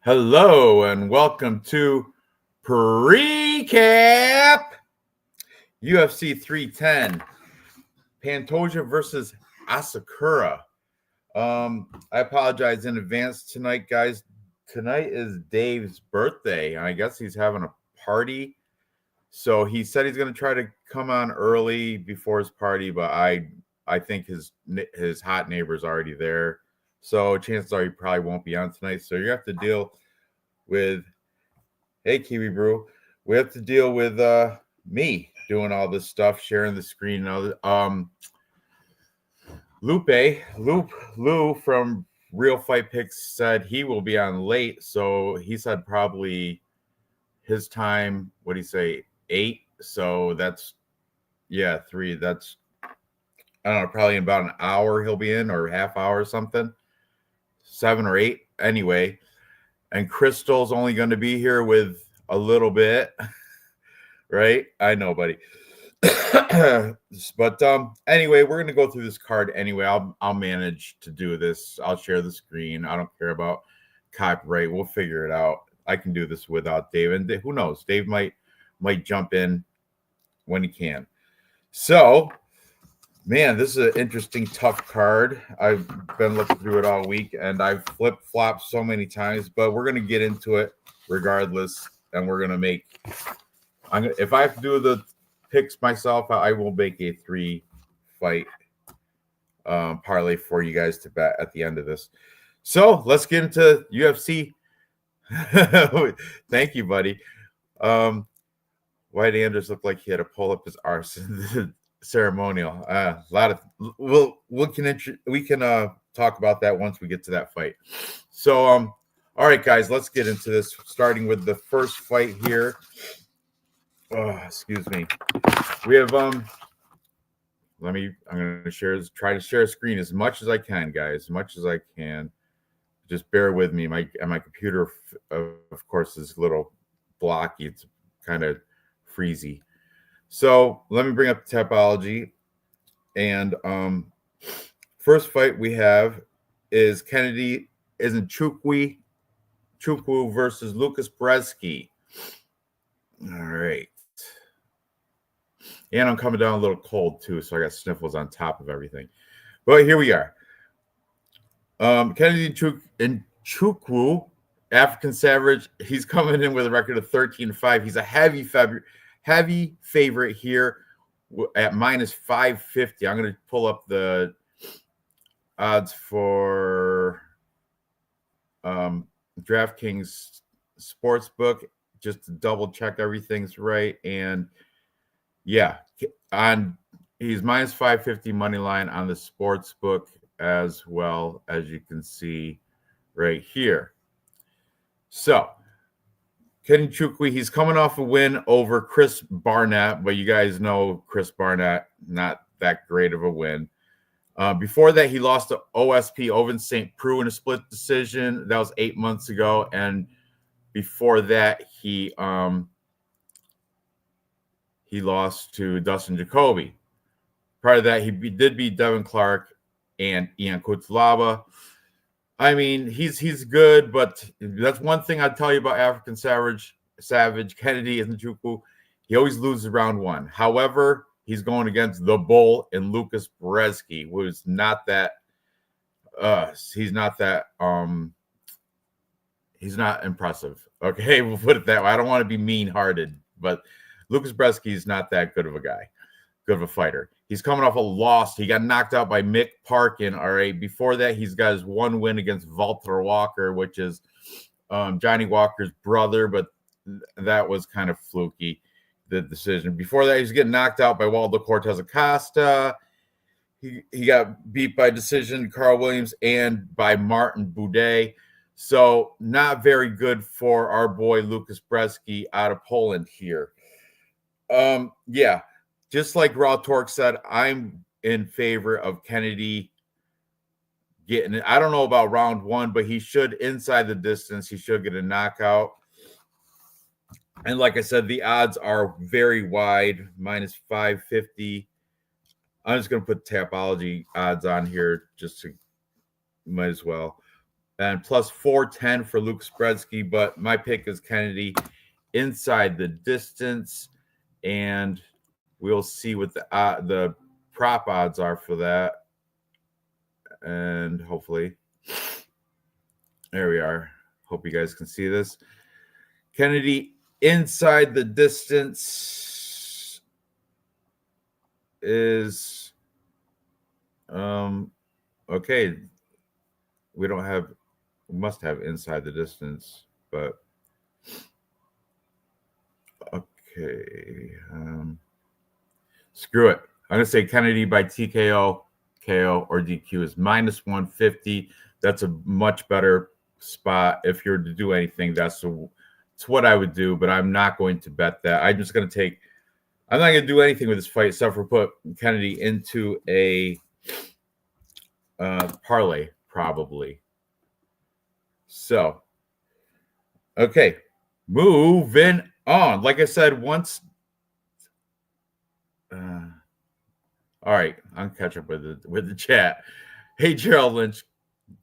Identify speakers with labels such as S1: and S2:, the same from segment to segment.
S1: Hello and welcome to PREECAAAP UFC 310 Pantoja versus Asakura. I apologize in advance tonight, guys. Tonight is Dave's birthday, and I guess he's having a party. So he said he's going to try to come on early before his party, but I think his hot neighbor's already there. So chances are he probably won't be on tonight. So you have to deal with, hey Kiwi Brew, we have to deal with me doing all this stuff, sharing the screen and all that. Lou from Real Fight Picks said he will be on late, so he said probably his time, what do you say, 8? So that's 3. That's, I don't know, probably in about an hour he'll be in, or half hour or something. 7 or 8 anyway. And Crystal's only going to be here with a little bit, right? I know, buddy. But anyway, we're going to go through this card anyway. I'll manage to do this. I'll share the screen. I don't care about copyright. We'll figure it out. I can do this without Dave, and who knows? Dave might jump in when he can. So, man, this is an interesting, tough card. I've been looking through it all week, and I've flip-flopped so many times, but we're going to get into it regardless, and we're going to make – if I have to do the picks myself, I will make a 3-fight parlay for you guys to bet at the end of this. So, let's get into UFC. Thank you, buddy. White Anders looked like he had to pull up his arse in the ceremonial. A lot of we can talk about that once we get to that fight. So all right, guys, let's get into this, starting with the first fight here. Excuse me. We have I'm going to try to share a screen as much as I can, guys, as much as I can. Just bear with me. My computer, of course, is a little blocky. It's kind of freezy. So let me bring up the topology. And first fight we have is Kennedy Nzechukwu versus Lucas Brzeski. All right. And I'm coming down a little cold too, so I got sniffles on top of everything. But here we are. Kennedy Nzechukwu, African Savage, he's coming in with a record of 13-5. He's a heavy favorite here at minus 550. I'm going to pull up the odds for DraftKings Sportsbook just to double check everything's right. And yeah, he's minus 550 money line on the Sportsbook, as well as you can see right here. So Kenny Nzechukwu, he's coming off a win over Chris Barnett, but you guys know Chris Barnett, not that great of a win. Before that, he lost to OSP Oven St. Preux in a split decision. That was 8 months ago. And before that, he lost to Dustin Jacoby. Prior to that, he did beat Devin Clark and Ian Cutelaba. I mean, he's good, but that's one thing I'd tell you about African Savage Kennedy Nzechukwu. He always loses round 1. However, he's going against the Bull and Lucas Brzeski, who's not that he's not impressive. Okay, we'll put it that way. I don't want to be mean-hearted, but Lucas Brzeski is not that good of a guy, good of a fighter. He's coming off a loss. He got knocked out by Mick Parkin. All right. Before that, he's got his one win against Walter Walker, which is Johnny Walker's brother, but that was kind of fluky, the decision. Before that, he's getting knocked out by Waldo Cortez Acosta. He got beat by decision, Carl Williams, and by Martin Boudet. So not very good for our boy Lucas Brzeski out of Poland here. Yeah. Just like Raw Torque said, I'm in favor of Kennedy getting it. I don't know about round 1, but he should, inside the distance, he should get a knockout. And like I said, the odds are very wide, minus 550. I'm just going to put Tapology odds on here just to, might as well. and plus 410 for Luke Spredsky, but my pick is Kennedy inside the distance, and we'll see what the prop odds are for that. And hopefully, there we are. Hope you guys can see this. Kennedy inside the distance is okay. We must have inside the distance, but okay. Screw it. I'm gonna say Kennedy by TKO, KO, or DQ is minus 150. That's a much better spot. If you're to do anything, it's what I would do, but I'm not going to bet that. I'm just gonna I'm not gonna do anything with this fight except for put Kennedy into a parlay, probably. So, okay, moving on. Like I said, once. All right, I'll catch up with the chat. Hey, Gerald Lynch,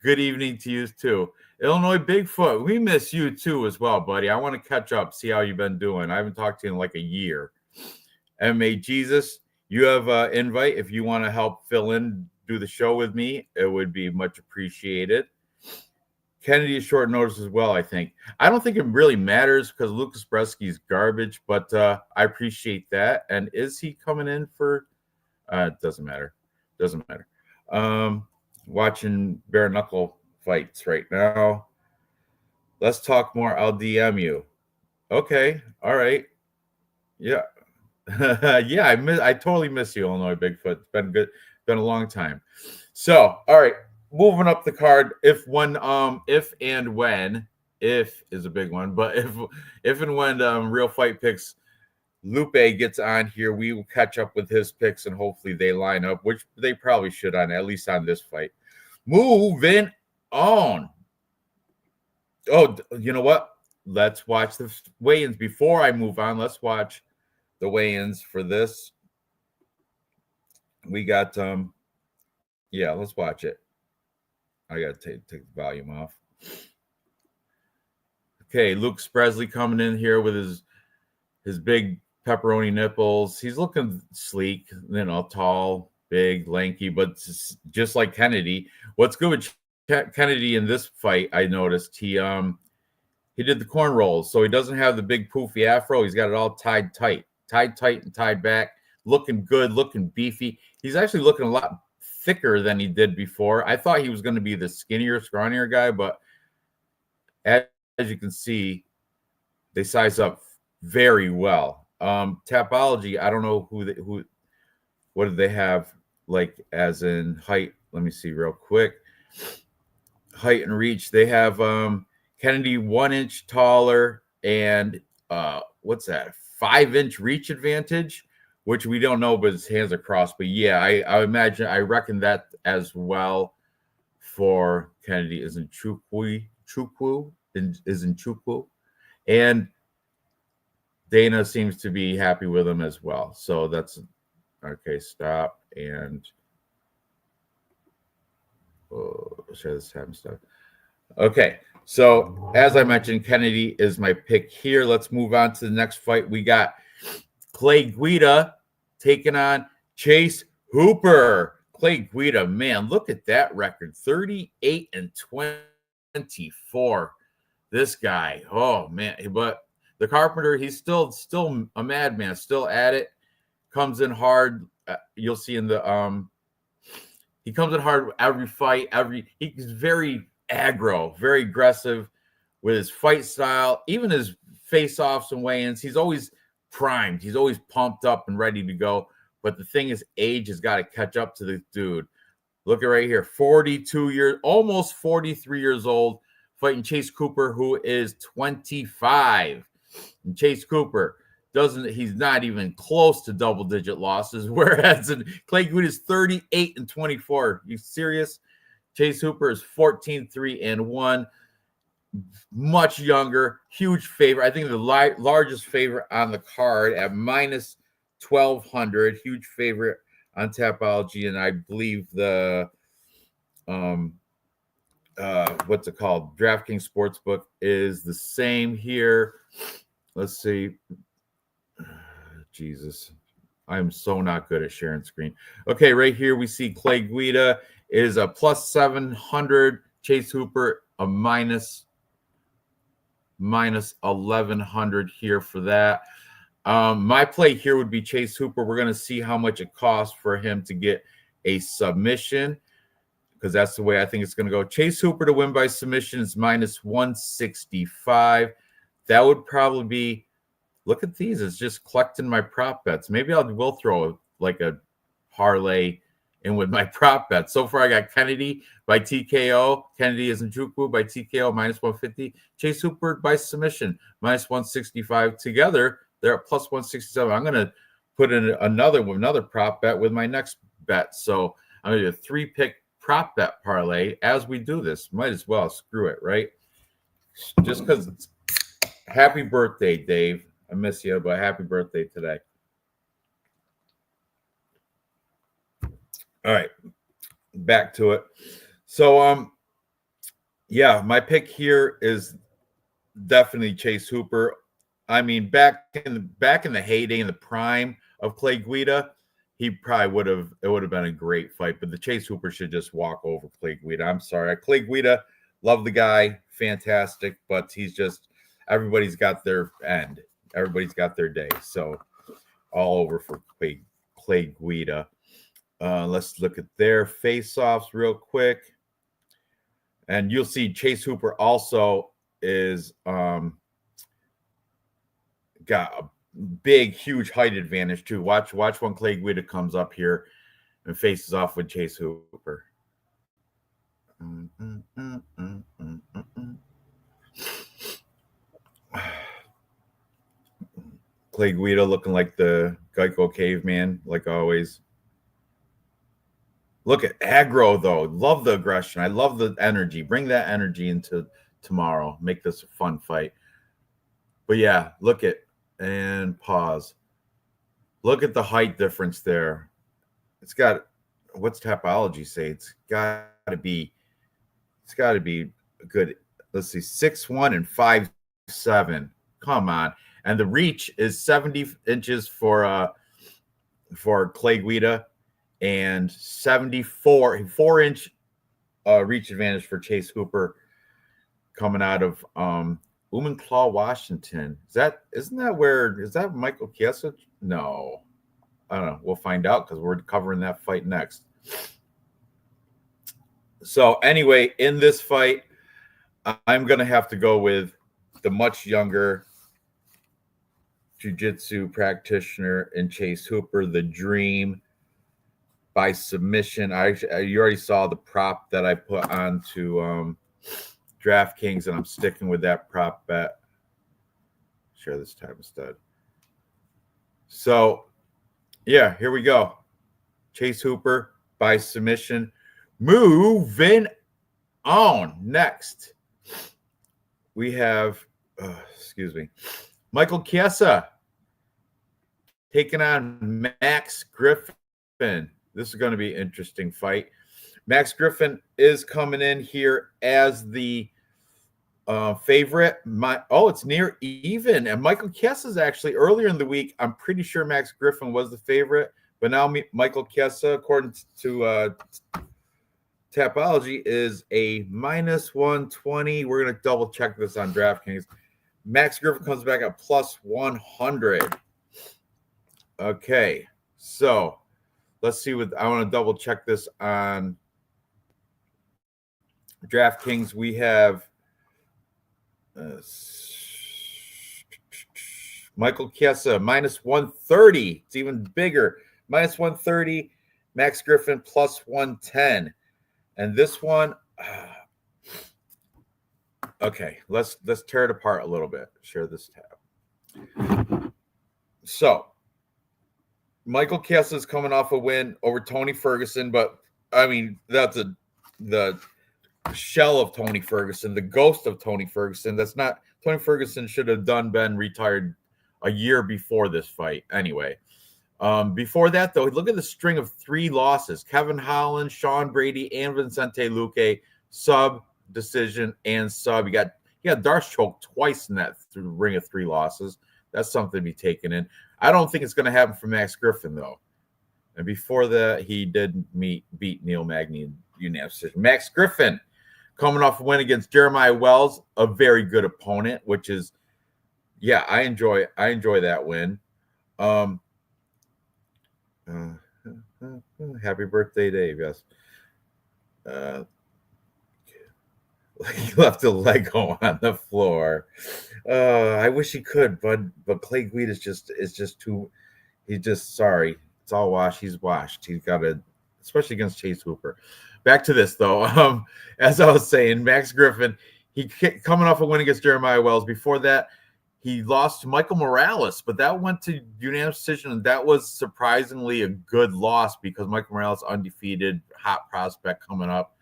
S1: good evening to you too. Illinois Bigfoot, we miss you too as well, buddy. I want to catch up, see how you've been doing. I haven't talked to you in like a year. MMA Jesus, you have an invite if you want to help fill in, do the show with me. It would be much appreciated. Kennedy is short notice as well, I think. I don't think it really matters because Lucas Bresky's garbage, but I appreciate that. And is he coming in for... it doesn't matter. Doesn't matter. Watching bare knuckle fights right now. Let's talk more. I'll DM you. Okay. All right. Yeah. Yeah, I totally miss you, Illinois Bigfoot. It's been good. Been a long time. So, all right. Moving up the card. If and when is a big one, but if and when Real Fight Picks Lupe gets on here, we will catch up with his picks and hopefully they line up, which they probably should on at least on this fight. Moving on. Oh, you know what? Let's watch the weigh-ins before I move on. Let's watch the weigh-ins for this. We got yeah, let's watch it. I gotta take the volume off. Okay, Luke Spresley coming in here with his big pepperoni nipples. He's looking sleek, tall, big, lanky, but just like Kennedy. What's good with Kennedy in this fight, I noticed he did the corn rolls, so he doesn't have the big poofy afro. He's got it all tied tight and tied back, looking good, looking beefy. He's actually looking a lot thicker than he did before. I thought he was going to be the skinnier, scrawnier guy, but as you can see, they size up very well. Tapology, I don't know what did they have like as in height. Let me see real quick. Height and reach. They have Kennedy 1 inch taller and what's that? 5-inch reach advantage, which we don't know, but his hands are crossed. But yeah, I reckon that as well for Kennedy is in Chukwu, and Dana seems to be happy with him as well. So that's okay. Stop and share this time stuff. Okay, so as I mentioned, Kennedy is my pick here. Let's move on to the next fight. We got Clay Guida taking on Chase Hooper. Clay Guida, man, look at that record, 38-24. This guy, oh man, but the Carpenter, he's still a madman, still at it. Comes in hard. You'll see in the he comes in hard every fight. He's very aggro, very aggressive with his fight style, even his face-offs and weigh-ins. He's always primed. He's always pumped up and ready to go. But the thing is, age has got to catch up to this dude. Look at right here, 42 years, almost 43 years old, fighting Chase Cooper, who is 25. And Chase Cooper he's not even close to double-digit losses, whereas Clay Guida is 38-24. You serious? Chase Hooper is 14-3-1, much younger, huge favorite. I think the largest favorite on the card at minus 1,200, huge favorite on Tapology, and I believe the what's it called? DraftKings Sportsbook is the same here. Let's see. Jesus, I'm so not good at sharing screen. Okay, right here we see Clay Guida is a plus 700. Chase Hooper a minus 1100 here for that. My play here would be Chase Hooper. We're going to see how much it costs for him to get a submission, because that's the way I think it's going to go. Chase Hooper to win by submission is minus 165. That would probably be, look at these. It's just collecting my prop bets. Maybe I will throw like a parlay in with my prop bets. So far, I got Kennedy by TKO. Kennedy is Njoku by TKO, minus 150. Chase Hooper by submission, minus 165. Together, they're at plus 167. I'm going to put in another prop bet with my next bet. So I'm going to do a 3-pick prop bet parlay as we do this. Might as well screw it, right? Just because it's happy birthday, Dave. I miss you, but happy birthday today. All right, back to it. So yeah, my pick here is definitely Chase Hooper. I mean, back in the heyday, in the prime of Clay Guida, he probably it would have been a great fight, but the Chase Hooper should just walk over Clay Guida. I'm sorry. Clay Guida, love the guy, fantastic, but everybody's got their end. Everybody's got their day. So all over for Clay Guida. Let's look at their face-offs real quick. And you'll see Chase Hooper also is got a big, huge height advantage too. Watch when Clay Guida comes up here and faces off with Chase Hooper. Clay Guida looking like the Geico caveman, like always. Look at aggro, though. Love the aggression. I love the energy. Bring that energy into tomorrow. Make this a fun fight. But yeah, look at, and pause. Look at the height difference there. It's got, what's Tapology say? It's got to be a good, let's see, 6'1" and 5'7". Come on. And the reach is 70 inches for Clay Guida, and 4-inch reach advantage for Chase Hooper coming out of Umaklaw, Washington. Is that Michael Chiesa? No. I don't know. We'll find out because we're covering that fight next. So anyway, in this fight, I'm going to have to go with the much younger jiu-jitsu practitioner in Chase Hooper, the Dream, by submission. You already saw the prop that I put onto DraftKings, and I'm sticking with that prop bet. Share this time instead. So, yeah, here we go. Chase Hooper by submission. Moving on. Next, we have, Michael Chiesa taking on Max Griffin. This is going to be an interesting fight. Max Griffin is coming in here as the favorite. It's near even. And Michael Chiesa is actually, earlier in the week, I'm pretty sure Max Griffin was the favorite. But now Michael Chiesa, according to Tapology, is a minus 120. We're going to double check this on DraftKings. Max Griffin comes back at plus 100. Okay, so let's see I want to double check this on DraftKings. We have Michael Chiesa minus 130. It's even bigger. Minus 130. Max Griffin plus 110. And this one, okay, let's tear it apart a little bit. Share this tab. So, Michael Chiesa is coming off a win over Tony Ferguson, but I mean, that's the shell of Tony Ferguson, the ghost of Tony Ferguson. That's not, Tony Ferguson should have been retired a year before this fight. Anyway, before that, though, look at the string of 3 losses. Kevin Holland, Sean Brady, and Vincente Luque, sub decision and sub. You got Darce choke twice in that ring of 3 losses. That's something to be taken in. I don't think it's going to happen for Max Griffin though. And before that, he did beat Neil Magny in unanimous decision. Max Griffin coming off a win against Jeremiah Wells, a very good opponent, which is, yeah, I enjoy that win. Happy birthday, Dave. Yes. He left a Lego on the floor. I wish he could, but Clay Guida is just too. He's just sorry. It's all washed. He's washed. He's got to, especially against Chase Hooper. Back to this though. As I was saying, Max Griffin, he coming off a win against Jeremiah Wells. Before that, he lost to Michael Morales, but that went to unanimous decision, and that was surprisingly a good loss because Michael Morales undefeated, hot prospect coming up.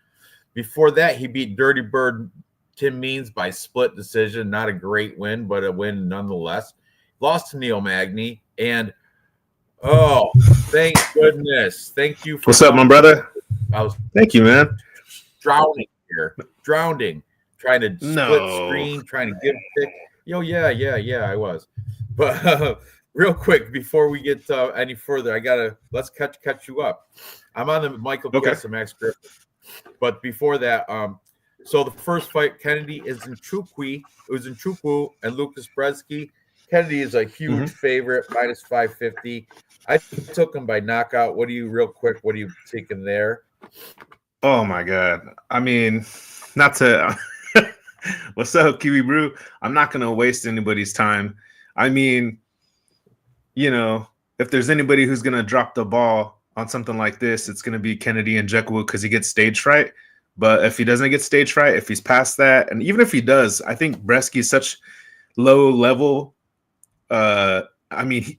S1: Before that, he beat Dirty Bird Tim Means by split decision. Not a great win, but a win nonetheless. Lost to Neil Magny, and oh, thank goodness. Thank you.
S2: What's up, my brother? Thank you, man.
S1: Drowning here. Trying to split screen, trying to give pick. Yeah, I was. But real quick, before we get any further, let's catch you up. I'm on the Michael Chiesa, Max Griffin. But before that, so the first fight, Kennedy is in Chukwu. It was in Chukwu and Lucas Brzeski. Kennedy is a huge favorite, minus 550. I took him by knockout. What are you taking there?
S2: Oh my God. I mean, not to what's up, Kiwi Brew? I'm not gonna waste anybody's time. I mean, if there's anybody who's gonna drop the ball on something like this, it's gonna be Kennedy and Njoku because he gets stage fright. But if he doesn't get stage fright, if he's past that, and even if he does, I think Brzeski is such low level. I mean,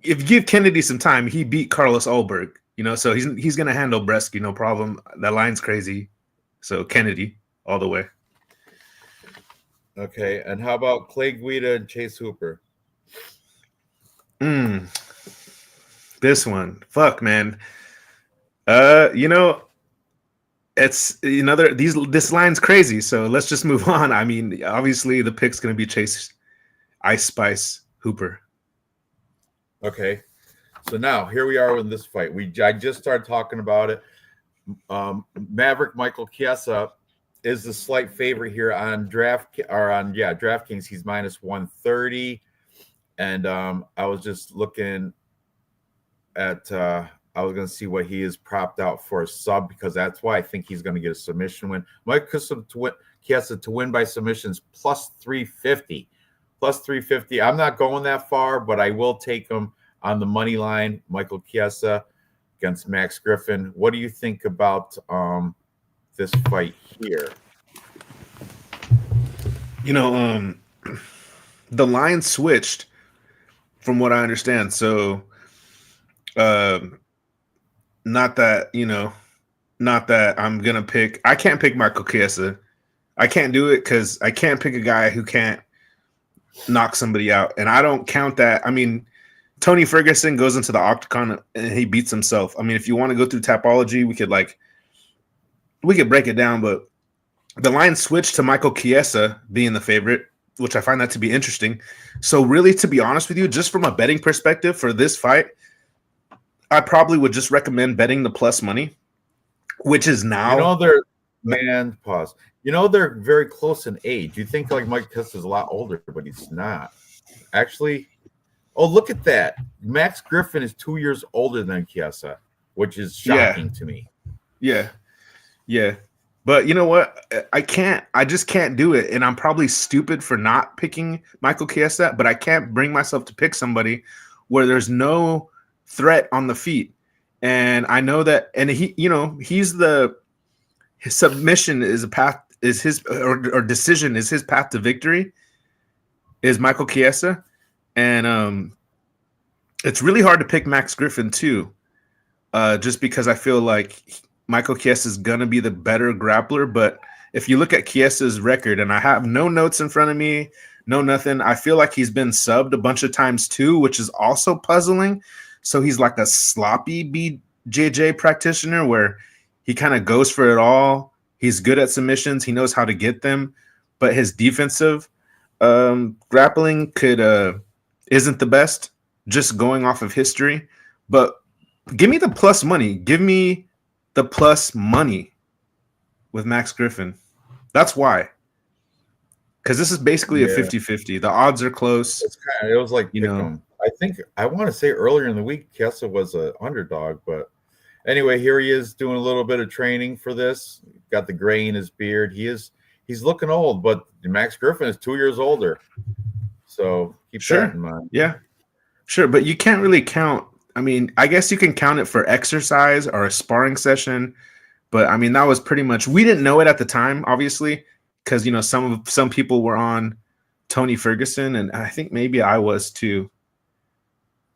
S2: if you give Kennedy some time, he beat Carlos Ulberg, so he's gonna handle Brzeski no problem. That line's crazy, so Kennedy all the way.
S1: Okay, and how about Clay Guida and Chase Hooper?
S2: This one, fuck, man. It's this line's crazy, so let's just move on. I mean, obviously the pick's gonna be Chase Ice Spice Hooper.
S1: Okay, so now here we are in this fight. I just started talking about it. Maverick Michael Chiesa is the slight favorite here on DraftKings. He's minus 130, and I was just looking at. I was going to see what he is propped out for a sub because that's why I think he's going to get a submission win. Mike Chiesa to win by submissions plus 350. Plus 350. I'm not going that far, but I will take him on the money line. Michael Chiesa against Max Griffin. What do you think about this fight here?
S2: The line switched from what I understand. So, not that I'm going to pick. I can't pick Michael Chiesa. I can't do it because I can't pick a guy who can't knock somebody out. And I don't count that. I mean, Tony Ferguson goes into the octagon and he beats himself. I mean, if you want to go through Tapology, we could break it down, but the line switched to Michael Chiesa being the favorite, which I find that to be interesting. So really, to be honest with you, just from a betting perspective for this fight, I probably would just recommend betting the plus money, which is now.
S1: They're very close in age. You think like Mike Chiesa is a lot older, but he's not. Actually, look at that. Max Griffin is 2 years older than Chiesa, which is shocking to me.
S2: Yeah. But you know what? I just can't do it. And I'm probably stupid for not picking Michael Chiesa, but I can't bring myself to pick somebody where there's no threat on the feet. And I know that, and his submission is or decision is his path to victory is Michael Chiesa. And it's really hard to pick Max Griffin too, just because I feel like Michael Chiesa is going to be the better grappler. But if you look at Chiesa's record, and I have no notes in front of me, no nothing, I feel like he's been subbed a bunch of times too, which is also puzzling. So he's like a sloppy BJJ practitioner where he kind of goes for it all He's good at submissions. He knows how to get them, but his defensive grappling isn't the best. Just going off of history, but give me the plus money. Give me the plus money with Max Griffin. That's why. Because this is basically a 50-50. The odds are close.
S1: It was like, I think I want to say earlier in the week, Kessa was an underdog, but anyway, here he is doing a little bit of training for this. Got the gray in his beard. He's looking old, but Max Griffin is 2 years older. So keep that in mind.
S2: Yeah, sure. But you can't really count. I mean, I guess you can count it for exercise or a sparring session. But I mean, that was pretty much, we didn't know it at the time, obviously, because some people were on Tony Ferguson, and I think maybe I was too.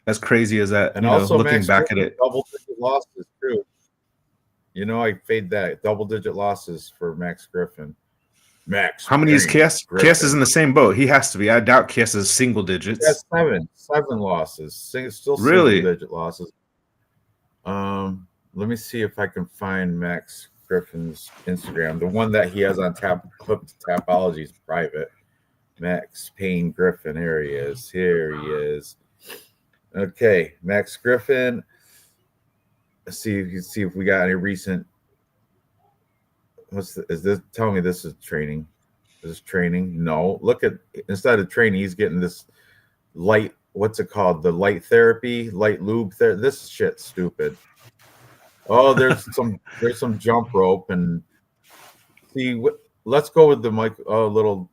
S2: As crazy as that,
S1: and also
S2: looking
S1: Max
S2: back
S1: Griffin,
S2: at it,
S1: double-digit losses too. I fade that double-digit losses for Max Griffin. Max.
S2: How many is Kies? Kies is in the same boat. He has to be. I doubt Kies is single digits.
S1: Yeah, seven losses. Still
S2: really
S1: single-digit losses. Let me see if I can find Max Griffin's Instagram. The one that he has on hooked to Tapology is private. Max Payne Griffin. Here he is. Okay, Max Griffin. Let's see if you can see if we got any recent. Is this? Tell me this is training. This is training. No, look at, instead of training, he's getting this light. What's it called? The light therapy, light lube therapy. This shit's stupid. Oh, there's some jump rope, and see. Let's go with the little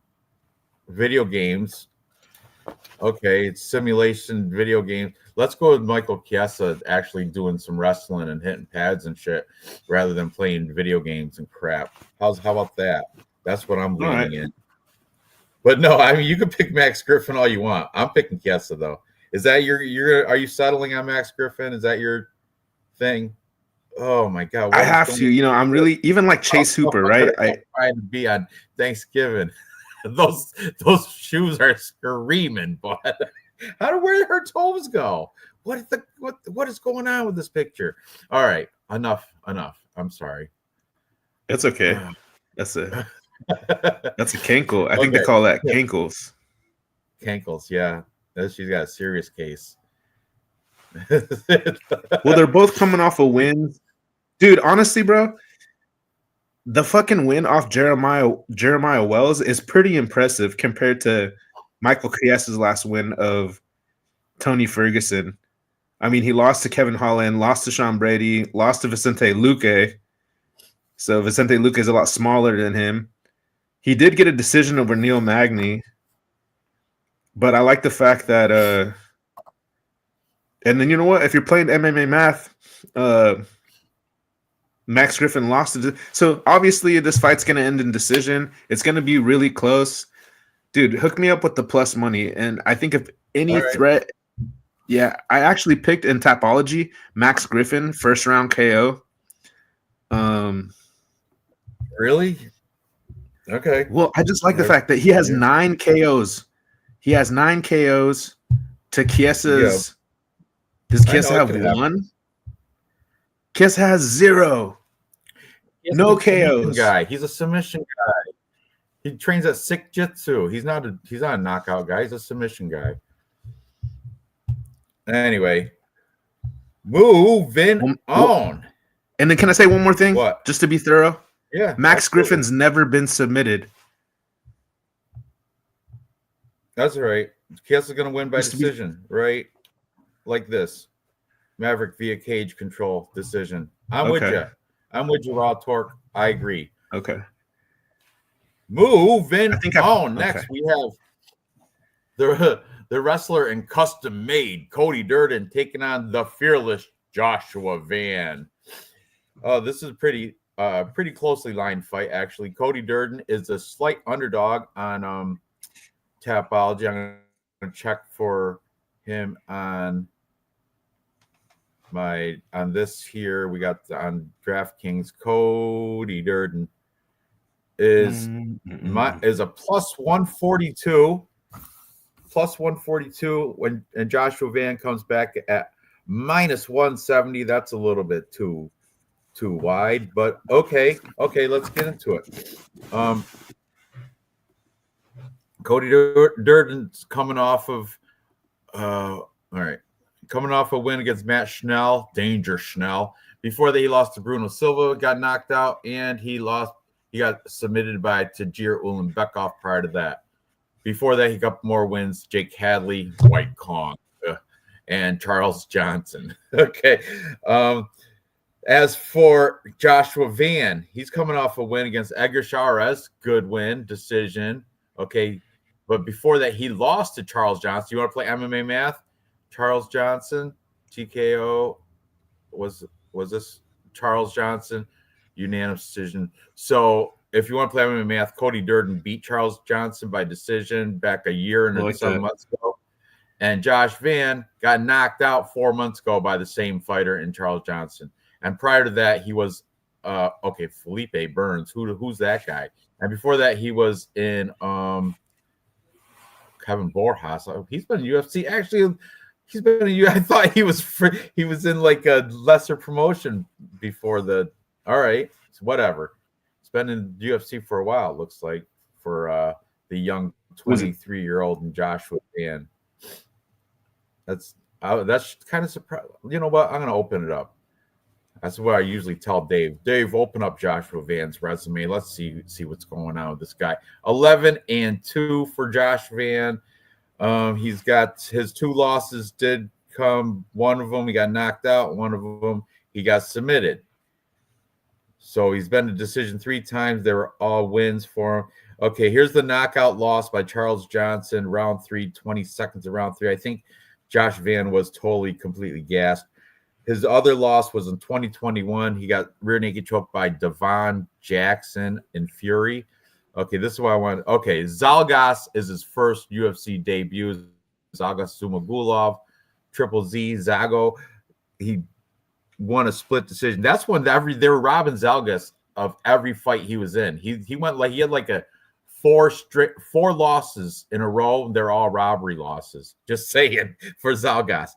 S1: video games. Okay, it's simulation video games. Let's go with Michael Chiesa actually doing some wrestling and hitting pads and shit rather than playing video games and crap. How about that? That's what I'm leaning in. But no, I mean, you can pick Max Griffin all you want. I'm picking Chiesa though. Is that are you settling on Max Griffin? Is that your thing? Oh my God.
S2: I have to, I'm really, even like Chase Hooper, right?
S1: I trying to be on Thanksgiving. Those shoes are screaming, but where did her toes go? What is going on with this picture? All right, enough. I'm sorry.
S2: It's okay. That's a cankle. I think they call that cankles.
S1: Cankles, yeah. She's got a serious case.
S2: Well, they're both coming off a win. Dude, honestly, bro, the fucking win off Jeremiah Wells is pretty impressive compared to Michael Chiesa's last win of Tony Ferguson. I mean, he lost to Kevin Holland, lost to Sean Brady, lost to Vicente Luque. So Vicente Luque is a lot smaller than him. He did get a decision over Neil Magny, but I like the fact that and then you know what? If you're playing MMA math, Max Griffin lost it. So obviously this fight's going to end in decision. It's going to be really close. Dude, hook me up with the plus money. And I think if any threat, I actually picked in Tapology Max Griffin, first round KO.
S1: Really? Okay.
S2: Well, I just like the fact that he has 9 KOs. He has 9 KOs to Chiesa's. Does Chiesa have 1? Chiesa has 0. No KOs.
S1: Guy. He's a submission guy. He trains at Sick Jitsu. He's not a knockout guy. He's a submission guy. Anyway, moving on.
S2: And then can I say one more thing?
S1: What?
S2: Just to be thorough?
S1: Yeah.
S2: Max Griffin's never been submitted.
S1: That's right. Chiesa's going to win by decision, right? Like this. Maverick via cage control decision. I'm with you, Raw Torque. I agree.
S2: Okay.
S1: Moving on. Next, we have the wrestler and custom made Cody Durden taking on the fearless Joshua Van. This is pretty closely lined fight, actually. Cody Durden is a slight underdog on Tapology. I'm going to check for him on this here. We got on DraftKings. Cody Durden is a plus 142. Plus 142 when Joshua Van comes back at minus 170. That's a little bit too too wide, but okay, let's get into it. Cody Durden's coming off of all right, coming off a win against Matt Schnell, Danger Schnell. Before that, he lost to Bruno Silva, got knocked out, and he got submitted by Tajir Ulanbekov prior to that. Before that, he got more wins, Jake Hadley, White Kong, and Charles Johnson. Okay. As for Joshua Van, he's coming off a win against Edgar Chairez, good win, decision. Okay. But before that, he lost to Charles Johnson. You want to play MMA math? Charles Johnson, TKO, was this Charles Johnson? Unanimous decision. So if you want to play MMA math, Cody Durden beat Charles Johnson by decision back a year and 7 months ago. And Josh Van got knocked out 4 months ago by the same fighter in Charles Johnson. And prior to that, he was Felipe Burns. Who's that guy? And before that, he was in Kevin Borjas. He's been in UFC. Actually, he's been in. I thought he was in like a lesser promotion before the. All right, so whatever. He's been in UFC for a while. It looks like for the young 23-year-old and Joshua Van. That's kind of surprising. You know what? I'm going to open it up. That's what I usually tell Dave. Dave, open up Joshua Van's resume. Let's see what's going on with this guy. 11-2 for Josh Van. He's got his 2 losses did come. One of them he got knocked out. One of them he got submitted. So he's been to decision 3 times. They were all wins for him. Okay, here's the knockout loss by Charles Johnson, round 3, 20 seconds of round 3. I think Josh Van was completely gassed. His other loss was in 2021. He got rear naked choked by Devon Jackson in Fury. Okay, this is what I want. Okay, Zalgas is his first UFC debut. Zalgas Zumagulov, Triple Z, Zago. He won a split decision. That's when they were robbing Zalgas of every fight he was in. He had like a 4 losses in a row. They're all robbery losses. Just saying for Zalgas.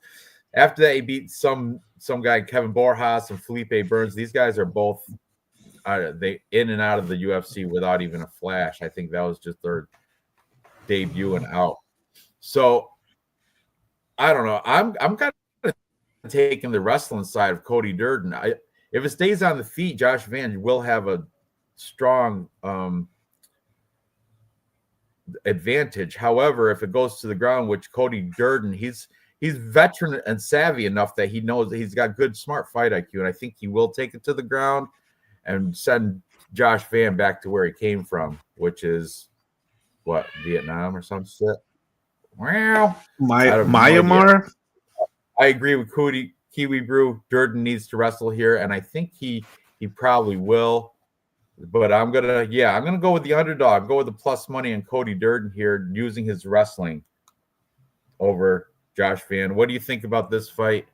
S1: After that, he beat some guy, Kevin Borjas and Felipe Burns. These guys are both they in and out of the UFC without even a flash. I think that was just their debut and out. So I don't know. I'm kind of taking the wrestling side of Cody Durden. If it stays on the feet, Josh Van will have a strong advantage. However, if it goes to the ground, which Cody Durden, he's veteran and savvy enough that he knows that he's got good, smart fight IQ, and I think he will take it to the ground and send Josh Van back to where he came from, which is what, Vietnam or some shit. Well,
S2: Myanmar.
S1: I agree with Kiwi Brew. Durden needs to wrestle here, and I think he probably will. But I'm gonna go with the underdog. Go with the plus money on Cody Durden here, using his wrestling over Josh Van. What do you think about this fight,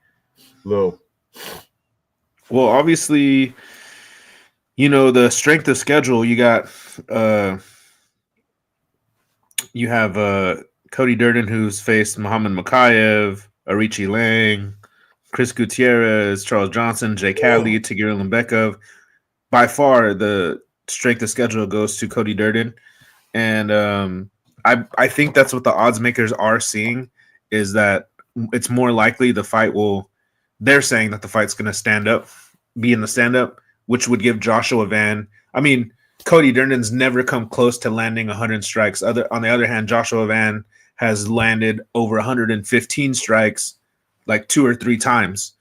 S1: Lou?
S2: Well, obviously, the strength of schedule. You got you have Cody Durden, who's faced Muhammad Makayev, Arichi Lang, Chris Gutierrez, Charles Johnson, Jake Hadley, Tagir Ulanbekov. By far, the strength of schedule goes to Cody Durden, and I think that's what the odds makers are seeing, is that it's more likely the fight will. They're saying that the fight's going to be in the stand-up, which would give Joshua Van. I mean, Cody Durden's never come close to landing 100 strikes. On the other hand, Joshua Van has landed over 115 strikes, like 2 or 3 times,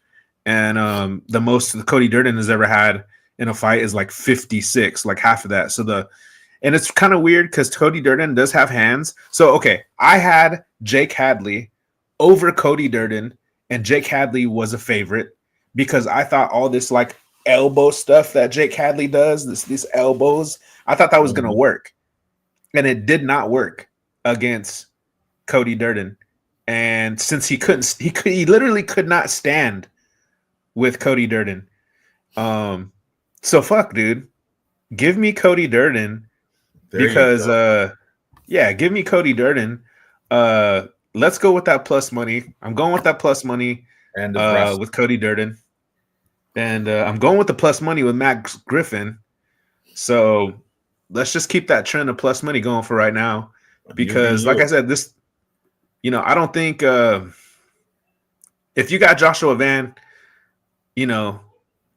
S2: and the most that Cody Durden has ever had in a fight is like 56, like half of that. And it's kind of weird because Cody Durden does have hands. So okay, I had Jake Hadley over Cody Durden, and Jake Hadley was a favorite because I thought all this like elbow stuff that Jake Hadley does, these elbows, I thought that was going to work, and it did not work against Cody Durden. And since he literally could not stand with Cody Durden. So fuck, dude. Give me Cody Durden because give me Cody Durden. Let's go with that plus money. I'm going with that plus money and with Cody Durden. And I'm going with the plus money with Max Griffin. So let's just keep that trend of plus money going for right now. Because, like I said, this, I don't think if you got Joshua Van, you're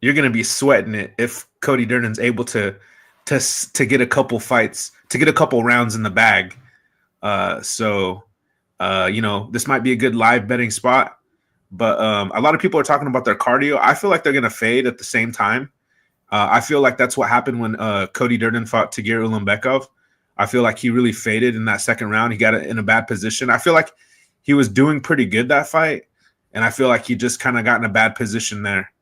S2: going to be sweating it if Cody Durnan's able to get a couple fights, to get a couple rounds in the bag. So this might be a good live betting spot. But a lot of people are talking about their cardio. I feel like they're going to fade at the same time. I feel like that's what happened when Cody Durden fought Tagir Ulanbekov. I feel like he really faded in that second round. He got it in a bad position. I feel like he was doing pretty good that fight, and I feel like he just kind of got in a bad position there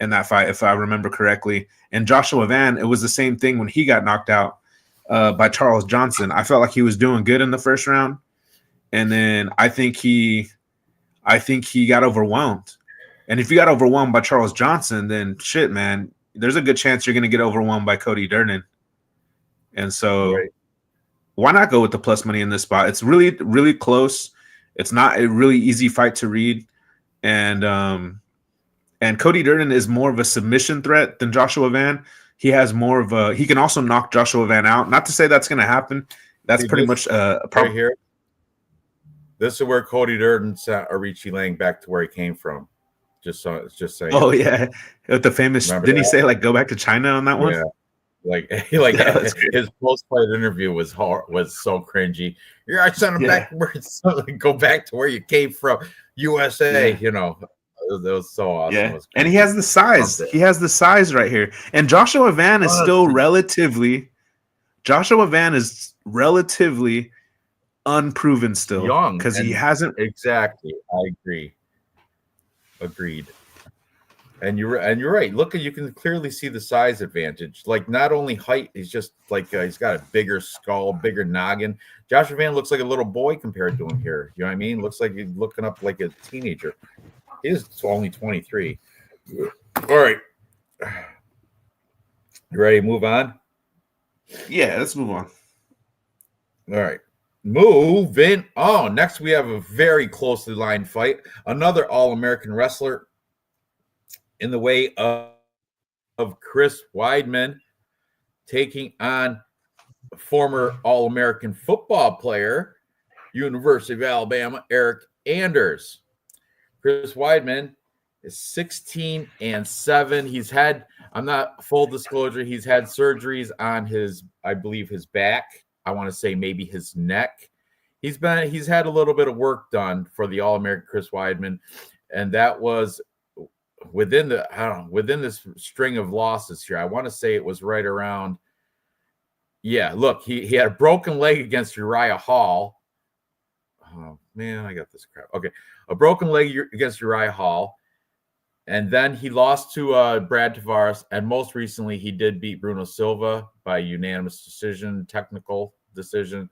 S2: in that fight, if I remember correctly. And Joshua Van, it was the same thing when he got knocked out by Charles Johnson. I felt like he was doing good in the first round, and then I think he got overwhelmed. And if you got overwhelmed by Charles Johnson, then shit, man, there's a good chance you're going to get overwhelmed by Cody Durden. And so why not go with the plus money in this spot? It's really, really close. It's not a really easy fight to read. And Cody Durden is more of a submission threat than Joshua Van. He has more of a, he can also knock Joshua Van out. Not to say that's going to happen. That's pretty much a problem.
S1: Right here. This is where Cody Durden sent Arichi Lang back to where he came from. Just saying.
S2: Oh yeah, with the famous. Didn't he say like go back to China on that one?
S1: Yeah, like his post-fight interview was so cringy. Yeah, I sent him backwards. Go back to where you came from, USA. It was so awesome.
S2: Yeah, and he has the size. He has the size right here. And Joshua Van is still relatively. Joshua Van is relatively unproven still,
S1: young,
S2: because he hasn't.
S1: Exactly, I agree. Agreed. And you're right. Look, you can clearly see the size advantage. Like not only height, he's just like he's got a bigger skull, bigger noggin. Joshua Van looks like a little boy compared to him here. You know what I mean? Looks like he's looking up like a teenager. He's only 23. All right. You ready to move on?
S2: Yeah, let's move on.
S1: All right. Moving on. Next, we have a very closely lined fight. Another All-American wrestler in the way of Chris Weidman taking on former All-American football player, University of Alabama, Eric Anders. Chris Weidman is 16-7. He's had, I'm not full disclosure, he's had surgeries on his, I believe, his back. I want to say maybe his neck. He's had a little bit of work done for the All-American Chris Weidman, and that was within this string of losses here. I want to say it was right around. Yeah, look, he had a broken leg against Uriah Hall. Oh man, I got this crap. Okay, a broken leg against Uriah Hall, and then he lost to Brad Tavares, and most recently he did beat Bruno Silva by unanimous decision, technical decision.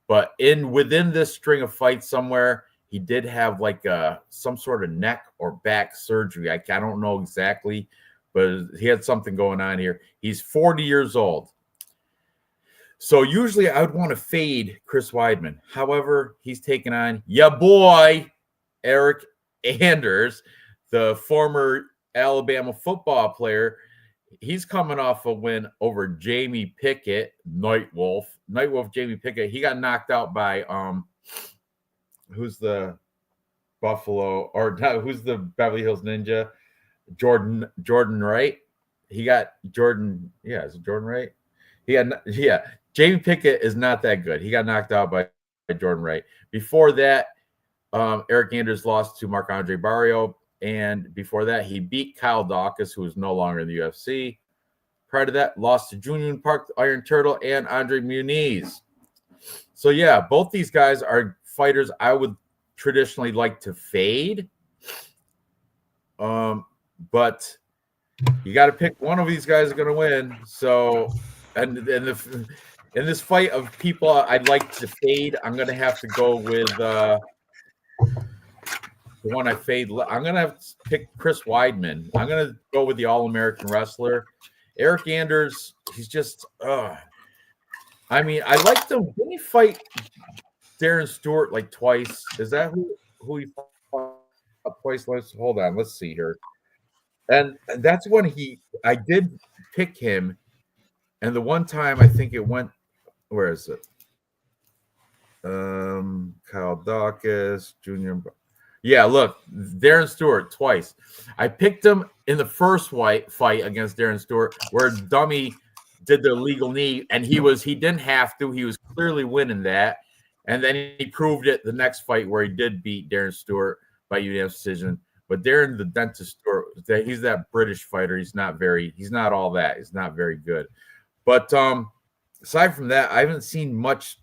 S1: But within this string of fights somewhere, he did have like some sort of neck or back surgery. I don't know exactly, but he had something going on here. He's 40 years old. So usually I would want to fade Chris Weidman. However, he's taking on boy, Eric Anders, the former Alabama football player. He's coming off a win over Jamie Pickett, Nightwolf Jamie Pickett. He got knocked out by who's the Buffalo or no, who's the Beverly Hills Ninja? Jordan Wright. He got Jordan. Yeah, is it Jordan Wright? Jamie Pickett is not that good. He got knocked out by Jordan Wright. Before that, Eric Anders lost to Marc-Andre Barrio. And before that, he beat Kyle Dawkins, who is no longer in the UFC. Prior to that, lost to Junior Park, Iron Turtle, and Andre Muniz. So, yeah, both these guys are fighters I would traditionally like to fade. But you got to pick one of these guys is going to win. So, in this fight of people I'd like to fade, I'm going to have to go with the one I fade. I'm going to have to pick Chris Weidman. I'm going to go with the All-American wrestler. Eric Anders, he's just, I mean, I liked him. Didn't he fight Darren Stewart like twice? Is that who he fought twice? Hold on. Let's see here. And that's when I did pick him. And the one time I think it went, where is it? Kyle Dawkins, Junior. Yeah, look, Darren Stewart twice. I picked him in the first fight against Darren Stewart, where Dummy did the legal knee, and he didn't have to. He was clearly winning that. And then he proved it the next fight where he did beat Darren Stewart by unanimous decision. But Darren the Dentist Stewart, he's that British fighter. He's not all that. He's not very good. But aside from that, I haven't seen much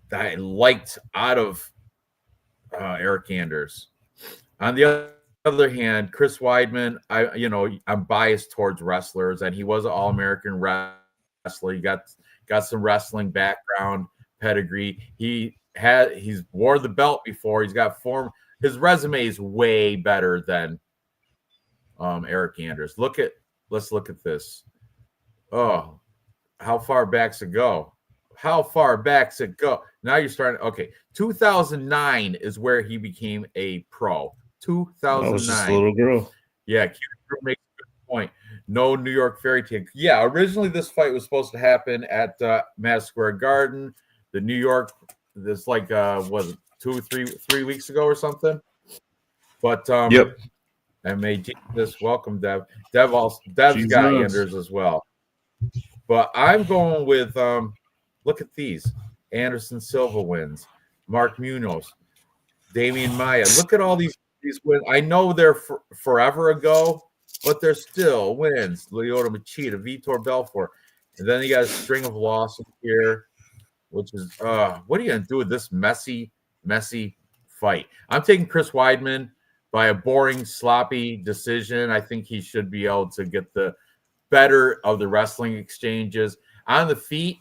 S1: that I liked out of Eric Anders. On the other hand, Chris Weidman, I'm biased towards wrestlers, and he was an All-American wrestler. He got some wrestling background, pedigree. He's wore the belt before. He's got form. His resume is way better than Eric Anders. Let's look at this. Oh, how far back's it go? How far back's it go? Now you're starting. Okay, 2009 is where he became a pro. 2009.
S2: That was just a little girl.
S1: Yeah, Q makes a good point. No New York fairy tale. Yeah, originally this fight was supposed to happen at Madison Square Garden. The New York, this was it 3 weeks ago or something. But
S2: yep.
S1: MAG, this welcome Dev. Dev's got Anders as well. But I'm going with look at these. Anderson Silva wins. Mark Munoz, Damian Maia. Look at all these wins. I know they're forever ago, but they're still wins. Lyoto Machida, Vitor Belfort. And then you got a string of losses here, which is what are you gonna do with this messy fight? I'm taking Chris Weidman by a boring, sloppy decision. I think he should be able to get the better of the wrestling exchanges. On the feet,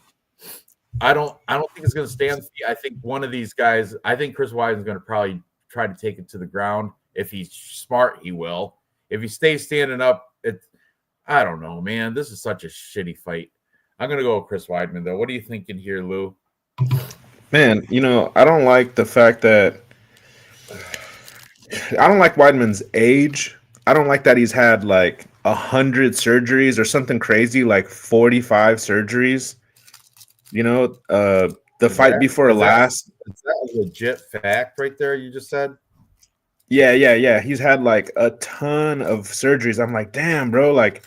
S1: I don't think it's going to stay on the feet. I think one of these guys, I think Chris Weidman's going to probably try to take it to the ground. If he's smart, he will. If he stays standing up, I don't know, man. This is such a shitty fight. I'm going to go with Chris Weidman, though. What are you thinking here, Lou?
S2: Man, I don't like the fact that I don't like Weidman's age. I don't like that he's had like 100 surgeries or something crazy, like 45 surgeries. The fight before last.
S1: Is that a legit fact right there you just said?
S2: Yeah. He's had like a ton of surgeries. I'm like, damn, bro. Like,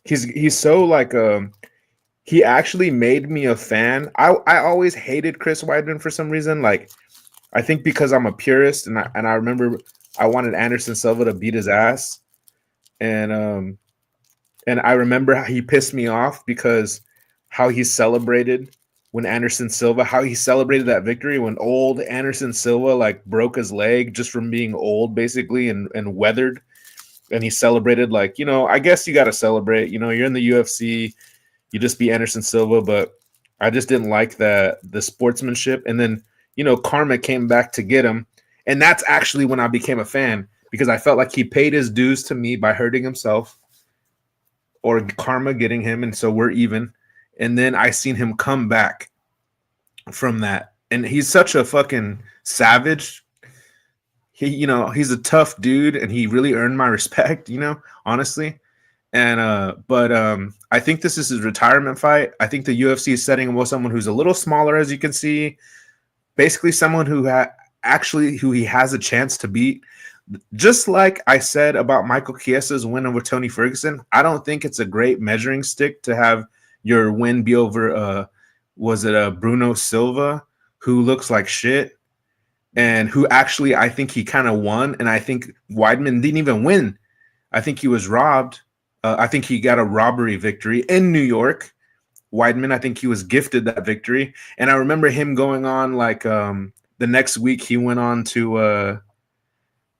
S2: he's so like he actually made me a fan. I always hated Chris Weidman for some reason. Like, I think because I'm a purist, and I remember I wanted Anderson Silva to beat his ass, and I remember how he pissed me off because how he celebrated when Anderson Silva, how he celebrated that victory when old Anderson Silva like broke his leg just from being old, basically, and weathered, and he celebrated like, I guess you got to celebrate. You're in the UFC, you just beat Anderson Silva, but I just didn't like the sportsmanship, and then karma came back to get him. And that's actually when I became a fan, because I felt like he paid his dues to me by hurting himself, or karma getting him. And so we're even. And then I seen him come back from that. And he's such a fucking savage. He's a tough dude, and he really earned my respect, honestly. And but I think this is his retirement fight. I think the UFC is setting him with someone who's a little smaller, as you can see. Basically someone who he has a chance to beat. Just like I said about Michael Chiesa's win over Tony Ferguson, I don't think it's a great measuring stick to have your win be over Bruno Silva, who looks like shit, and who actually I think he kind of won. And I think Weidman didn't even win. I think he was robbed. I think he got a robbery victory in New York. Weidman, I think he was gifted that victory. And I remember him going on like the next week he went on to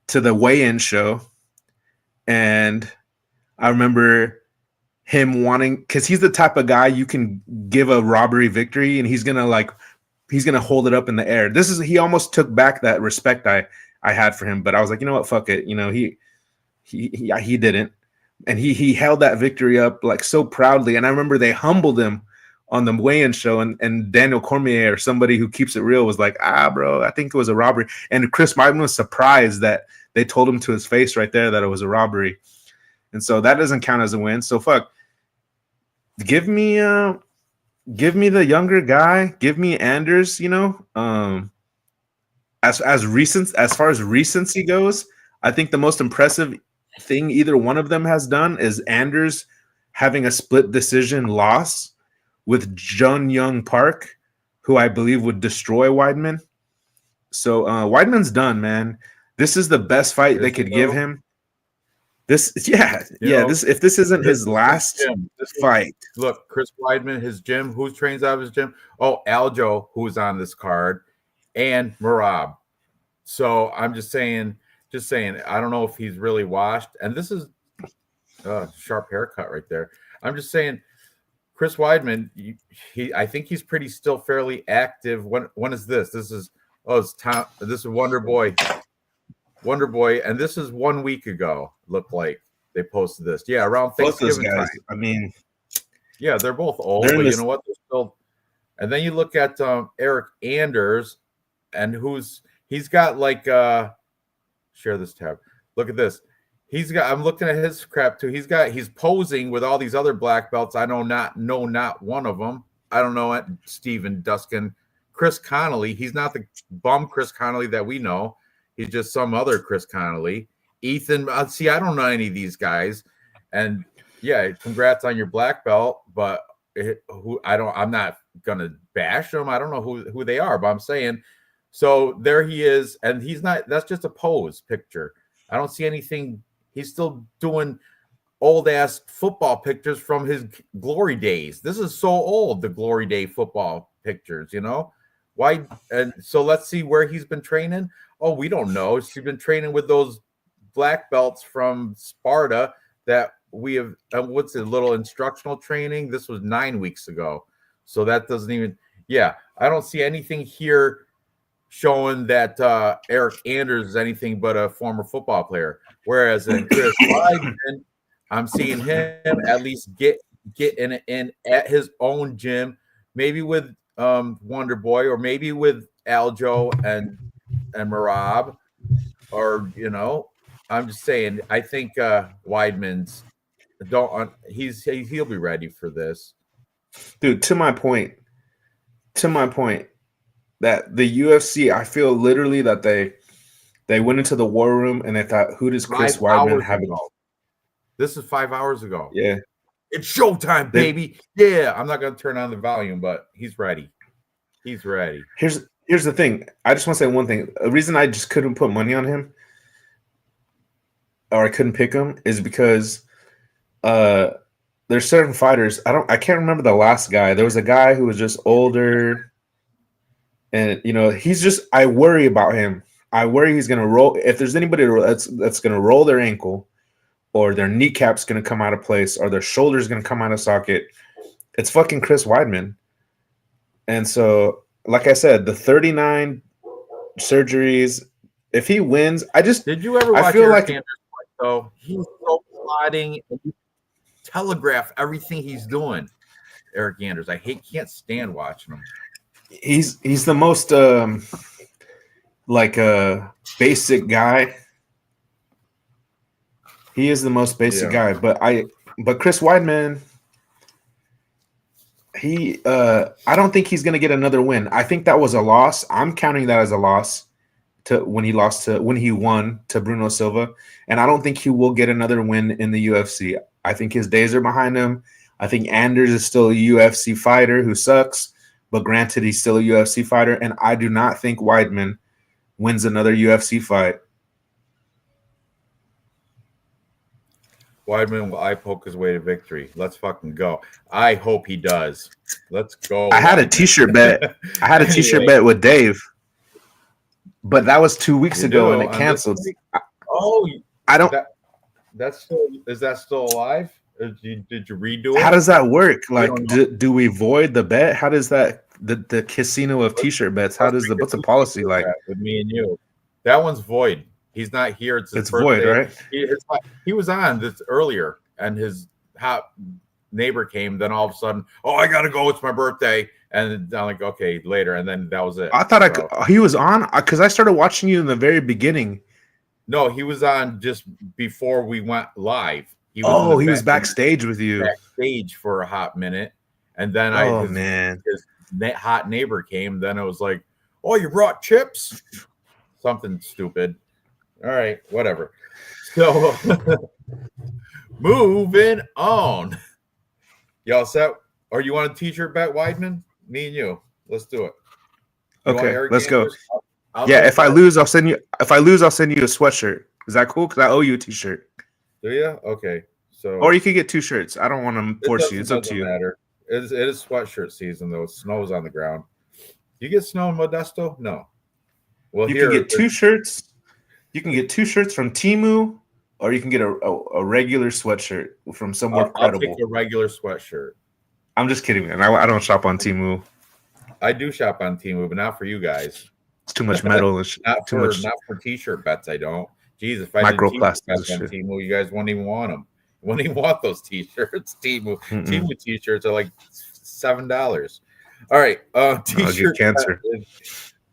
S2: the weigh-in show, and I remember him wanting, because he's the type of guy you can give a robbery victory and he's gonna hold it up in the air. He almost took back that respect I had for him, but I was like, you know what, fuck it. He didn't, and he held that victory up like so proudly. And I remember they humbled him on the weigh-in show, and Daniel Cormier, or somebody who keeps it real, was like, bro, I think it was a robbery. And Chris Weidman was surprised that they told him to his face right there that it was a robbery. and so that doesn't count as a win. So fuck, give me the younger guy, give me Anders. As far as recency goes, I think the most impressive thing either one of them has done is Anders having a split decision loss with Jun Young Park, who I believe would destroy Weidman. So Weidman's done, man. This is the best fight they could give him. This if this isn't his last fight.
S1: Look, Chris Weidman, his gym. Who trains out of his gym? Oh, Aljo, who's on this card, and Marab. So I'm just saying. I don't know if he's really washed. And this is sharp haircut right there. I'm just saying, Chris Weidman. I think he's still fairly active. When is this? This is it's Tom. This is Wonder Boy, and this is 1 week ago. Looked like they posted this. Yeah, around Thanksgiving time.
S2: I mean,
S1: yeah, they're both old, but you know what? They're still. And then you look at Eric Anders, and he's got like share this tab. Look at this. I'm looking at his crap too. He's posing with all these other black belts. I know not one of them. I don't know it. Steven Duskin, Chris Connolly. He's not the bum Chris Connolly that we know. He's just some other Chris Connolly. Ethan, see, I don't know any of these guys. And yeah, congrats on your black belt, but I'm not gonna bash them. I don't know who they are, but I'm saying. So there he is, and he's not. That's just a pose picture. I don't see anything. He's still doing old ass football pictures from his glory days. This is so old. The glory day football pictures, Why? And so let's see where he's been training. Oh, we don't know. He's been training with those black belts from Sparta that we have. What's a little instructional training? This was 9 weeks ago, so that doesn't even. Yeah, I don't see anything here showing that Eric Anders is anything but a former football player. Whereas in Chris Weidman, I'm seeing him at least get in at his own gym, maybe with Wonder Boy, or maybe with Aljo and Marab, or I'm just saying. I think Weidman's he'll be ready for this,
S2: dude. To my point. That the UFC, I feel literally that they went into the war room and they thought, who does Chris Weidman have?
S1: This is 5 hours ago.
S2: Yeah.
S1: It's showtime, baby. Yeah. I'm not going to turn on the volume, but he's ready. He's ready.
S2: Here's the thing. I just want to say one thing. The reason I just couldn't put money on him, or I couldn't pick him, is because there's certain fighters. I can't remember the last guy. There was a guy who was just older. And he's just. I worry about him. I worry he's gonna roll. If there's anybody that's gonna roll their ankle, or their kneecap's gonna come out of place, or their shoulder's gonna come out of socket, it's fucking Chris Weidman. And so, like I said, the 39 surgeries. If he wins, did
S1: you ever? I feel like though he's so plotting and you telegraph everything he's doing. Eric Anders, can't stand watching him.
S2: He's the most basic guy. He is the most basic guy, but Chris Weidman, I don't think he's gonna get another win. I think that was a loss. I'm counting that as a loss to when he won to Bruno Silva, and I don't think he will get another win in the UFC. I think his days are behind him. I think Anders is still a UFC fighter who sucks. But granted, he's still a UFC fighter, and I do not think Weidman wins another UFC fight.
S1: Weidman will eye poke his way to victory. Let's fucking go. I hope he does. Let's go.
S2: I had a T-shirt bet. Bet with Dave, but that was 2 weeks ago, and it canceled. I don't.
S1: Is that still alive? Did you redo it?
S2: How does that work? Like, do we void the bet? How does that the casino of T-shirt bets? What's the policy like?
S1: With me and you, that one's void. He's not here. It's
S2: void, right?
S1: He was on this earlier, and his hot neighbor came. Then all of a sudden, I gotta go. It's my birthday, and I'm like, okay, later. And then that was it.
S2: I thought he was on because I started watching you in the very beginning.
S1: No, he was on just before we went live. He was in the
S2: he was
S1: back
S2: backstage with you.
S1: backstage for a hot minute, and then his hot neighbor came. Then it was like, oh, you brought chips? Something stupid. All right, whatever. So moving on. Y'all set? Or you want a t-shirt bet, Weidman? Me and you. Let's do it.
S2: Okay, let's go.
S1: I'll
S2: yeah, if I lose, I'll send you. If I lose, I'll send you a sweatshirt. Is that cool? Because I owe you a t-shirt.
S1: Do you? Okay. So,
S2: or you could get 2 shirts. I don't want to force you. It's up to you.
S1: Matter. It is sweatshirt season though. Snow's on the ground. You get snow in Modesto? No. Well,
S2: you can get 2 shirts. You can get 2 shirts from Temu, or you can get a regular sweatshirt from somewhere credible.
S1: I'll take a regular sweatshirt.
S2: I'm just kidding, man. I don't shop on Temu.
S1: I do shop on Temu, but not for you guys.
S2: It's too much metal.
S1: not for t-shirt bets. I don't. Jeez, if I
S2: microplastics
S1: did on Temu, you guys wouldn't even want them. You wouldn't even want those t-shirts. Temu t-shirts are like $7. All right, t-shirt
S2: cancer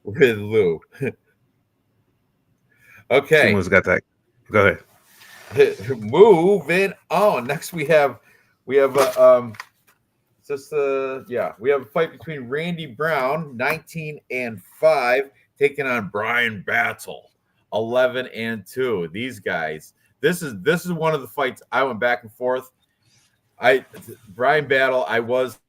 S1: with Lou. Okay,
S2: Temu's got that. Go ahead.
S1: Moving on. Next, we have we have a fight between Randy Brown, 19-5, taking on Brian Battle, 11-2. These guys. This is one of the fights I went back and forth. Brian Battle, I was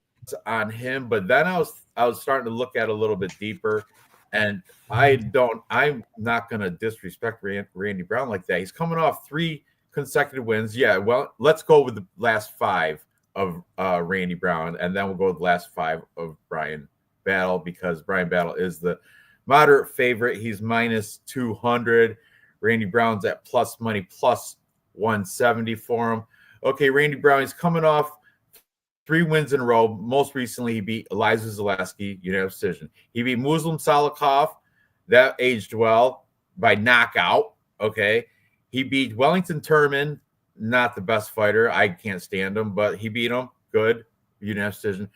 S1: on him, but then I was starting to look at it a little bit deeper, and I'm not gonna disrespect Randy Brown like that. He's coming off 3 consecutive wins. Yeah, well, let's go with the last 5 of Randy Brown, and then we'll go with the last 5 of Brian Battle, because Brian Battle is the moderate favorite. He's minus 200. Randy Brown's at plus money, plus 170 for him. Okay, Randy Brown, he's coming off 3 wins in a row. Most recently, he beat Eliza Zaleski, unanimous decision. He beat Muslim Salikov, that aged well, by knockout. Okay, he beat Wellington Turman, not the best fighter. I can't stand him, but he beat him. Good, unanimous decision.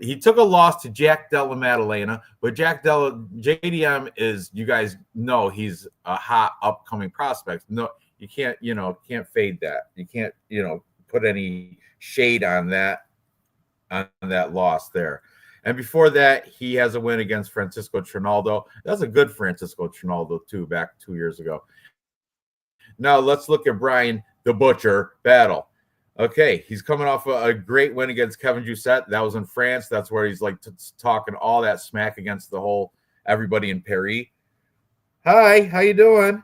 S1: He took a loss to Jack Della Maddalena, but JDM is, you guys know, he's a hot upcoming prospect. No, you can't fade that. You can't, put any shade on that loss there. And before that, he has a win against Francisco Trinaldo. That's a good Francisco Trinaldo too, back 2 years ago. Now let's look at Brian the Butcher Battle. Okay, he's coming off a great win against Kevin Jousset. That was in France. That's where he's like talking all that smack against everybody in Paris. Hi, how you doing?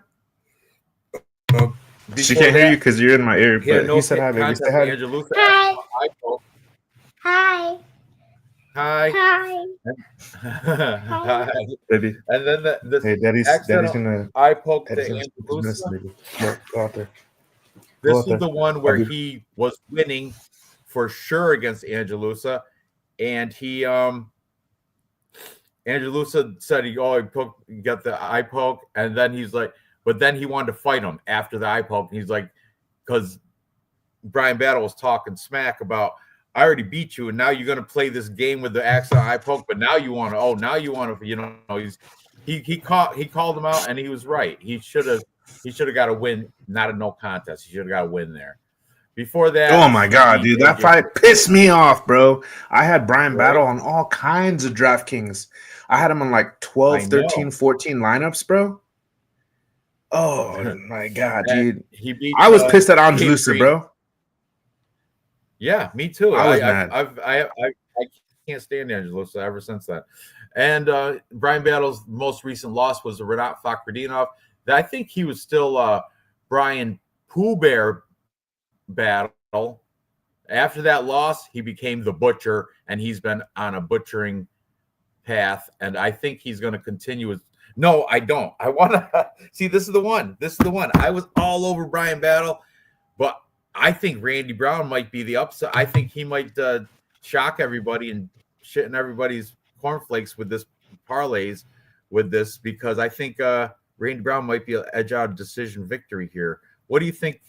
S2: She can't hear you because you're in my ear. But he said hi, baby. Say hi.
S3: Hi. Hi.
S1: Hi.
S3: Hi.
S1: Hi.
S2: Baby.
S1: And then
S2: hey, Daddy's gonna
S1: eye poke to Angelusa.
S2: Go out there.
S1: This is the one where he was winning for sure against Angelusa, and he Angelusa said he got the eye poke, and then he's like, but then he wanted to fight him after the eye poke, and he's like, because Brian Battle was talking smack about, I already beat you, and now you're gonna play this game with the accident eye poke, but now you want to, he called him out, and he was right. He should have got a win, not a no contest. He should have got a win there. Before that,
S2: oh my god, dude, that fight pissed me off, bro. I had Brian Battle on all kinds of DraftKings. I had him on like 12, 13, 14 lineups, bro. Oh my god, dude. I was pissed at Angelusa, bro.
S1: Yeah, me too.
S2: I was mad.
S1: I can't stand Angelusa ever since then. And Brian Battle's most recent loss was Renat Fakhretdinov. I think he was still Brian Pooh Bear Battle. After that loss, he became the Butcher, and he's been on a butchering path. And I think he's going to continue with. No, I don't. I want to see. This is the one. I was all over Brian Battle, but I think Randy Brown might be the upside. I think he might shock everybody and shit in everybody's cornflakes with this parlays with this, because I think Randy Brown might be an edge out decision victory here. What do you think?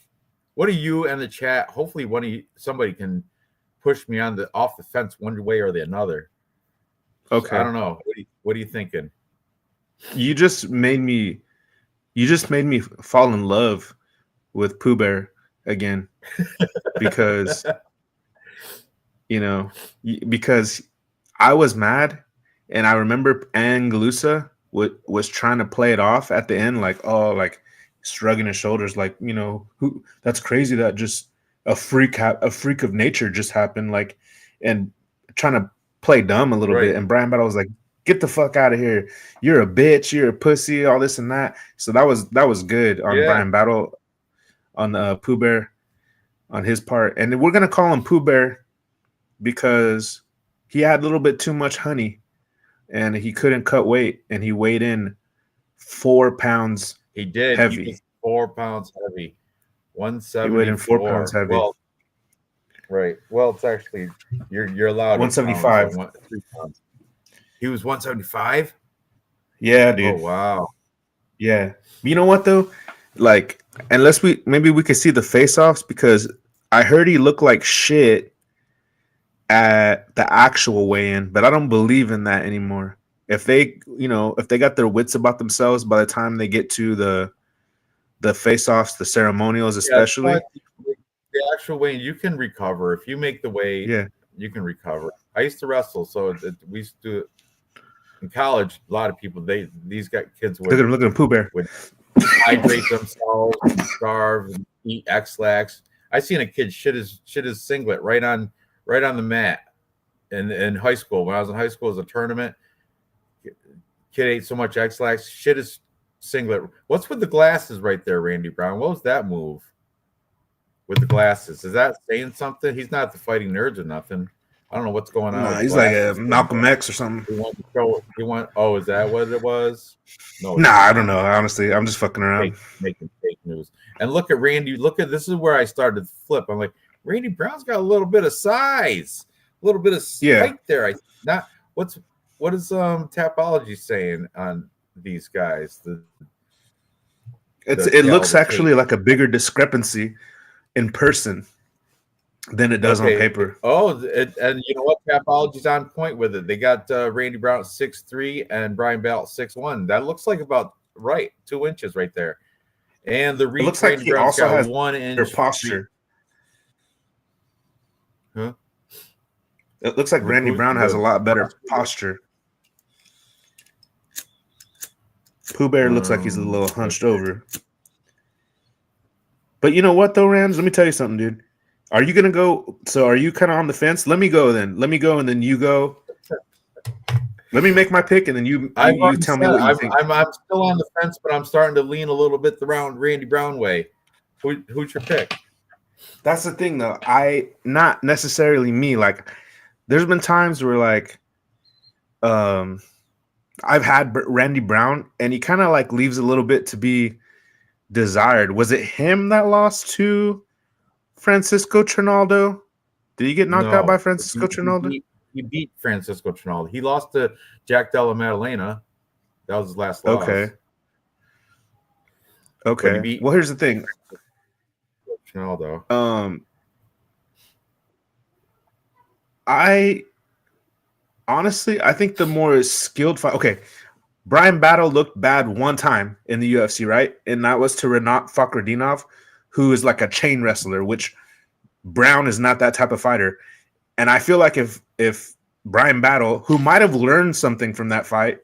S1: What do you and the chat? Hopefully, somebody can push me off the fence one way or the another. Okay, so I don't know. What are you thinking?
S2: You just made me fall in love with Pooh Bear. again because because I was mad, and I remember Angalusa was trying to play it off at the end, like, oh, like shrugging his shoulders, like, who, that's crazy that just a freak of nature just happened, like, and trying to play dumb a little bit. And Brian Battle was like, get the fuck out of here, you're a bitch, you're a pussy, all this and that. So that was good on Brian Battle, on Pooh Bear, on his part. And we're gonna call him Pooh Bear because he had a little bit too much honey and he couldn't cut weight, and he weighed in 4 pounds.
S1: He did.
S2: Heavy.
S1: He was 4 pounds heavy. 174.
S2: He weighed in 4 pounds heavy.
S1: Well, right. Well, it's actually you're allowed
S2: 175.
S1: 3 pounds. He was 175.
S2: Yeah, dude.
S1: Oh wow.
S2: Yeah. You know what though? Like, unless maybe we could see the face-offs, because I heard he looked like shit at the actual weigh-in, but I don't believe in that anymore. If they got their wits about themselves by the time they get to the face-offs, the ceremonials, especially
S1: the actual weigh-in, you can recover if you make the weight.
S2: Yeah,
S1: you can recover. I used to wrestle, so we used to do it in college. A lot of people, these kids would
S2: look at Pooh Bear,
S1: would hydrate themselves, starve, and eat X-Lax. I seen a kid shit his singlet right on the mat in high school. When I was in high school, as a tournament, kid ate so much X-Lax, shit his singlet. What's with the glasses right there, Randy Brown? What was that move with the glasses? Is that saying something? He's not the Fighting Nerds or nothing. I don't know what's going on.
S2: Nah, he's like a Malcolm X or something.
S1: He went. Oh, is that what it was? No.
S2: Nah, I don't know. Honestly, I'm just fucking around.
S1: Making fake news. And look at Randy. This is where I started to flip. I'm like, Randy Brown's got a little bit of size, a little bit of height there. What is Tapology saying on these guys?
S2: It looks actually like a bigger discrepancy in person than it does on paper.
S1: Oh, and you know what? Tapology's on point with it. They got Randy Brown at 6'3" and Brian Bell at 6'1". That looks like about right, 2 inches right there. And the reach,
S2: looks like
S1: Randy
S2: he
S1: Brown's
S2: also
S1: got
S2: has
S1: 1 inch
S2: posture.
S1: Huh?
S2: It looks like Randy Brown has a lot better posture. Pooh Bear looks like he's a little hunched over. But you know what though, Rams? Let me tell you something, dude. Are you gonna go? So are you kind of on the fence? Let me go, and then you go. Let me make my pick, and then you tell me what you think.
S1: I'm still on the fence, but I'm starting to lean a little bit around Randy Brown way. Who's your pick?
S2: That's the thing, though. Not necessarily me. Like, there's been times where, like, I've had Randy Brown, and he kind of like leaves a little bit to be desired. Was it him that lost to Francisco Trinaldo? Did he get knocked out by Francisco Trinaldo?
S1: He beat Francisco Trinaldo. He lost to Jack Della Maddalena. That was his last loss.
S2: Okay. Well, here's the thing.
S1: Trinaldo.
S2: I think the more skilled fight. Okay, Brian Battle looked bad one time in the UFC, right? And that was to Renat Fakhretdinov, who is like a chain wrestler, which Brown is not that type of fighter. And I feel like if Brian Battle, who might have learned something from that fight,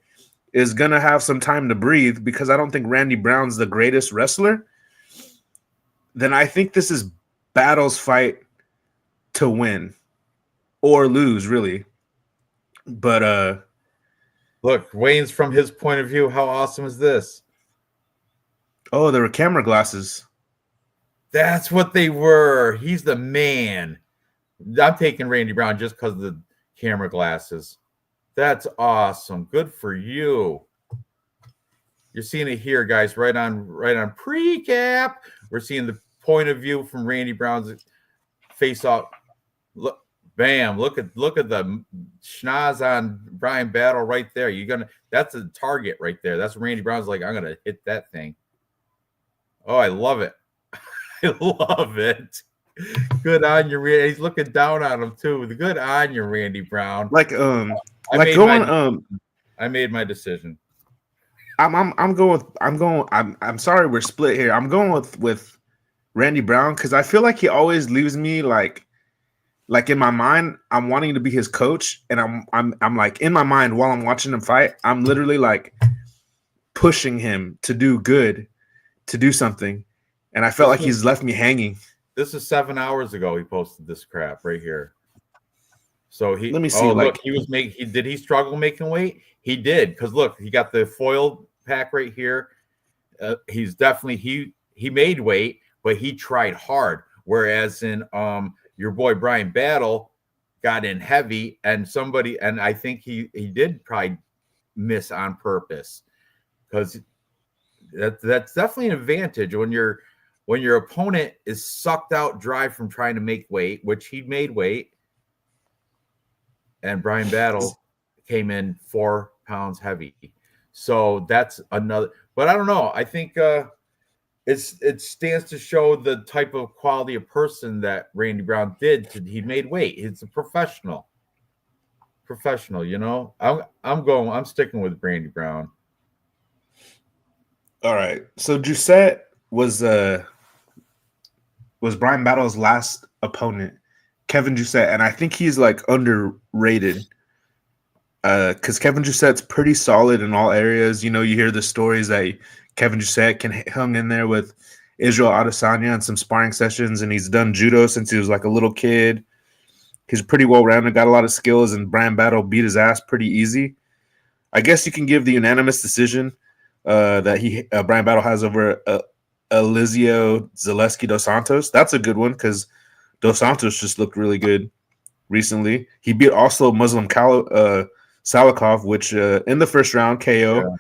S2: is going to have some time to breathe, because I don't think Randy Brown's the greatest wrestler, then I think this is Battle's fight to win or lose, really. But
S1: look, Wayne's from his point of view. How awesome is this?
S2: Oh, there were camera glasses.
S1: That's what they were. He's the man. I'm taking Randy Brown just because of the camera glasses. That's awesome. Good for you. You're seeing it here, guys. Right on PREECAAAP. We're seeing the point of view from Randy Brown's face-off. Look, bam! Look at the schnoz on Brian Battle right there. That's a target right there. That's Randy Brown's like, I'm gonna hit that thing. Oh, I love it. I love it. Good on you, Randy. He's looking down on him too. Good on you, Randy Brown. I made my decision.
S2: I'm sorry we're split here. I'm going with Randy Brown because I feel like he always leaves me like in my mind, I'm wanting to be his coach, and I'm like in my mind while I'm watching him fight, I'm literally like pushing him to do good, to do something, and I felt like he's left me hanging.
S1: This is 7 hours ago. He posted this crap right here. So he.
S2: Let me see.
S1: Oh,
S2: Like,
S1: look, he was making. Did he struggle making weight? He did, because look, he got the foil pack right here. He's definitely he made weight, but he tried hard. Whereas in your boy Brian Battle got in heavy, and I think he did probably miss on purpose, because that's definitely an advantage when your opponent is sucked out dry from trying to make weight, which he made weight, and Brian Battle came in 4 pounds heavy. So that's another. But I don't know. I think it stands to show the type of quality of person that Randy Brown he made weight. He's a professional. I'm sticking with Randy Brown.
S2: all right. So Giuseppe was Brian Battle's last opponent, Kevin Giuseppe, and I think he's like underrated. Because Kevin Giuseppe's pretty solid in all areas. You hear the stories that Kevin Giuseppe can hung in there with Israel Adesanya on some sparring sessions, and he's done judo since he was like a little kid. He's pretty well-rounded, got a lot of skills, and Brian Battle beat his ass pretty easy. I guess you can give the unanimous decision that Brian Battle has over Elizio Zaleski dos Santos. That's a good one because dos Santos just looked really good recently. He beat also Muslim Salikov, which in the first round KO,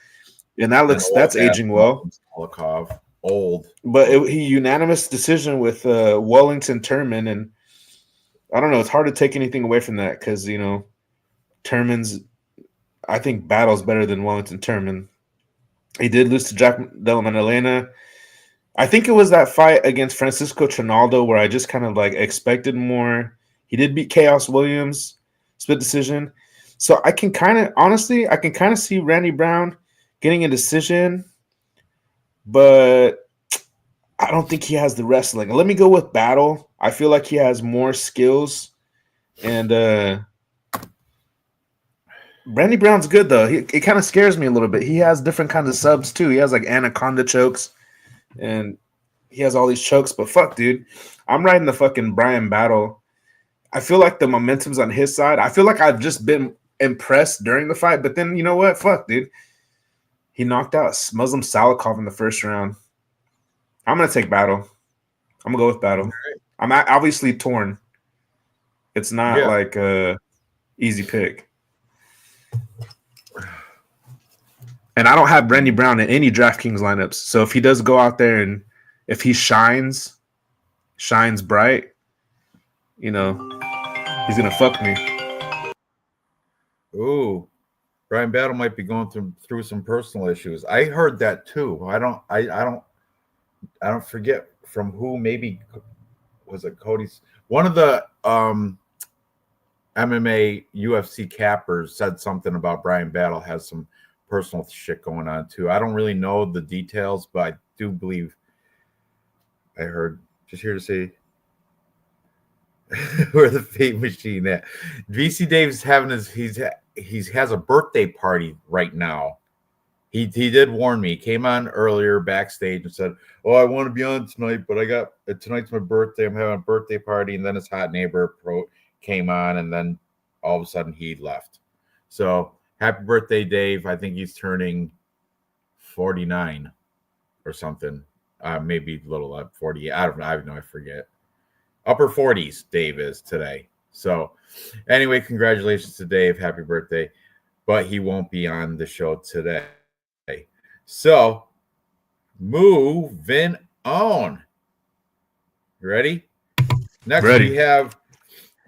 S2: and that's aging well.
S1: Salikov, old,
S2: but he unanimous decision with Wellington Turman, and I don't know. It's hard to take anything away from that because Turman's. I think Battle's better than Wellington Turman. He did lose to Jack Della Maddalena. I think it was that fight against Francisco Trinaldo where I just kind of like expected more. He did beat Chaos Williams, split decision. So I can kind of see Randy Brown getting a decision, but I don't think he has the wrestling. Let me go with Battle. I feel like he has more skills, and Randy Brown's good though. It kind of scares me a little bit. He has different kinds of subs too. He has like anaconda chokes, and he has all these chokes. But fuck, dude, I'm riding the fucking Brian Battle. I feel like the momentum's on his side. I feel like I've just been impressed during the fight, but then you know what? Fuck, dude. He knocked out Muslim Salikov in the first round. I'm gonna take Battle. I'm gonna go with Battle. Right. I'm obviously torn. It's not like a easy pick. And I don't have Randy Brown in any DraftKings lineups. So if he does go out there and if he shines bright, he's gonna fuck me.
S1: Ooh, Brian Battle might be going through some personal issues. I heard that too. I don't forget from who. Maybe was it Cody's? One of the MMA UFC cappers said something about Brian Battle has some personal shit going on too. I don't really know the details, but I do believe I heard. Just here to say where the fate machine at. VC Dave's having he has a birthday party right now. He did warn me. He came on earlier backstage and said, "Oh, I want to be on tonight, but tonight's my birthday. I'm having a birthday party." And then his hot neighbor came on, and then all of a sudden he left. So happy birthday, Dave. I think he's turning 49 or something. Maybe a little up 40. I don't know. I forget. Upper 40s, Dave is today. So anyway, congratulations to Dave. Happy birthday. But he won't be on the show today. So moving on. You ready? Next we have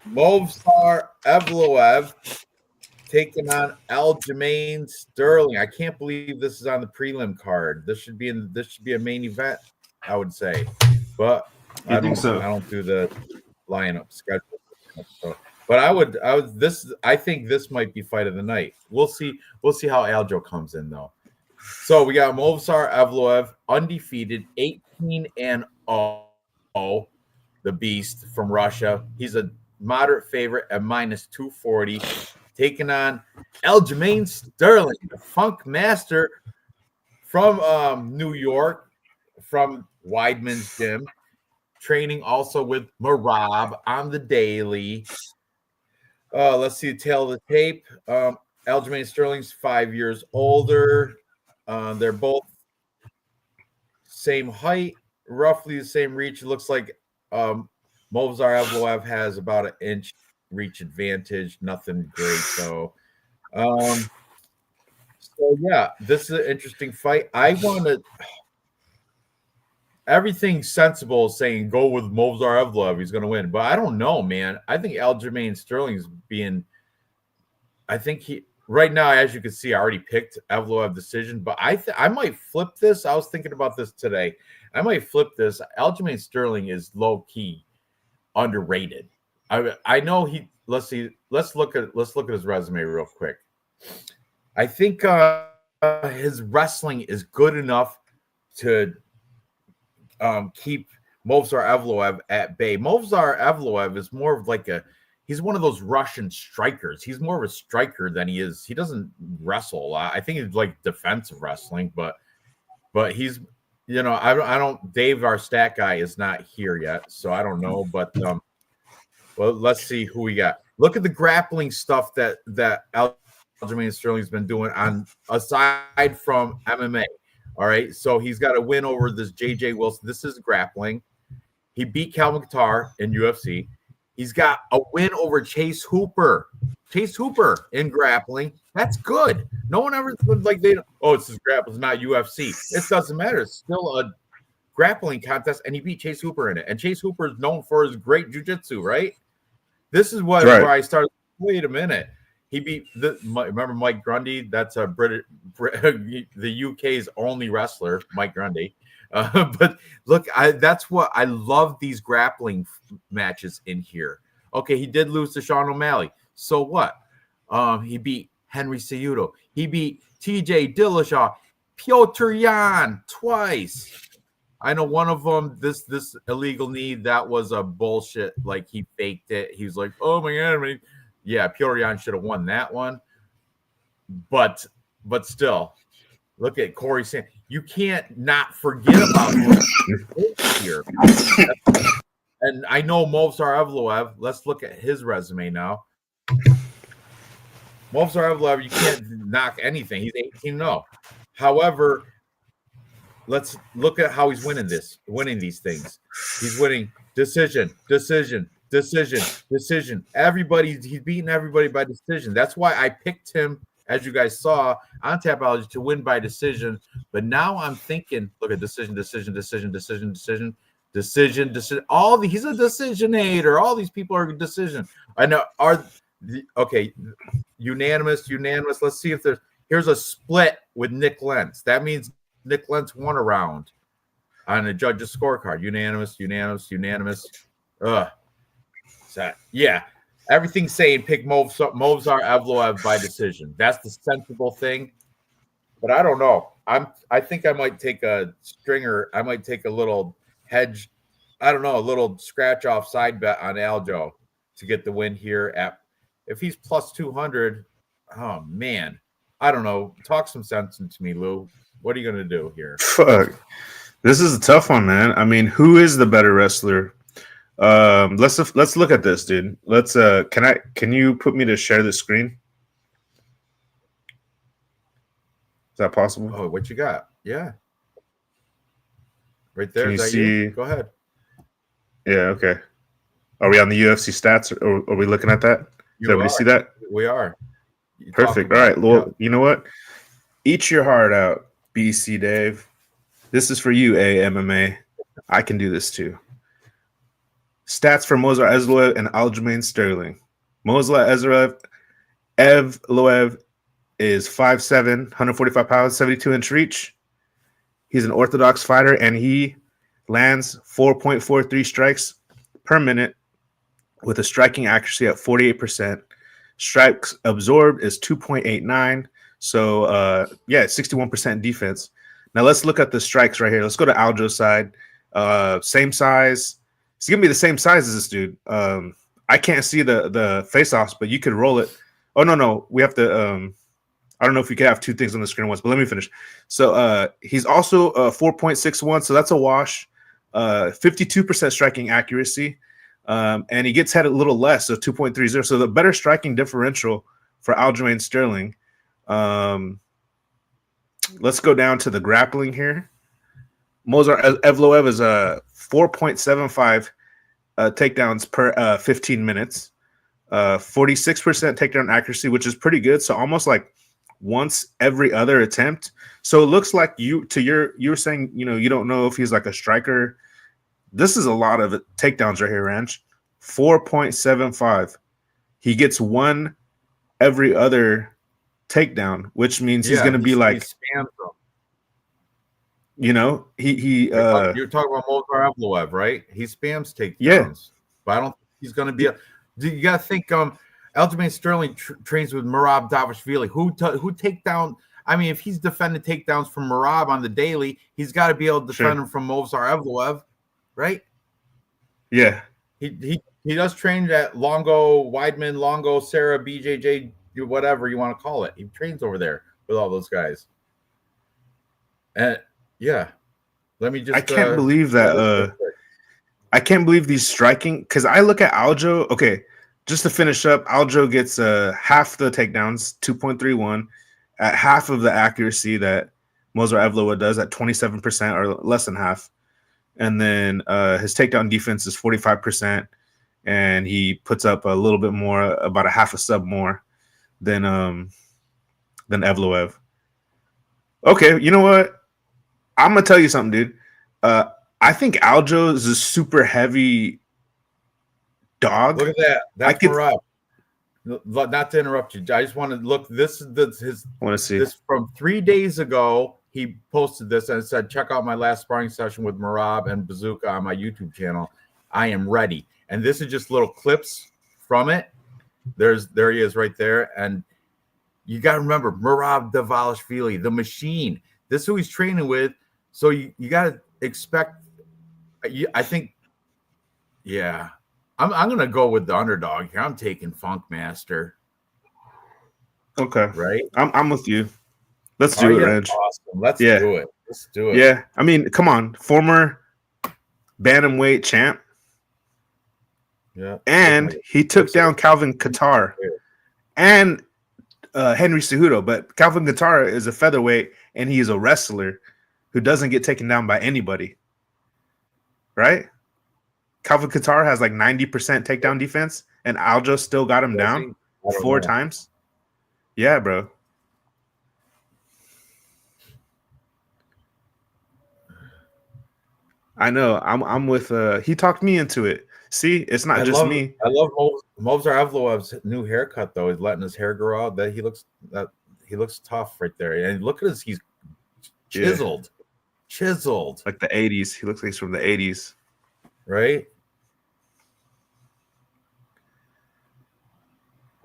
S1: Movsar Evloev taking on Aljamain Sterling. I can't believe this is on the prelim card. This should be a main event, I would say. But I don't do the lineup schedule. So, but I think this might be fight of the night. We'll see how Aljo comes in though. So we got Movsar Evloev, undefeated, 18-0. the beast from Russia. He's a moderate favorite at -240, taking on Aljamain Sterling, the Funk Master from New York, from Weidman's gym, training also with Marab on the daily. Let's see the tail of the tape. Aljamain Sterling's 5 years older. They're both same height, roughly the same reach. It looks like Movsar Evloev has about an inch reach advantage. Nothing great though. So yeah, this is an interesting fight. I want to. Everything sensible is saying go with Movsar Evloev. He's going to win, but I don't know, man. I think Aljamain Sterling's being. I think he right now, as you can see, I already picked Evloev decision, but I might flip this. I was thinking about this today. I might flip this. Aljamain Sterling is low key underrated. I know he. Let's see. Let's look at his resume real quick. I think his wrestling is good enough to keep Movsar Evloev at bay. Movsar Evloev is more of like he's one of those Russian strikers. He's more of a striker than he is. He doesn't wrestle a lot. I think he's like defensive wrestling, but he's, you know, I don't Dave, our stat guy, is not here yet, so I don't know. But well, let's see who we got. Look at the grappling stuff that Aljamain Sterling's been doing on aside from MMA. All right, so he's got a win over this JJ Wilson. This is grappling. He beat Calvin Kattar in UFC. He's got a win over Chase Hooper. Chase Hooper in grappling. That's good. No one ever like it's his grappling, it's not UFC. It doesn't matter. It's still a grappling contest, and he beat Chase Hooper in it. And Chase Hooper is known for his great jiu-jitsu, right? This is where I started. Wait a minute. He beat remember Mike Grundy? That's a the UK's only wrestler, Mike Grundy. But look, that's what I love, these grappling matches in here. Okay, he did lose to Sean O'Malley. So what? He beat Henry Cejudo. He beat TJ Dillashaw, Piotr Yan twice. I know one of them, this illegal knee, that was a bullshit. Like, he faked it. He was like, oh my God. Yeah, Piotr Yan should have won that one. But still, look at Corey Sanders. You can't not forget about him here. And I know Movsar Evloev. Let's look at his resume now. Movsar Evloev, you can't knock anything. He's 18-0. However, let's look at how he's winning these things. He's winning decision. He's beating everybody by decision. That's why I picked him, as you guys saw, on Tapology to win by decision. But now I'm thinking, look at decision. He's a decisionator. All these people are decision. I know unanimous. Let's see if here's a split with Nick Lentz. That means Nick Lentz won a round on a judge's scorecard. Unanimous. So, yeah, everything's saying pick Movsar Evloev by decision. That's the sensible thing. But I don't know. I think I might take a stringer. I might take a little hedge. I don't know, a little scratch off side bet on Aljo to get the win here. If he's plus 200, oh man, I don't know. Talk some sense into me, Lou. What are you gonna do here?
S2: Fuck, this is a tough one, man. I mean, who is the better wrestler? Let's look at this, dude. Let's can you put me to share the screen? Is that possible?
S1: Oh, what you got? Yeah. Right there.
S2: Can you see?
S1: Go ahead.
S2: Yeah, okay. Are we on the UFC stats, or are we looking at that? Does everybody see that?
S1: We are.
S2: Perfect. All right. Well, you know what? Eat your heart out, BC Dave. This is for you, AMMA. I can do this too. Stats for Movsar Evloev and Aljamain Sterling. Movsar Evloev is 5'7", 145 pounds, 72-inch reach. He's an orthodox fighter, and he lands 4.43 strikes per minute with a striking accuracy at 48%. Strikes absorbed is 2.89. So, 61% defense. Now, let's look at the strikes right here. Let's go to Aljo's side. Same size, He's gonna be the same size as this dude. I can't see the face offs, but you could roll it. Oh no, we have to. I don't know if you can have two things on the screen at once, but let me finish. So he's also 4.61, so that's a wash. 52% striking accuracy, and he gets head a little less, so 2.30. So the better striking differential for Aljamain Sterling. Let's go down to the grappling here. Movsar Evloev is 4.75 takedowns per 15 minutes. 46% takedown accuracy, which is pretty good. So almost like once every other attempt. So it looks like you were saying, you don't know if he's like a striker. This is a lot of takedowns right here, Ranj. 4.75. He gets one every other takedown, which means he's going to be like,
S1: spams them.
S2: You're
S1: talking about Movsar Evloev, right? He spams takedowns.
S2: Yeah.
S1: But I don't think he's going to be you got to think Aljamain Sterling trains with Merab Davashvili. Who take down? I mean, if he's defending takedowns from Merab on the daily, he's got to be able to defend him from Movsar Evloev, right?
S2: Yeah.
S1: He does train at Longo, Weidman, Longo, Sarah, BJJ, whatever you want to call it. He trains over there with all those guys. And yeah, let me just.
S2: I can't believe that. I can't believe these striking, because I look at Aljo. Okay, just to finish up, Aljo gets half the takedowns, 2.31, at half of the accuracy that Movsar Evloev does at 27% or less than half. And then his takedown defense is 45%, and he puts up a little bit more, about a half a sub more than Evloev. Okay, you know what? I'm gonna tell you something, dude. I think Aljo is a super heavy dog.
S1: Look at that. That's Merab. Not to interrupt you. I just want to look. This is his.
S2: I want to see
S1: this from 3 days ago. He posted this and said, "Check out my last sparring session with Merab and Bazooka on my YouTube channel. I am ready." And this is just little clips from it. There he is right there. And you got to remember Merab Davashvili, the machine. This is who he's training with. So you got to expect. I think, yeah, I'm gonna go with the underdog here. I'm taking Funk Master.
S2: Okay,
S1: right.
S2: I'm with you. Let's do it, Ranj.
S1: Awesome. Let's do it. Let's do it.
S2: Yeah, I mean, come on, former bantamweight champ.
S1: Yeah,
S2: and he took down Calvin Kattar and Henry Cejudo, but Calvin Kattar is a featherweight and he is a wrestler who doesn't get taken down by anybody. Right? Calvin Kattar has like 90% takedown defense, and Aljo still got him down 4 times. Yeah, bro. I know. I'm with. He talked me into it. See, it's not just me.
S1: I love Movsar Evloev's new haircut though. He's letting his hair grow out. He looks tough right there. And look at his. He's chiseled. Yeah. Chiseled
S2: like the 80s. He looks like he's from the 80s,
S1: right?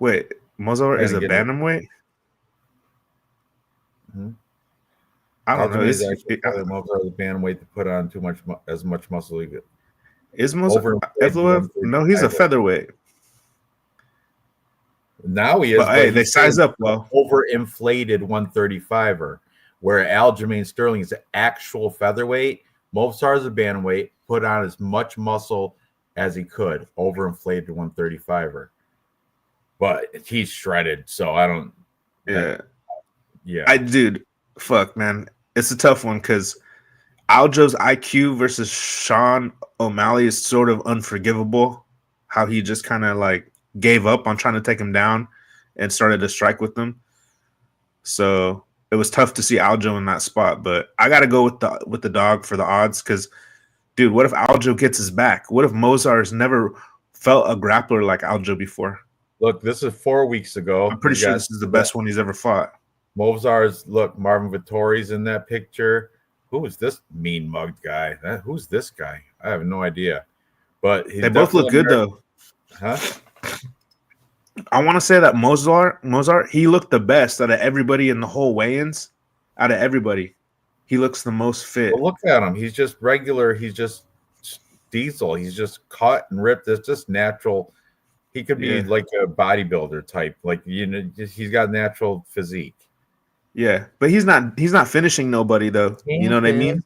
S2: Wait, Movsar is a bantamweight?
S1: Mm-hmm.
S2: I don't know.
S1: Is Movsar is a bantamweight to put on as much muscle he could.
S2: Is Movsar Evloev? No, he's a featherweight.
S1: Now he is.
S2: But hey, they size up well.
S1: Overinflated 135er. Where Aljamain Sterling is an actual featherweight, Movsar is a bantamweight, put on as much muscle as he could, overinflated 135er. But he's shredded, so I don't.
S2: Yeah. Dude, fuck, man, it's a tough one because Aljo's IQ versus Sean O'Malley is sort of unforgivable. How he just kind of like gave up on trying to take him down and started to strike with them. So it was tough to see Aljo in that spot, but I got to go with the dog for the odds because, dude, what if Aljo gets his back? What if Movsar has never felt a grappler like Aljo before?
S1: Look, this is 4 weeks ago.
S2: I'm pretty sure this is the best one he's ever fought.
S1: Movsar's, look, Marvin Vittori's in that picture. Who is this mean mugged guy? Who's this guy? I have no idea. But
S2: they both look good, though.
S1: Huh?
S2: I want to say that Movsar, he looked the best out of everybody in the whole weigh-ins. Out of everybody, he looks the most fit.
S1: Well, look at him. He's just regular. He's just diesel. He's just cut and ripped. It's just natural. He could be like a bodybuilder type. Like, he's got natural physique.
S2: Yeah, but he's not finishing nobody though. You know what I mean?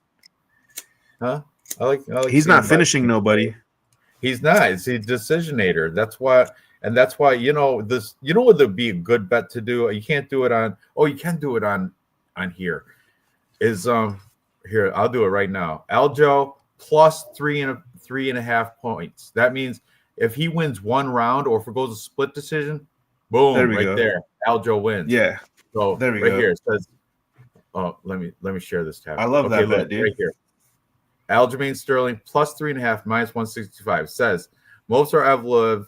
S1: Huh? I like
S2: he's not finishing nobody.
S1: He's not. It's a decisionator. That's why, this. You know what would be a good bet to do? You can't do it on. Oh, you can do it on here. Is here? I'll do it right now. Aljo plus 3.5 points. That means if he wins one round or if it goes a split decision, boom, there, Aljo wins.
S2: Yeah.
S1: So
S2: there we
S1: right
S2: go.
S1: Here it says. Oh, let me share this tab.
S2: I love that bet, dude.
S1: Right here. Aljamain Sterling plus 3.5 minus 165 says Movsar Evloev.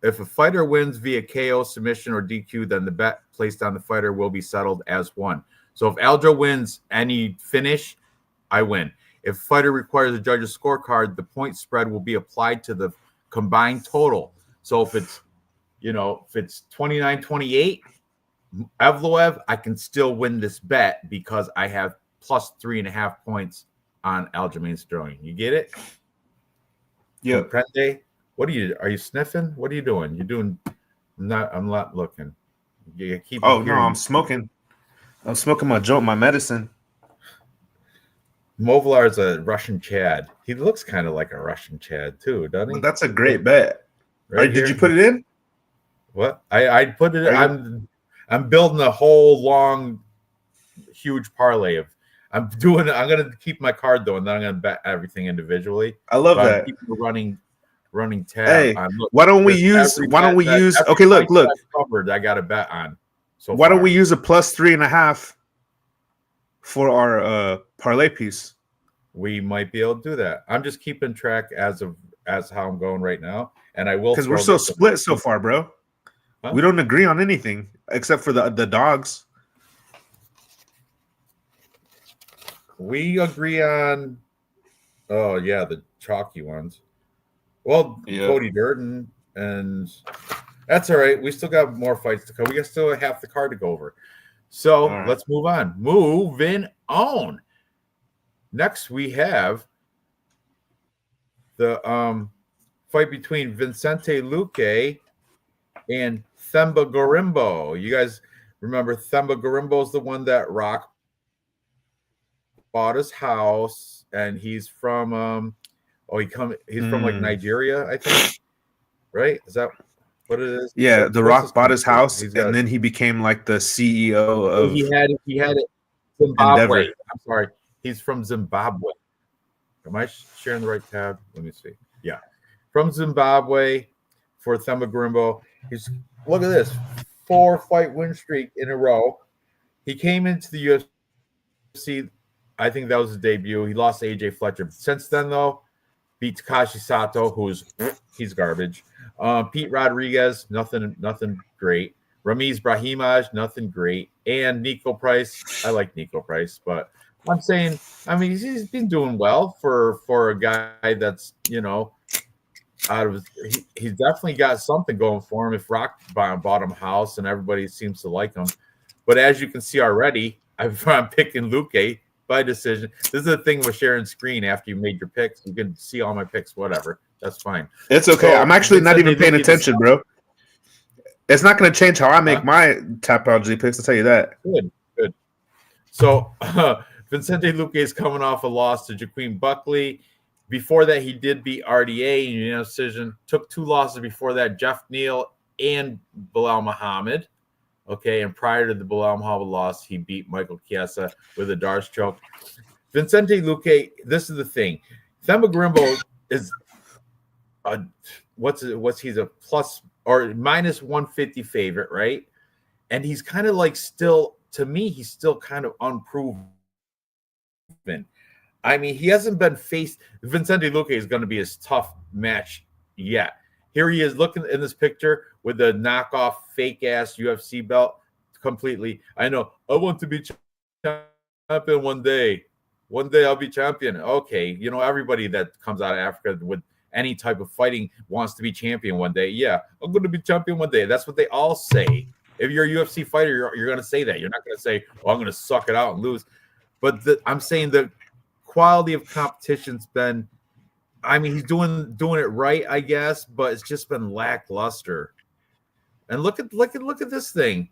S1: If a fighter wins via KO, submission, or DQ, then the bet placed on the fighter will be settled as one. So if Aljo wins any finish, I win. If a fighter requires a judge's scorecard, the point spread will be applied to the combined total. So if it's 29-28, Evloev, I can still win this bet because I have plus 3.5 points on Aljamain Sterling. You get it?
S2: Yeah.
S1: Prende, are you sniffing? What are you doing? You're doing. I'm not looking. You keep.
S2: Oh no, I'm smoking. I'm smoking my medicine.
S1: Movilar is a Russian Chad. He looks kind of like a Russian Chad too, doesn't he?
S2: Well, that's a great bet.
S1: Right,
S2: did you put it in?
S1: What? I put it in. I'm building a whole long, huge parlay of. I'm gonna keep my card though, and then I'm gonna bet everything individually.
S2: I love that.
S1: Keep a running tab.
S2: Hey, why don't we use? Okay, look.
S1: Covered. I got a bet on. So
S2: why don't we use a plus 3.5 for our parlay piece?
S1: We might be able to do that. I'm just keeping track as how I'm going right now, and I will
S2: because we're so split so far, bro. Huh? We don't agree on anything except for the dogs.
S1: We agree on, the chalky ones. Well, Cody Durden, and that's all right. We still got more fights to come. We got still half the card to go over. So let's move on. Moving on. Next, we have the fight between Vicente Luque and Themba Gorimbo. You guys remember Themba Gorimbo is the one that Rock bought his house, and he's from he's from like Nigeria, I think. Right? Is that what it is?
S2: Yeah, The Rock bought his house, and then he became like the CEO of.
S1: He had it. Zimbabwe. Endeavor. I'm sorry, he's from Zimbabwe. Am I sharing the right tab? Let me see. Yeah, from Zimbabwe for Themba Gorimbo. Look at this 4-fight win streak in a row. He came into the UFC. I think that was his debut. He lost to AJ Fletcher. Since then, though, beat Takashi Sato, he's garbage. Pete Rodriguez, nothing great. Ramiz Brahimaj, nothing great. And Nico Price, I like Nico Price, but I'm saying, he's been doing well for a guy that's, he's definitely got something going for him. If Rock bought him a house and everybody seems to like him. But as you can see already, I'm picking Luque by decision. This is the thing with sharing screen after you made your picks. You can see all my picks, whatever. That's fine.
S2: It's okay. So, I'm actually not even paying attention, bro. It's not going to change how I make my Tapology picks, I'll tell you that.
S1: Good. So, Vicente Luque is coming off a loss to Jaquim Buckley. Before that, he did beat RDA in decision. Took 2 losses before that, Jeff Neal and Bilal Muhammad. Okay, and prior to the Bilal Muhammad loss, he beat Michael Chiesa with a Darce choke. Vicente Luque, this is the thing. Themba Gorimbo is he's a plus or minus 150 favorite, right? And he's kind of like he's still kind of unproven. He hasn't been faced. Vicente Luque is going to be his tough match yet. Here he is looking in this picture with the knockoff fake-ass UFC belt completely. I know. I want to be champion one day. One day I'll be champion. Okay. Everybody that comes out of Africa with any type of fighting wants to be champion one day. Yeah, I'm going to be champion one day. That's what they all say. If you're a UFC fighter, you're going to say that. You're not going to say, I'm going to suck it out and lose. But I'm saying the quality of competition's been I mean, he's doing it right, I guess, but it's just been lackluster. And look at this thing.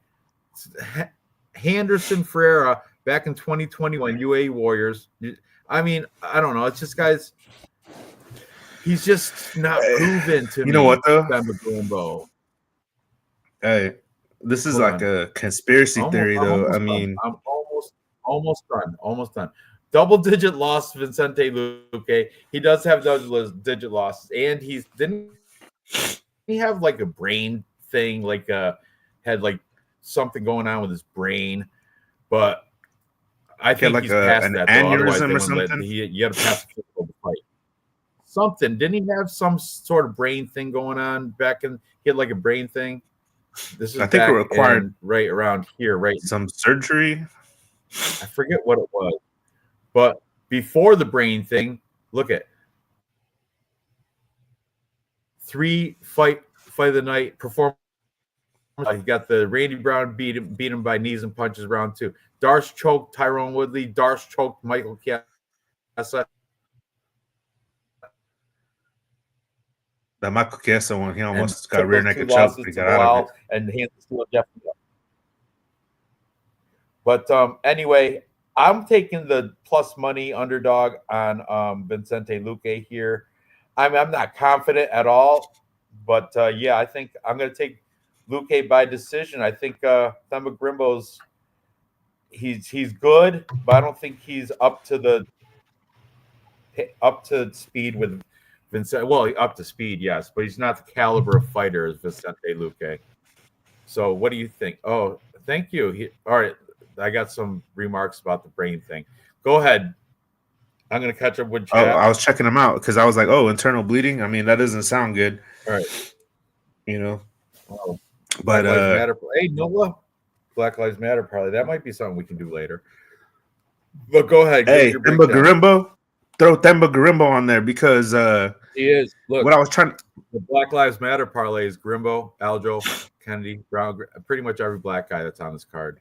S1: Henderson Ferreira back in 2021, UAE Warriors. I mean, I don't know. It's just guys. He's just not proven to me.
S2: You know what though?
S1: Bimbo.
S2: Hey, this is like a conspiracy theory, though. I mean,
S1: I'm almost done. Double-digit loss, Vicente Luque. He does have double-digit losses, and didn't he have like a brain thing, like had like something going on with his brain, but I think he's past that.
S2: Aneurysm or something.
S1: You got to pass the physical fight. Something. Didn't he have some sort of brain thing going on back in? He had like a brain thing. This is
S2: I think it required
S1: right around here, right?
S2: Some surgery.
S1: I forget what it was, but before the brain thing, look at 3 fight of the night performance. He got the Randy Brown beat him by knees and punches round 2. Darce choked Tyrone Woodley. Darce choked Michael Chiesa.
S2: That Michael Chiesa one, he almost got rear naked choke. He got out of it.
S1: And hands to Jeff. But anyway, I'm taking the plus money underdog on Vicente Luque here. I'm not confident at all, but yeah, I think I'm going to take Luque by decision. I think Themba Grimbo's he's good, but I don't think he's up to speed with Vincent. Well, up to speed, yes, but he's not the caliber of fighter as Vicente Luque. So, what do you think? Oh, thank you. All right, I got some remarks about the brain thing. Go ahead. I'm going to catch up with chat.
S2: Oh, I was checking them out because I was like, oh, internal bleeding. I mean, that doesn't sound good.
S1: All right.
S2: You know.
S1: Oh,
S2: but
S1: Black Lives Matter. Hey, Noah. Black Lives Matter. Probably that might be something we can do later. But go ahead.
S2: Hey, Themba Garimbo. Throw Themba Garimbo on there because
S1: he is. Look,
S2: what I was trying.
S1: The Black Lives Matter parlay is Grimbo, Aljo, Kennedy, Brown, pretty much every black guy that's on this card.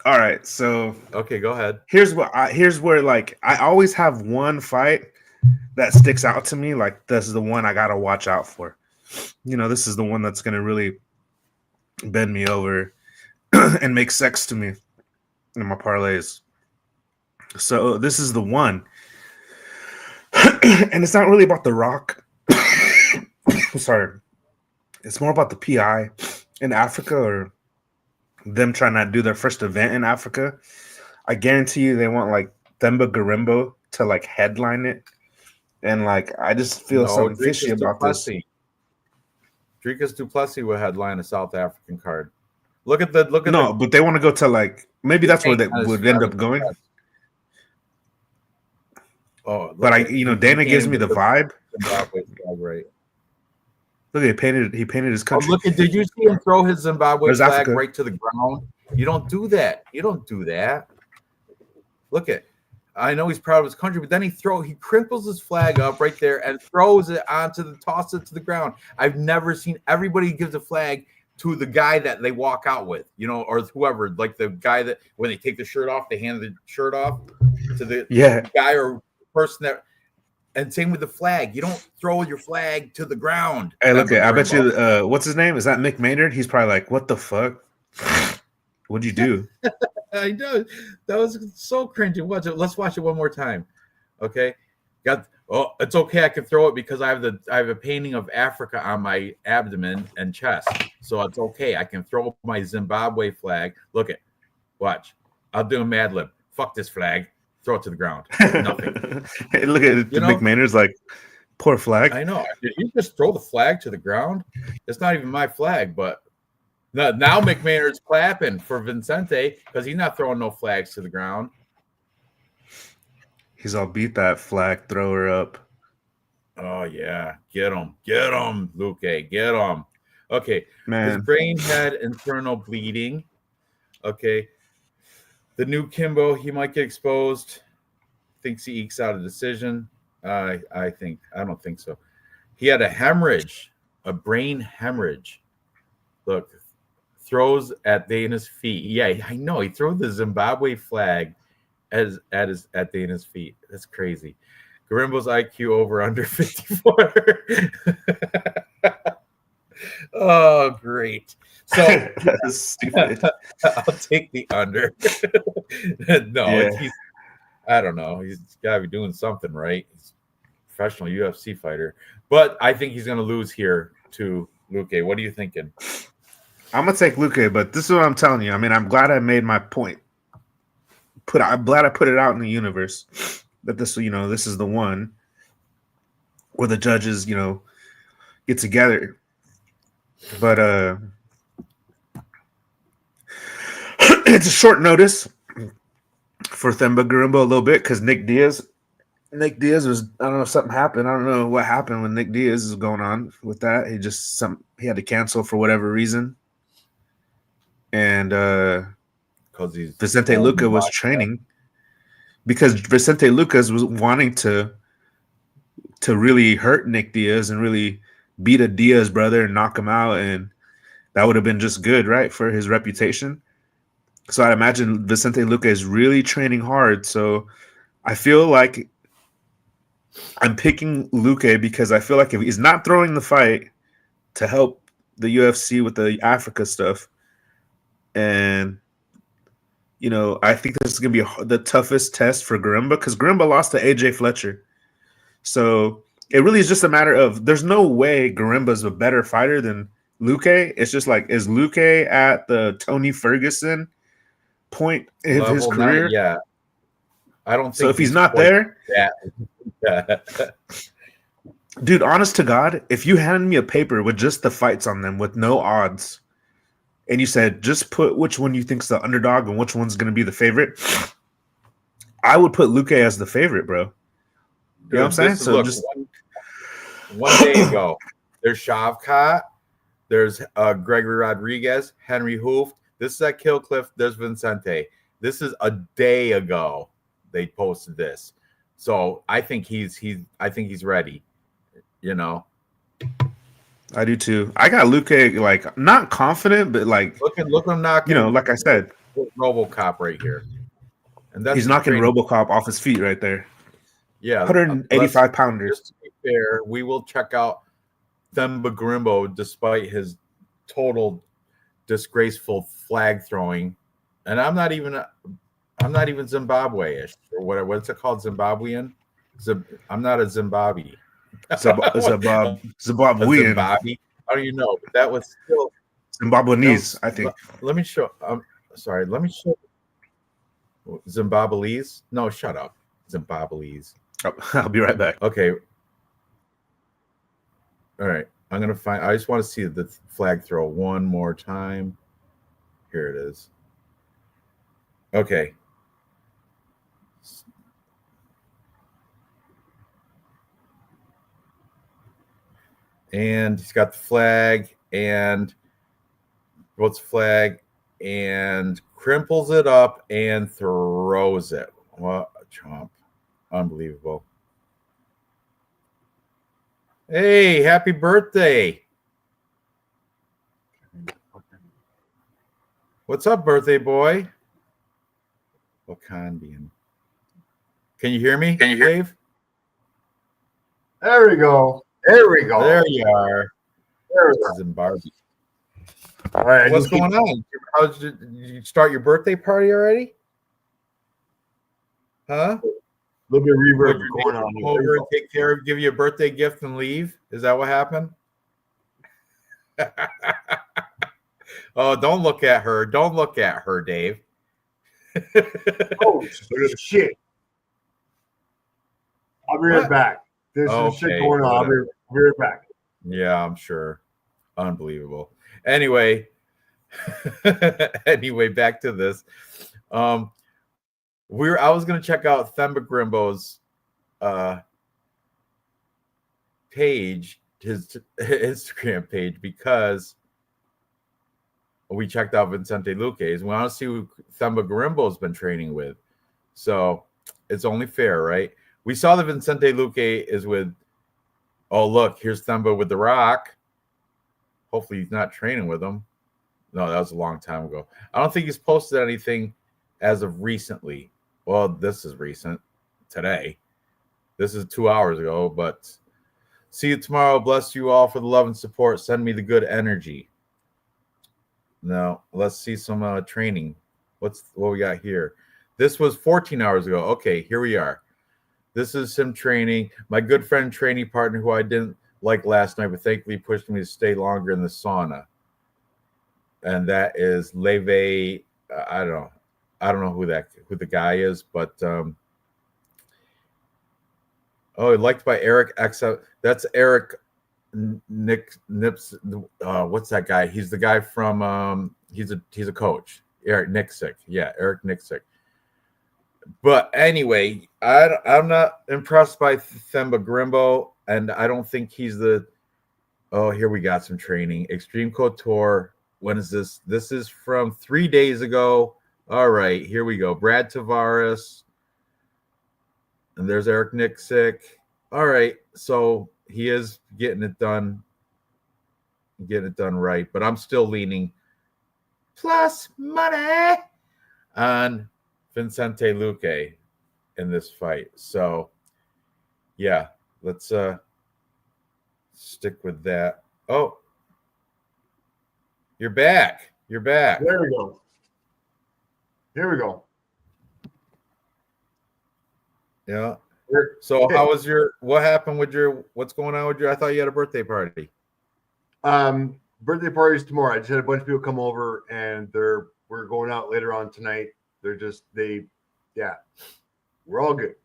S2: All right, so
S1: okay, go ahead.
S2: Here's where like I always have one fight that sticks out to me. Like this is the one I gotta watch out for. You know, this is the one that's gonna really bend me over and make sex to me in my parlays. So this is the one, and it's not really about The Rock. Sorry, it's more about the PI in Africa or them trying to do their first event in Africa. I guarantee you they want like Themba Garimbo to like headline it. And like I just feel something fishy about this.
S1: Dricus du Plessis will headline a South African card. But
S2: they want to go to like maybe that's where they would end up going.
S1: Oh,
S2: but Dana gives me the vibe.
S1: Right.
S2: Look, he painted his country.
S1: Oh, did you see him throw his Zimbabwe flag right to the ground? You don't do that. Look at, I know he's proud of his country, but then he crinkles his flag up right there and throws it tosses it to the ground. I've never seen everybody gives a flag to the guy that they walk out with, or whoever, like the guy that when they take the shirt off, they hand the shirt off to the guy or person that. And same with the flag. You don't throw your flag to the ground.
S2: Hey, look, I bet you, what's his name? Is that Mick Maynard? He's probably like, what the fuck? What'd you do?
S1: I know. That was so cringy. Watch it. Let's watch it one more time. Okay. It's okay. I can throw it because I have a painting of Africa on my abdomen and chest. So it's okay. I can throw my Zimbabwe flag. Watch. I'll do a Mad Lib. Fuck this flag. Throw it to the ground. Nothing.
S2: Hey, look at Mick Maynard's like, poor flag.
S1: I know. Did you just throw the flag to the ground? It's not even my flag, but now Mick Maynard's clapping for Vicente because he's not throwing no flags to the ground.
S2: He's all beat that flag thrower up.
S1: Oh yeah, get him, Luque, get him. Okay,
S2: man.
S1: His brain had internal bleeding. Okay. The new Kimbo, he might get exposed. Thinks he ekes out a decision. I don't think so. He had a hemorrhage, a brain hemorrhage. Look, throws at Dana's feet. Yeah, I know. He threw the Zimbabwe flag at Dana's feet. That's crazy. Garimbo's IQ over under 54. Oh, great. So
S2: That's stupid.
S1: I'll take the under. No,
S2: Yeah.
S1: I don't know. He's got to be doing something right. He's a professional UFC fighter. But I think he's going to lose here to Luque. What are you thinking?
S2: I'm gonna take Luque, but this is what I'm telling you. I mean, I'm glad I made my point. I'm glad I put it out in the universe that this is the one where the judges, get together. But it's a short notice for Themba Gorimbo a little bit because Nick Diaz was, I don't know if something happened. I don't know what happened when Nick Diaz is going on with that. He had to cancel for whatever reason. And
S1: Because
S2: Vicente Luque was training because Vicente Lucas was wanting to really hurt Nick Diaz and really beat a Diaz brother and knock him out, and that would have been just good, right, for his reputation. So I'd imagine Vicente Luque is really training hard. So I feel like I'm picking Luque because I feel like if he's not throwing the fight to help the UFC with the Africa stuff, and I think this is going to be the toughest test for Garimba because Garimba lost to AJ Fletcher. So it really is just a matter of there's no way Garimba's a better fighter than Luque. It's just like, is Luque at the Tony Ferguson point of his career?
S1: Yeah. I don't think
S2: so. If he's not there,
S1: yeah.
S2: Dude, honest to God, if you handed me a paper with just the fights on them with no odds, and you said just put which one you think's the underdog and which one's going to be the favorite, I would put Luque as the favorite, bro. You know what I'm saying? So
S1: look,
S2: just
S1: one day ago, there's Shavkat, there's Gregory Rodriguez, Henry Hooft. This is at Killcliff. There's Vicente. This is a day ago they posted this. So I think he's ready.
S2: I do too. I got Luque like not confident, but like
S1: look him knocking.
S2: Like I said,
S1: RoboCop right here, and
S2: he's knocking RoboCop off his feet right there.
S1: Yeah,
S2: 185 pounders.
S1: Just to be fair, we will check out Themba Gorimbo despite his total disgraceful flag throwing, and I'm not even Zimbabwe-ish or what's it called, Zimbabwean. I'm not a Zimbabwe.
S2: Zimbabwean.
S1: Zimbabwe. I don't even know. But that was still
S2: Zimbabweanese, I think.
S1: Let me show. Sorry. Let me show. Zimbabweese? No, shut up. Zimbabweese.
S2: Oh, I'll be right back.
S1: Okay. All right. I'm gonna find. I just want to see the flag throw one more time. Here it is. Okay. And he's got the flag and what's flag and crimples it up and throws it. What a chomp. Unbelievable. Hey, happy birthday. What's up, birthday boy? Wakandian. Can you hear me? Dave?
S4: There we go. There
S1: you are. Zimbabwe.
S4: All right.
S1: What's going on? Did you start your birthday party already? Huh?
S4: A little bit of reverb going on.
S1: Over and take care of, give you a birthday gift and leave. Is that what happened? Oh, don't look at her. Don't look at her, Dave.
S4: Oh, shit. I'll be right back. There's some shit going on. I'll be right back.
S1: Yeah, I'm sure. Unbelievable. Anyway, back to this. I was gonna check out Themba Gorimbo's page, his Instagram page, because we checked out Vicente Luque's. We want to see who Themba Gorimbo's been training with. So it's only fair, right? We saw that Vicente Luque is with, oh, look, here's Themba with The Rock. Hopefully he's not training with him. No, that was a long time ago. I don't think he's posted anything as of recently. Well, this is recent. Today. This is 2 hours ago, but see you tomorrow. Bless you all for the love and support. Send me the good energy. Now, let's see some training. What we got here? This was 14 hours ago. Okay, here we are. This is some training. My good friend, training partner, who I didn't like last night, but thankfully pushed me to stay longer in the sauna. And that is Leve. I don't know who the guy is, but liked by Eric X. That's Eric Nips. What's that guy? He's the guy from he's a coach. Eric Nixick. Yeah, Eric Nixick. But anyway, I'm not impressed by Themba Grimbo, and I don't think he's the. Oh, here we got some training. Extreme Couture. When is this? This is from 3 days ago. All right, here we go. Brad Tavares. And there's Eric Nixick. All right, so he is getting it done right, but I'm still leaning plus money on Vicente Luque in this fight. So, yeah, let's stick with that. Oh, you're back. You're back.
S4: There we go. Here we go.
S1: Yeah. So how was what happened with what's going on with I thought you had a birthday party.
S4: Birthday party's tomorrow. I just had a bunch of people come over and we're going out later on tonight. We're all good.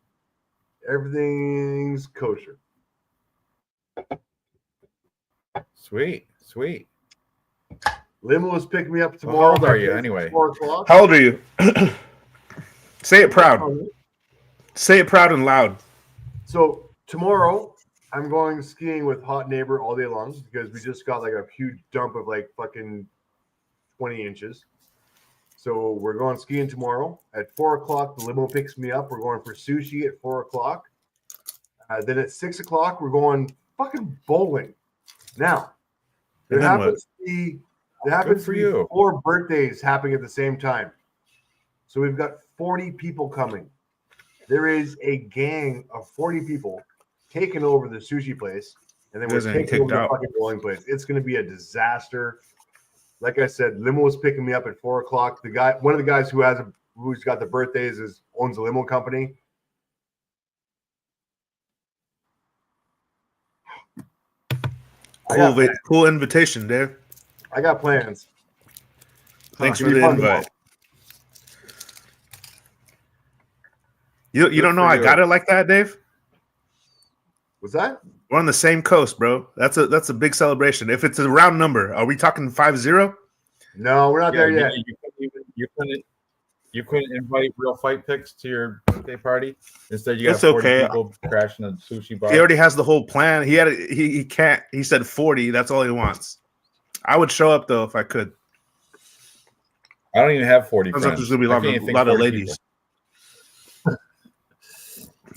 S4: Everything's kosher.
S1: Sweet.
S4: Limo is picking me up tomorrow.
S1: Well, how old are you anyway?
S4: 4 o'clock.
S2: How old are you? Say it proud. Say it proud and loud.
S4: So tomorrow I'm going skiing with Hot Neighbor all day long because we just got like a huge dump of like fucking 20 inches. So we're going skiing tomorrow at 4 o'clock. The limo picks me up. We're going for sushi at 4 o'clock. Then at 6 o'clock, we're going fucking bowling. Now, there happens to be 4 birthdays happening at the same time. So we've got 40 people coming. There is a gang of 40 people taking over the sushi place, and then we're taking over the fucking bowling place. It's going to be a disaster. Like I said, limo is picking me up at 4 o'clock. One of the guys who's got the birthdays owns a limo company.
S2: Cool invitation, Dave.
S4: I got plans.
S2: Thanks for the invite. You don't know I got it like that, Dave?
S4: What's that?
S2: We're on the same coast, bro. That's a big celebration. If it's a round number, are we talking 5-0?
S4: No, we're not there yet.
S1: You couldn't invite real fight picks to your birthday party. Instead, you got 40 people crashing a sushi bar.
S2: He already has the whole plan. He can't. He said 40. That's all he wants. I would show up though if I could.
S1: I don't even have 40 friends.
S2: There's gonna be a lot of ladies.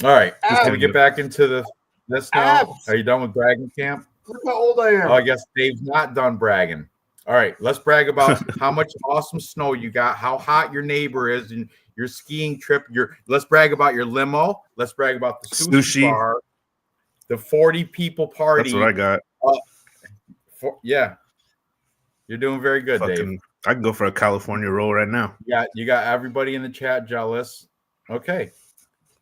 S1: All right, can we get back into this now? Are you done with bragging camp?
S4: Look how old I am.
S1: Oh, I guess Dave's not done bragging. All right, let's brag about how much awesome snow you got, how hot your neighbor is, and your skiing trip. Let's brag about your limo. Let's brag about the sushi bar, the 40 people party.
S2: That's what I got.
S1: Yeah, you're doing very good, Dave.
S2: I can go for a California roll right now.
S1: Yeah, you got everybody in the chat jealous. Okay.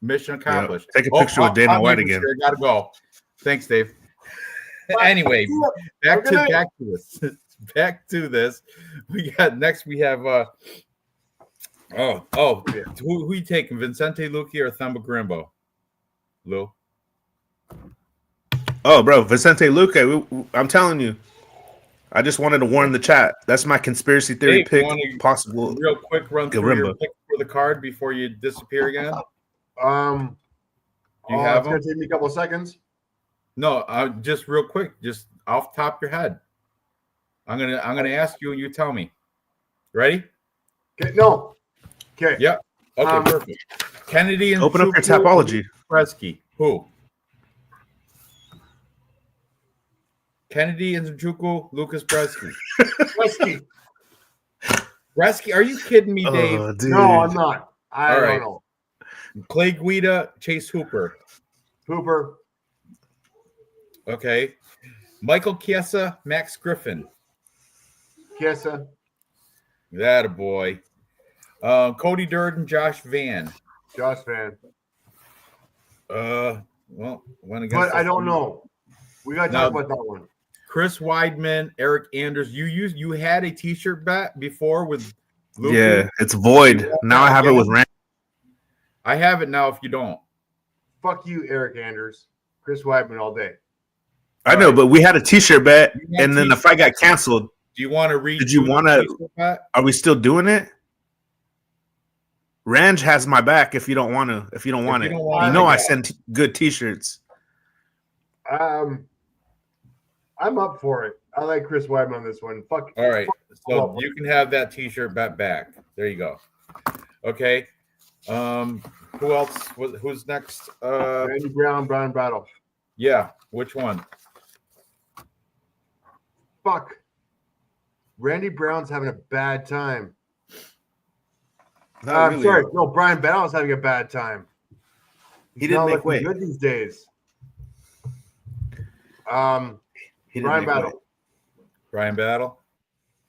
S1: Mission accomplished.
S2: Take a picture with Dana White again.
S1: I gotta go. Thanks, Dave. Anyway, back to this. We have who you taking? Vicente Luque or Themba Grimbo? Lou.
S2: Oh, bro, Vicente Luque. I'm telling you. I just wanted to warn the chat. That's my conspiracy theory pick. Possible.
S1: Real quick run through your pick for the card before you disappear again.
S4: You have it's gonna take me a couple of seconds.
S1: No, just real quick, just off the top of your head. I'm gonna ask you and you tell me. Ready?
S4: Okay. No. Okay.
S1: Yeah. Okay. Perfect. Kennedy and
S2: open up your Tapology.
S1: Presky. Who? Kennedy and Nzechukwu, Lucas Presky. Bresky, are you kidding me, Dave?
S2: Oh, dude.
S4: No, I'm not. I
S1: All
S4: don't
S1: right.
S4: know.
S1: Clay Guida, Chase Hooper.
S4: Hooper.
S1: Okay. Michael Chiesa, Max Griffin.
S4: Kiesa.
S1: That a boy. Cody Durden, Josh Van.
S4: Josh Van.
S1: Well, went against.
S4: But I don't know. We got to
S1: Now-
S4: talk about that one.
S1: Chris Weidman, Eric Anders. You had a T-shirt bet before with Luke.
S2: Yeah, it's void. Now I have it with Ranch.
S1: I have it now. If you don't,
S4: Fuck you, Eric Anders. Chris Weidman all day.
S2: I know, but we had a T-shirt bet,
S1: You had
S2: and then the fight got canceled.
S1: do you want to read?
S2: Did you want to? Are we still doing it? Ranj has my back. If you don't want to, if you don't want it, you know I send good T-shirts.
S4: I'm up for it. I like Chris Weidman on this one. Fuck.
S1: All right, so
S4: fuck.
S1: you can have that T-shirt bet back. There you go. Okay. Who else? Who's next?
S4: Randy Brown, Brian Battle.
S1: Yeah. Which one?
S4: Fuck. Randy Brown's having a bad time.
S2: Not really.
S4: Sorry. No, Brian Battle's having a bad time.
S2: He didn't
S4: not
S2: make
S4: looking
S2: weight.
S4: good these days.
S2: He didn't
S4: Brian
S2: make weight.
S4: Battle.
S1: Brian Battle.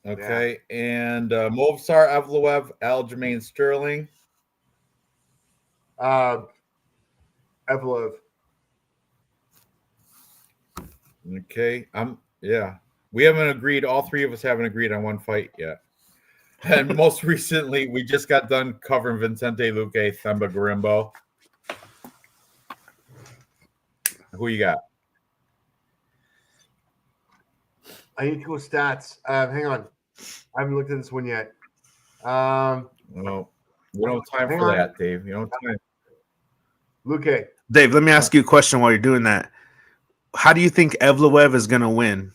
S1: Okay. And Movsar Evloev, Aljamain Sterling.
S4: Evloev.
S1: Okay. Yeah. We haven't agreed. All three of us haven't agreed on one fight yet. And most recently, we just got done covering Vicente Luque, Themba Garimbo. Who you got?
S4: I need to go stats. Hang on. I haven't looked at this one yet.
S1: Well, we don't have time
S4: Hang
S1: for
S4: on.
S1: that, Dave. You don't have time.
S4: Luque.
S2: Dave, let me ask you a question while you're doing that. How do you think Evloev is going to win?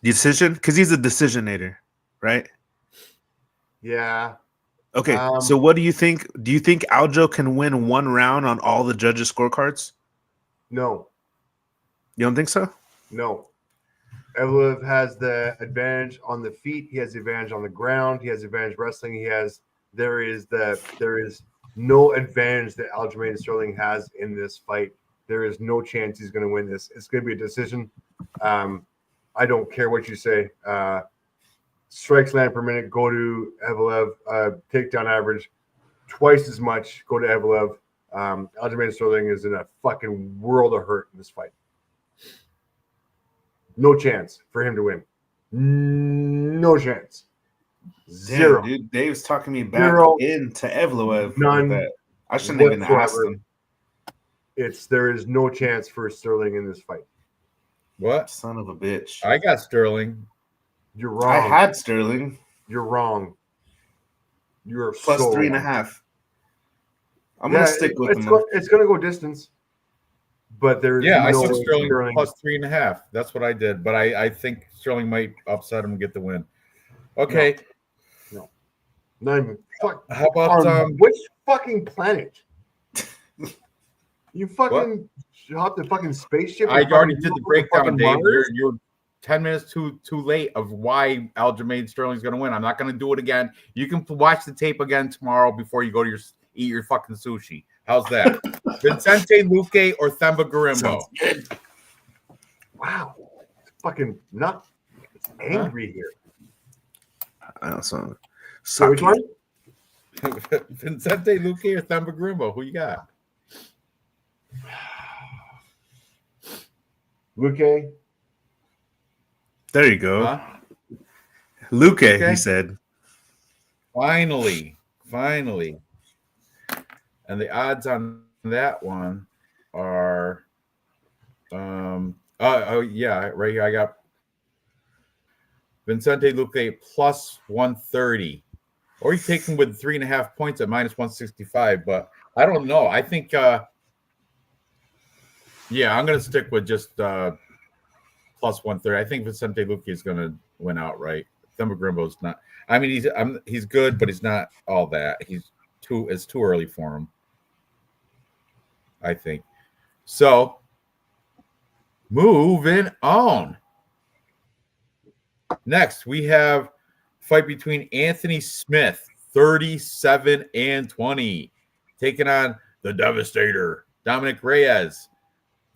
S2: Decision? Because he's a decisionator, right?
S4: Yeah.
S2: Okay, so what do you think? Do you think Aljo can win one round on all the judges' scorecards?
S4: No.
S2: You don't think so?
S4: No. Evloev has the advantage on the feet. He has the advantage on the ground. He has the advantage wrestling. There is no advantage that Aljamain Sterling has in this fight. There is no chance he's going to win this. It's going to be a decision. I don't care what you say. Strikes land per minute, go to Evloev. Takedown average, twice as much, go to Evloev. Aljamain Sterling is in a fucking world of hurt in this fight. No chance for him to win. No chance. Zero.
S2: Damn, dude, Dave's talking me back
S4: Zero.
S2: into Evloev.
S4: None
S2: With that. I shouldn't even ask
S4: whatsoever.
S2: him.
S4: There is no chance for Sterling in this fight.
S1: What?
S2: Son of a bitch.
S1: I got Sterling.
S4: You're wrong.
S2: I had Sterling
S4: You're wrong. You're
S2: plus
S4: so
S2: 3.5.
S4: wrong.
S2: I'm gonna stick with him.
S4: It's going to go distance, but there's
S1: Yeah, I
S4: no
S1: took Sterling plus 3.5. That's what I did, but I think Sterling might upset him and get the win. Okay.
S4: No. Not even. Fuck.
S1: How about
S4: On which fucking planet? You fucking hopped the fucking spaceship.
S1: I already did the
S4: fucking
S1: breakdown, Dave.
S4: Mars?
S1: You're 10 minutes too late of why Aljamain Sterling's going to win. I'm not going to do it again. You can watch the tape again tomorrow before you go to eat your fucking sushi. How's that? Vicente Luque or Themba Garimbo?
S4: Wow. It's fucking not. It's angry here. So which one?
S1: Vicente Luque or Themba Garimbo? Who you got?
S4: Luque.
S2: There you go.
S1: Huh?
S2: Luque,
S1: Okay.
S2: he said.
S1: Finally. And the odds on that one are yeah, right here I got Vicente Luque plus 130. Or you take him with 3.5 points at minus 165, but I don't know. I think yeah, I'm gonna stick with just plus 130. I think Vicente Luque is gonna win outright. Themba Garimbo's not. I mean, he's good, but he's not all that. It's too early for him, I think. So, moving on. Next, we have fight between Anthony Smith, 37-20, taking on the Devastator, Dominic Reyes,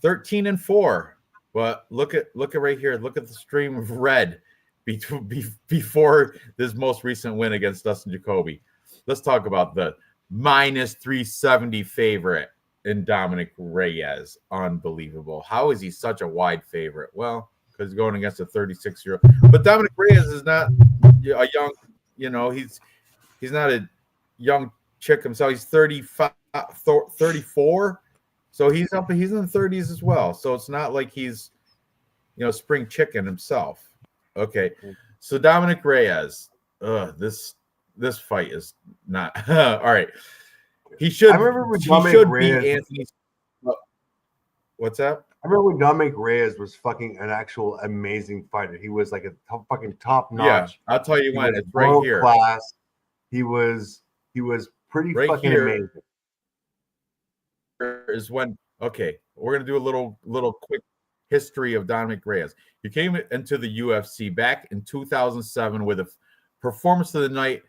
S1: 13-4. But look at right here. Look at the stream of red before this most recent win against Dustin Jacoby. Let's talk about the minus 370 favorite in Dominic Reyes. Unbelievable. How is he such a wide favorite? Well, because going against a 36-year-old. But Dominic Reyes is not a young, he's not a young chick himself. He's 34. So he's in the 30s as well. So it's not like he's, spring chicken himself. Okay. So Dominic Reyes, this fight is not all right. He should be Anthony. What's that?
S4: I remember when Dominic Reyes was fucking an actual amazing fighter. He was like a fucking top notch.
S1: Yeah, I'll tell you when. It's right here.
S4: Class. He was pretty right fucking amazing.
S1: Is when we're gonna do a little quick history of Dominic Reyes. He came into the UFC back in 2007 with a performance of the night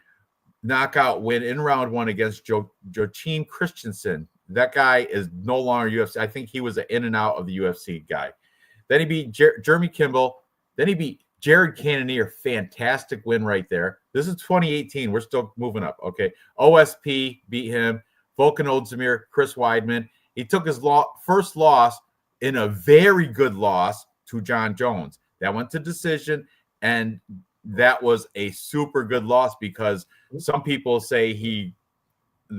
S1: knockout win in round 1 against Joachim Christensen. That guy is no longer UFC. I think he was an in and out of the UFC guy. Then he beat Jeremy Kimball. Then he beat Jared Cannonier. Fantastic win right there. This is 2018. We're still moving up. Okay. OSP beat him. Volkan Ozdemir, Chris Weidman. He took his first loss in a very good loss to John Jones. That went to decision, and that was a super good loss because some people say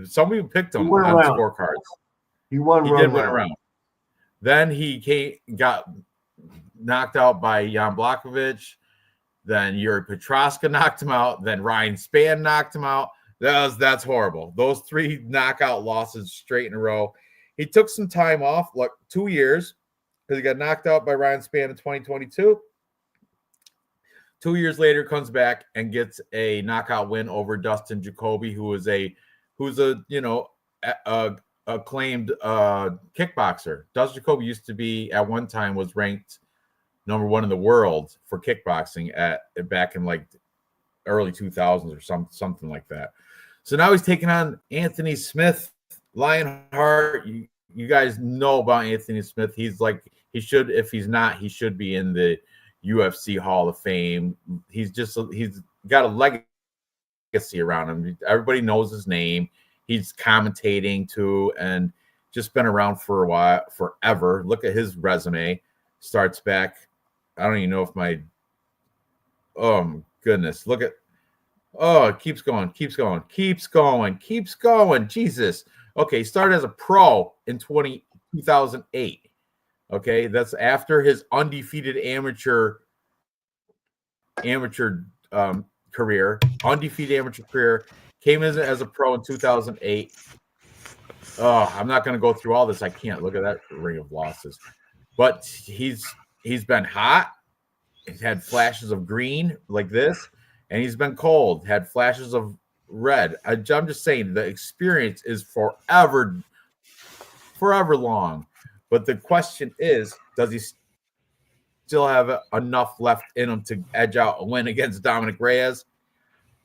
S1: some people picked him on scorecards.
S4: He did win around.
S1: Then he got knocked out by Jan Blachowicz. Then Yuri Petroska knocked him out. Then Ryan Spann knocked him out. That's horrible. Those 3 knockout losses straight in a row. He took some time off, like 2 years, because he got knocked out by Ryan Spann in 2022. 2 years later, comes back and gets a knockout win over Dustin Jacoby, who's a acclaimed kickboxer. Dustin Jacoby used to be at one time was ranked number 1 in the world for kickboxing back in like early 2000s or something like that. So now he's taking on Anthony Smith, Lionheart. You guys know about Anthony Smith. He's like, he should, if he's not, he should be in the UFC Hall of Fame. He's got a legacy around him. Everybody knows his name. He's commentating too, and just been around for a while, forever. Look at his resume. Starts back. I don't even know if oh goodness. Look at, it keeps going. Jesus. Okay, he started as a pro in 2008. Okay, that's after his undefeated amateur career. Undefeated amateur career. Came in as a pro in 2008. Oh, I'm not going to go through all this. I can't. Look at that ring of losses. But he's been hot. He's had flashes of green like this, and he's been cold. Had flashes of red. I'm just saying the experience is forever long. But the question is, does he still have enough left in him to edge out a win against Dominic Reyes?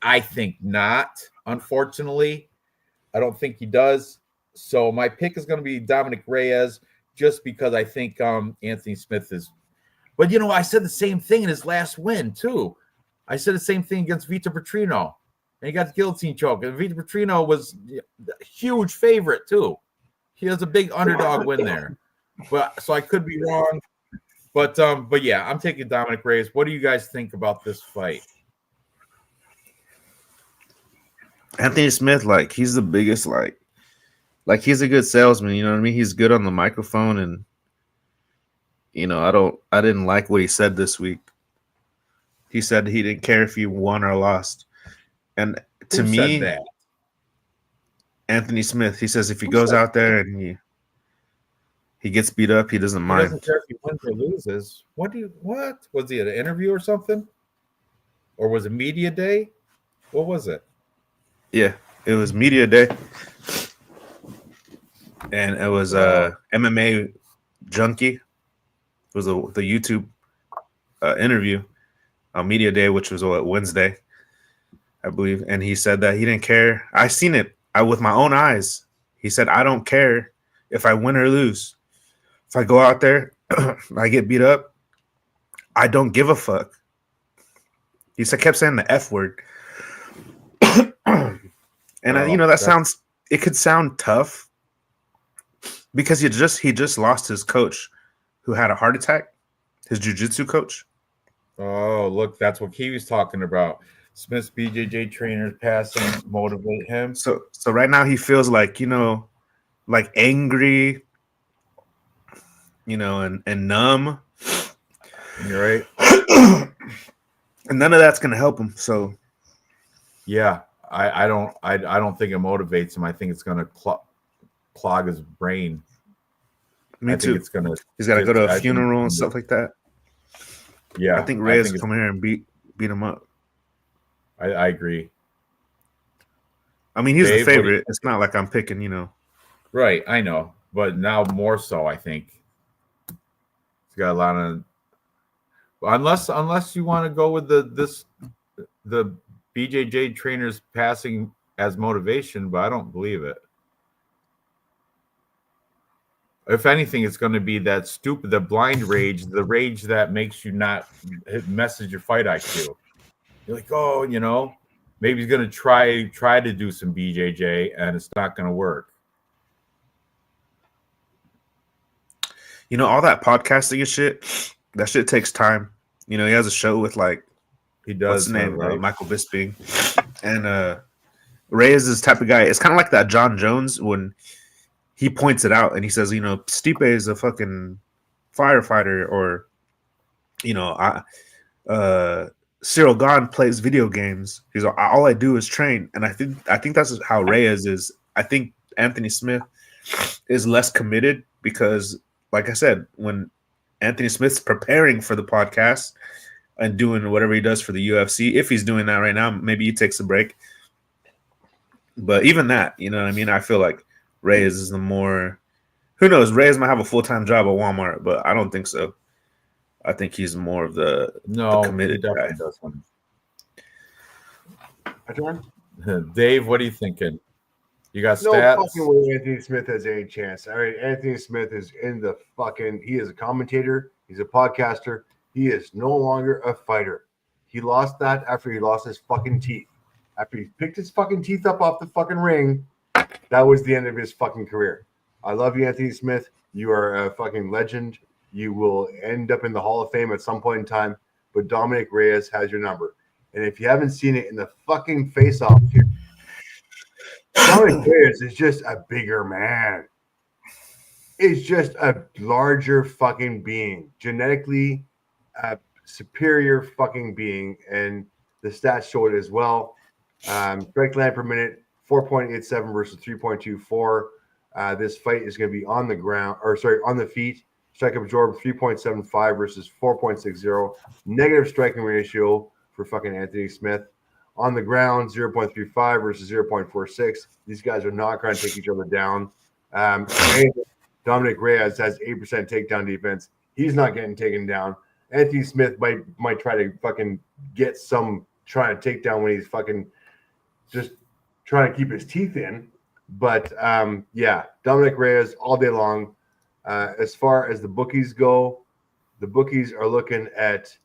S1: I think not, unfortunately. I don't think he does. So my pick is going to be Dominic Reyes just because I think Anthony Smith is. But, I said the same thing in his last win, too. I said the same thing against Vitor Petrino. And he got the guillotine choke. And Vitor Petrino was a huge favorite, too. He has a big underdog win there. But so I could be wrong. But yeah, I'm taking Dominic Reyes. What do you guys think about this fight?
S2: Anthony Smith, he's the biggest, he's a good salesman, you know what I mean? He's good on the microphone, and I didn't like what he said this week. He said he didn't care if he won or lost. And to me, that? Anthony Smith, he says if he goes out there and he gets beat up, he doesn't mind. He doesn't care if he
S1: wins or loses. What? Was he at an interview or something? Or was it media day? What was it?
S2: Yeah, it was media day. And it was MMA Junkie. It was the YouTube interview. on media day, which was Wednesday, I believe, and he said that he didn't care. I seen it with my own eyes. He said, "I don't care if I win or lose. If I go out there, I get beat up. I don't give a fuck." He said, kept saying the F word, and that sounds. It could sound tough because he just lost his coach, who had a heart attack, his jiu-jitsu coach.
S1: Oh, look, that's what he was talking about. Smith's BJJ trainers passing motivate him.
S2: So right now he feels like, like angry, and numb.
S1: You're right.
S2: And none of that's gonna help him. So
S1: yeah, I don't think it motivates him. I think it's gonna clog his brain.
S2: Me too.
S1: It's gonna.
S2: He's got to go to a funeral and stuff like that.
S1: Yeah,
S2: I think Reyes will come here and beat him up.
S1: I agree.
S2: I mean, he's the favorite. It's not like I'm picking,
S1: Right, I know, but now more so, I think. He's got a lot of. Unless you want to go with the BJJ trainers passing as motivation, but I don't believe it. If anything, it's going to be the blind rage, the rage that makes you not message your fight IQ. You're like, oh, maybe he's going to try to do some BJJ, and it's not going to work.
S2: All that podcasting and shit, that shit takes time. He has a show with
S1: he does.
S2: What's his name? Right? Michael Bisping. And Reyes is this type of guy. It's kind of like that John Jones when he points it out and he says, Stipe is a fucking firefighter, or, Cyril Gahn plays video games. He's like, all I do is train. And I think that's how Reyes is. I think Anthony Smith is less committed because, like I said, when Anthony Smith's preparing for the podcast and doing whatever he does for the UFC, if he's doing that right now, maybe he takes a break. But even that, you know what I mean? I feel like Reyes is the more, who knows? Reyes might have a full-time job at Walmart, but I don't think so. I think he's more of the committed guy.
S1: Does one.
S4: Dave,
S1: what are you thinking? You got
S4: no
S1: stats?
S4: fucking way Anthony Smith has any chance. All right, Anthony Smith is he is a commentator. He's a podcaster. He is no longer a fighter. He lost that after he lost his fucking teeth. After he picked his fucking teeth up off the fucking ring, that was the end of his fucking career. I love you, Anthony Smith. You are a fucking legend. You will end up in the Hall of Fame at some point in time, but Dominic Reyes has your number. And if you haven't seen it in the fucking face-off here, Dominic Reyes is just a bigger man. He's just a larger fucking being, genetically a superior fucking being, and the stats show it as well. Strike land per minute, 4.87 versus 3.24. This fight is going to be on the feet. Strike absorb 3.75 versus 4.60. Negative striking ratio for fucking Anthony Smith. On the ground, 0.35 versus 0.46. These guys are not going to take each other down. Dominic Reyes has 8% takedown defense. He's not getting taken down. Anthony Smith might try to fucking get some trying to take down when he's fucking just trying to keep his teeth in. But Dominic Reyes all day long. As far as the bookies go, the bookies are looking at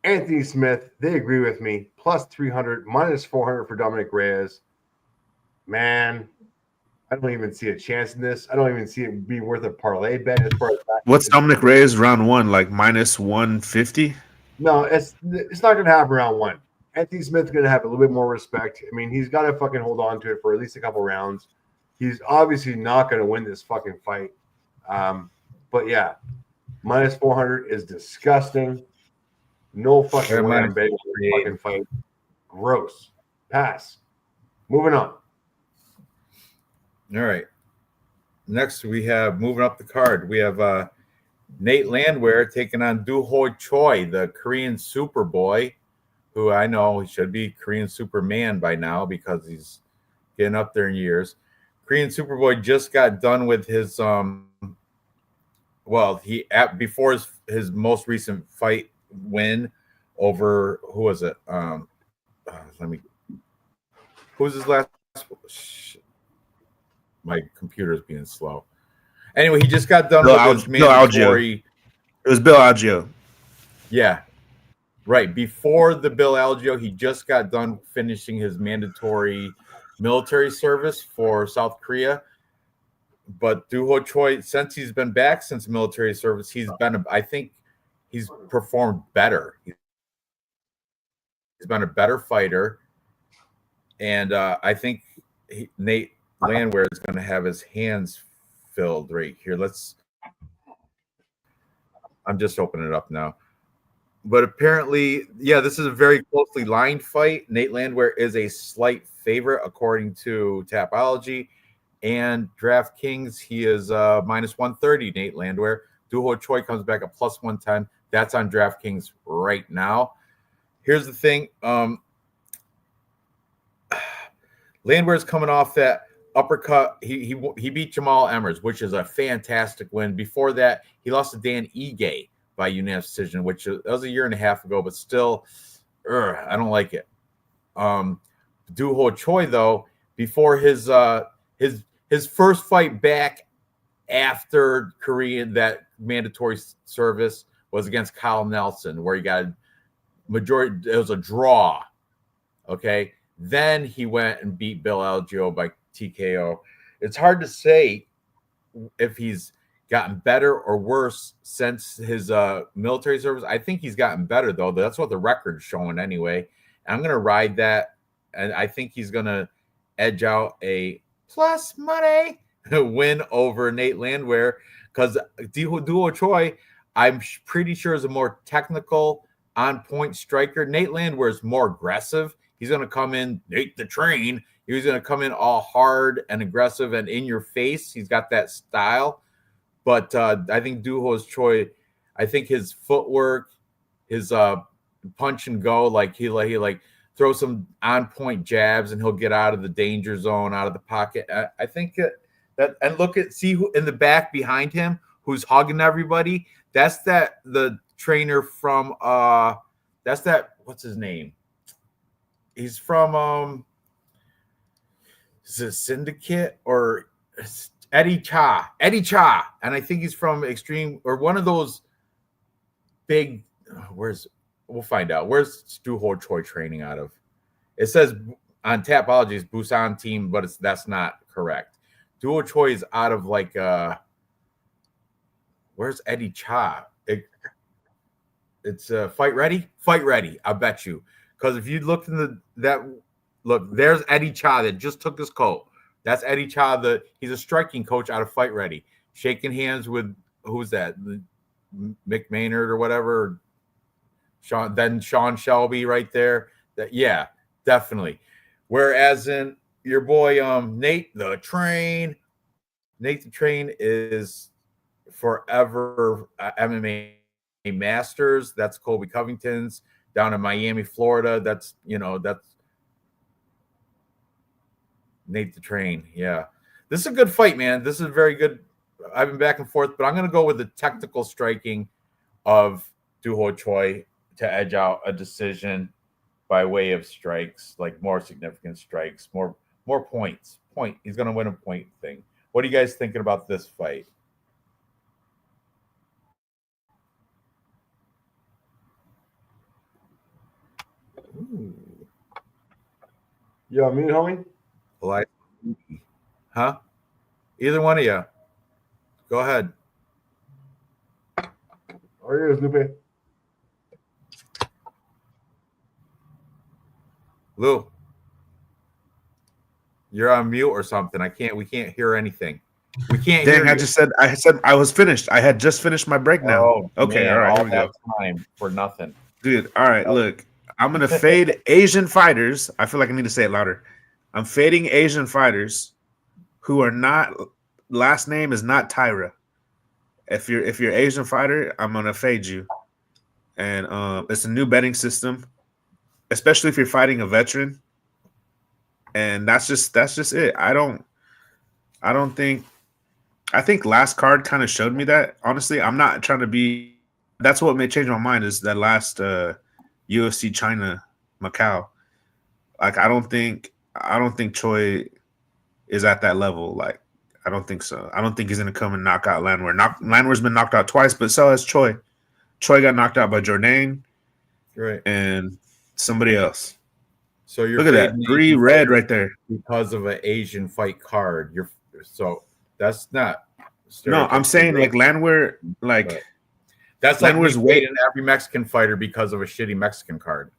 S4: Anthony Smith. They agree with me. Plus 300, minus 400 for Dominic Reyes. Man, I don't even see a chance in this. I don't even see it being worth a parlay bet as far as that.
S2: What's Dominic Reyes round one, like minus 150?
S4: No, it's not going to happen round one. Anthony Smith's going to have a little bit more respect. I mean, he's got to fucking hold on to it for at least a couple rounds. He's obviously not going to win this fucking fight. But yeah, minus 400 is disgusting. No fucking way I'm betting for a fucking fight. Gross. Pass. Moving on.
S1: All right. Next, we have moving up the card. We have Nate Landwehr taking on Do Ho Choi, the Korean Superboy, who I know he should be Korean Superman by now because he's getting up there in years. Korean Superboy just got done with his before his most recent fight win over who was it? Who's his last? My computer's being slow. Anyway, he just got done with his mandatory.
S2: It was Bill Algeo.
S1: Yeah, right. Before the Bill Algeo, he just got done finishing his mandatory military service for South Korea. But Doo-Ho Choi, since he's been back since military service, I think he's performed better. He's been a better fighter. And I think Nate Landwehr is going to have his hands filled right here. I'm just opening it up now. But apparently, yeah, this is a very closely lined fight. Nate Landwehr is a slight favorite according to Tapology and DraftKings. He is minus 130, Nate Landwehr. Doo-Ho Choi comes back at plus 110. That's on DraftKings right now. Here's the thing. Landwehr's coming off that uppercut. He beat Jamal Emmers, which is a fantastic win. Before that, he lost to Dan Ige by unanimous decision, which that was a year and a half ago, but still, I don't like it. Doo-Ho Choi, though, before his first fight back after Korean, that mandatory service was against Kyle Nelson, where he got majority. It was a draw. Okay. Then he went and beat Bill Algeo by TKO. It's hard to say if he's gotten better or worse since his military service. I think he's gotten better, though. That's what the record's showing anyway. And I'm going to ride that, and I think he's going to edge out a plus money win over Nate Landwehr because Doo-Ho Choi, I'm pretty sure, is a more technical, on-point striker. Nate Landwehr is more aggressive. He's going to come in, Nate the Train. He's going to come in all hard and aggressive and in your face. He's got that style. But I think Doo-Ho Choi, I think his footwork, his punch and go, like he throw some on-point jabs and he'll get out of the danger zone, out of the pocket. I think that and see who in the back behind him who's hugging everybody. That's the trainer from what's his name? He's from is it Syndicate or Eddie Cha? And I think he's from Extreme or one of those big. We'll find out. Where's Doo-Ho Choi training out of? It says on Tapology's Busan team, but that's not correct. Doo-Ho Choi is out of where's Eddie Cha? It's Fight Ready. I bet you. Because if you look in there's Eddie Cha that just took his coat. That's Eddie Cha. He's a striking coach out of Fight Ready, shaking hands with who's that? Mick Maynard or whatever. Sean Shelby right there. Yeah, definitely. Whereas in your boy Nate the Train is forever MMA Masters. That's Colby Covington's. Down in Miami, Florida. That's Nate the Train. Yeah. This is a good fight, man. This is very good. I've been back and forth, but I'm going to go with the technical striking of Doo-Ho Choi to edge out a decision by way of strikes, like more significant strikes, more points. He's going to win a point thing. What are you guys thinking about this fight?
S4: Ooh. Yeah, me, homie.
S1: Huh? Either one of you. Go ahead.
S4: All yours, Lupe.
S1: Lou, you're on mute or something. We can't hear anything. We can't hear you.
S2: I said I was finished. I had just finished my break now.
S1: Oh,
S2: okay,
S1: man,
S2: all right,
S1: all
S2: here we
S1: that
S2: go.
S1: time for nothing.
S2: Dude, all right, look. I'm going to fade Asian fighters. I feel like I need to say it louder. I'm fading Asian fighters who are not, last name is not Tyra. If you're Asian fighter, I'm going to fade you. And it's a new betting system, especially if you're fighting a veteran. And that's just it. I think last card kind of showed me that. Honestly, I'm not trying to be, that's what may change my mind is that last UFC China, Macau. Like I don't think Choi is at that level. Like I don't think so. I don't think he's gonna come and knock out Landwehr. Landwehr's been knocked out twice, but so has Choi. Choi got knocked out by Jourdain,
S1: right,
S2: and somebody else.
S1: So you're
S2: look at that 3 red right there
S1: because of an Asian fight card. So that's not.
S2: No, I'm saying like Landwehr, like
S1: but that's
S2: Landwehr's
S1: like weight in every Mexican fighter because of a shitty Mexican card.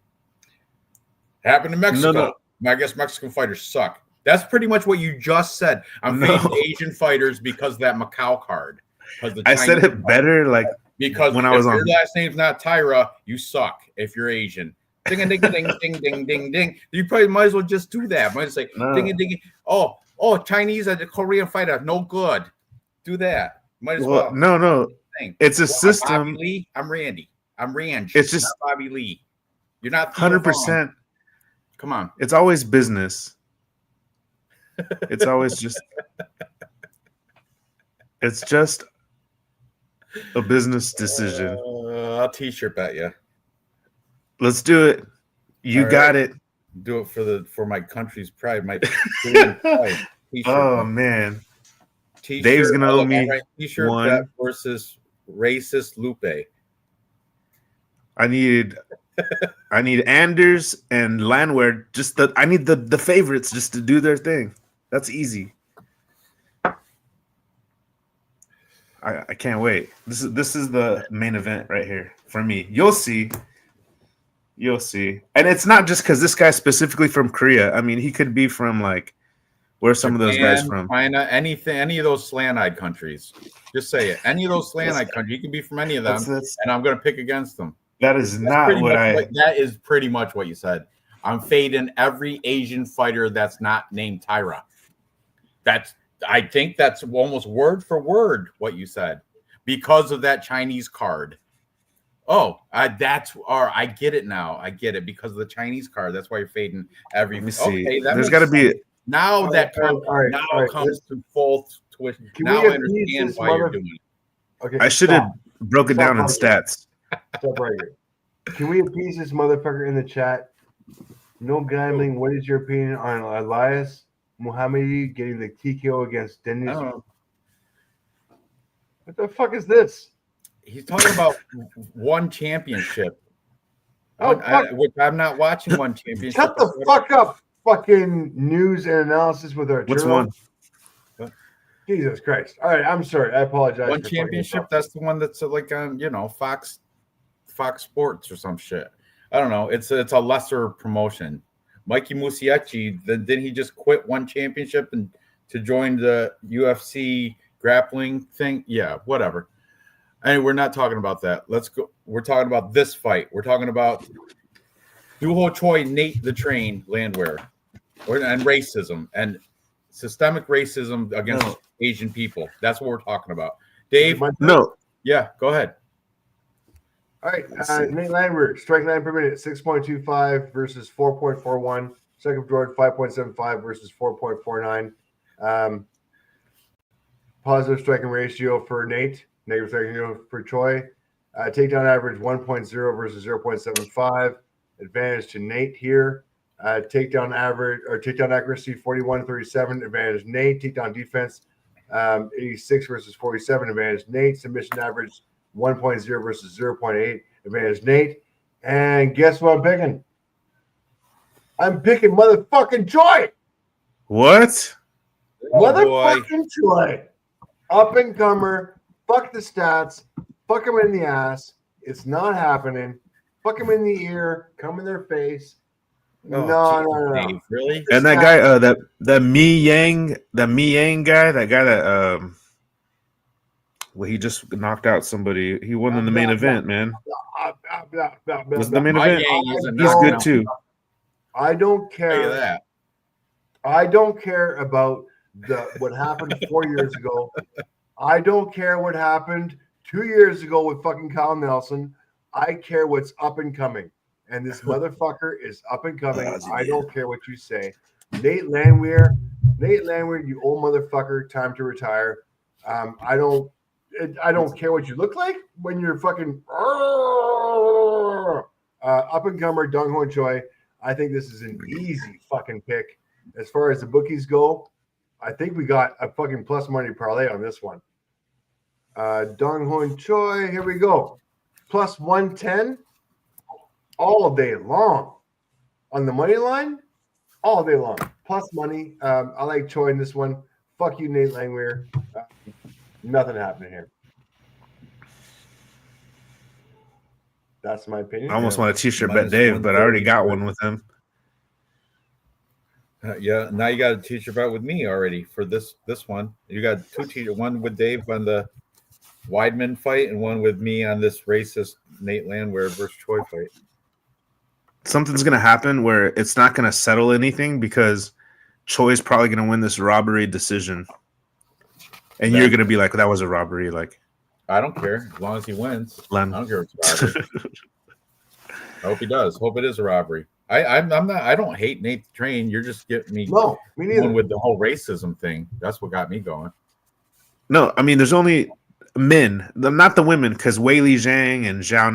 S1: Happened in Mexico.
S2: No.
S1: I guess Mexican fighters suck. That's pretty much what you just said. I'm fading Asian fighters because of that Macau card.
S2: I said it better, like
S1: because
S2: when I was
S1: your last name's not Tyra, you suck if you're Asian. Ding a ding a ding ding ding ding ding. You probably might as well just do that. Might say ding a ding. Oh, Chinese and Korean fighter, no good. Do that. Might as well.
S2: No. It's a system.
S1: Bobby Lee, I'm Randy. I'm Ranj.
S2: It's just
S1: not Bobby Lee. You're not
S2: 100%.
S1: Come on.
S2: It's always business. It's always just. It's just a business decision.
S1: I'll t-shirt bet you.
S2: Let's do it. You got it.
S1: Do it for my country's pride. My
S2: oh man.
S1: T-shirt,
S2: Dave's gonna owe me
S1: t-shirt
S2: one
S1: bet versus racist Lupe.
S2: I need Anders and Landwehr. I need the favorites just to do their thing. That's easy. I can't wait. This is the main event right here for me. You'll see. And it's not just because this guy's specifically from Korea. I mean, he could be from like where some of those guys from.
S1: China, any of those slant-eyed countries. Just say it. Any of those slant-eyed countries. You can be from any of them, and I'm going to pick against them.
S2: That is not what
S1: that is pretty much what you said. I'm fading every Asian fighter that's not named Tyra. I think that's almost word for word what you said because of that Chinese card. I get it now. I get it because of the Chinese card. That's why you're fading every.
S2: Let me see.
S1: Okay,
S2: there's got to be
S1: now that comes to full tuition. Now I understand why you're doing it.
S4: Okay,
S2: I should have broken down in stats.
S4: Stop right here. Can we appease this motherfucker in the chat? No gambling. What is your opinion on Elias Muhammadi getting the TKO against Dennis? What the fuck is this?
S1: He's talking about one championship.
S4: Which
S1: I'm not watching one championship.
S4: Shut the fuck up, fucking news and analysis with our
S2: Which one?
S4: Jesus Christ. All right, I'm sorry. I apologize.
S1: One championship, that's the one that's like on, Fox Sports or some shit. I don't know. It's a lesser promotion. Mikey Musiechi, didn't he just quit one championship and to join the UFC grappling thing? Yeah, whatever. Anyway, we're not talking about that. Let's go. We're talking about this fight. We're talking about Duho Choi, Nate the Train, Landwehr, and racism and systemic racism against Asian people. That's what we're talking about. Dave?
S2: No.
S1: Yeah, go ahead.
S4: All right, Nate Landwehr, strike 9 per minute, 6.25 versus 4.41. Second Jordan, 5.75 versus 4.49. Positive striking ratio for Nate. Negative striking ratio for Choi. Takedown average 1.0 versus 0.75. Advantage to Nate here. Takedown accuracy 41-37. Advantage Nate. Takedown defense 86 versus 47. Advantage Nate. Submission average 1.0 versus 0.8. Advantage Nate. And guess what I'm picking? I'm picking motherfucking Choi.
S2: What?
S4: Motherfucking Choi. Up and comer. Fuck the stats. Fuck him in the ass. It's not happening. Fuck him in the ear. Come in their face. No.
S1: Dave, really?
S2: And that guy, that Mi Yang guy, that he just knocked out somebody. He won in the main event, man. Was the main event? He's good too.
S4: I don't care.
S1: Look at that.
S4: I don't care about what happened 4 years ago. I don't care what happened 2 years ago with fucking Kyle Nelson. I care what's up and coming. And this motherfucker is up and coming. I don't care what you say. Nate Landwehr, you old motherfucker, time to retire. I don't care what you look like when you're fucking. Up and comer Dong Hwan Choi. I think this is an easy fucking pick. As far as the bookies go, I think we got a fucking plus money parlay on this one. Dong Hwan Choi, here we go. Plus 110 all day long. On the money line, all day long. Plus money. I like Choi in this one. Fuck you, Nate Langweir. Nothing happening here. That's my opinion.
S2: I almost want a t-shirt bet
S1: Minus
S2: Dave, but I already got
S1: 130.
S2: one with him.
S1: Yeah, now you got a t-shirt bet with me already for this one. You got two t-shirts, one with Dave on the Weidman fight and one with me on this racist Nate Landwehr versus Choi fight.
S2: Something's going to happen where it's not going to settle anything because Choi's probably going to win this robbery decision. And you're going to be like, that was a robbery. Like,
S1: I don't care as long as he wins.
S2: Len.
S1: I don't care if it's a robbery. I hope he does. Hope it is a robbery. I'm not. I don't hate Nate the Train. You're just getting me.
S4: No, me neither.
S1: Going with the whole racism thing. That's what got me going.
S2: No, I mean, there's only men, not the women, because Wei Li Zhang and Yao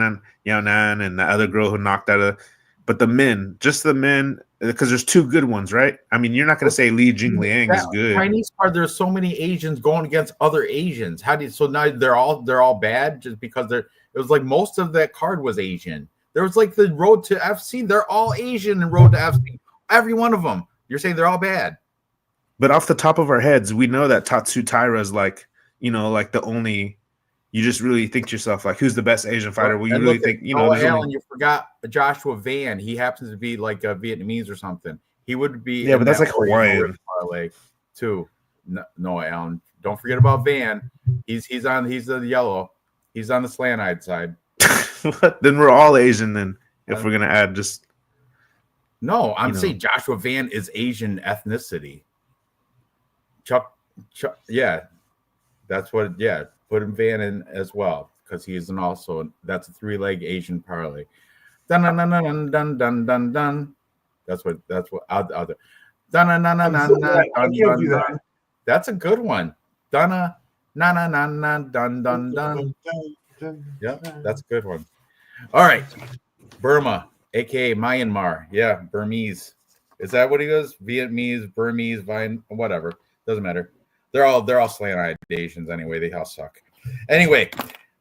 S2: Nan and the other girl who knocked out of, but the men, just the men, because there's two good ones, right? I mean, you're not going to say Li Jingliang is good.
S1: Chinese part, there's so many Asians going against other Asians. How do you? So now they're all bad just because they're. It was like most of that card was Asian. There was like the Road to FC. They're all Asian and Road to FC. Every one of them. You're saying they're all bad.
S2: But off the top of our heads, we know that Tatsu Taira is like, like the only. You just really think to yourself, like, who's the best Asian fighter? Well, you really think,
S1: Noah Allen, you forgot Joshua Van. He happens to be like a Vietnamese or something. He would be.
S2: Yeah, but that's like Hawaiian.
S1: Parlay too. Noah Allen. Don't forget about Van. He's the yellow. He's on the slant-eyed side.
S2: Then we're all Asian then, if we're going to add just.
S1: No, I'm saying Joshua Van is Asian ethnicity. Chuck, yeah. That's what, yeah. Put him Van in as well, because he is that's a 3-leg Asian parlay. Dun dun dun dun dun dun dun dun. That's what I'll do. Dun dun dun dun dun dun dun. That's a good one. Dun dun dun dun dun dun dun. Yeah, that's a good one. All right, Burma, aka Myanmar. Yeah, Burmese. Is that what he goes? Vietnamese, Burmese, whatever. Doesn't matter. They're all slant-eyed Asians anyway. They all suck. Anyway,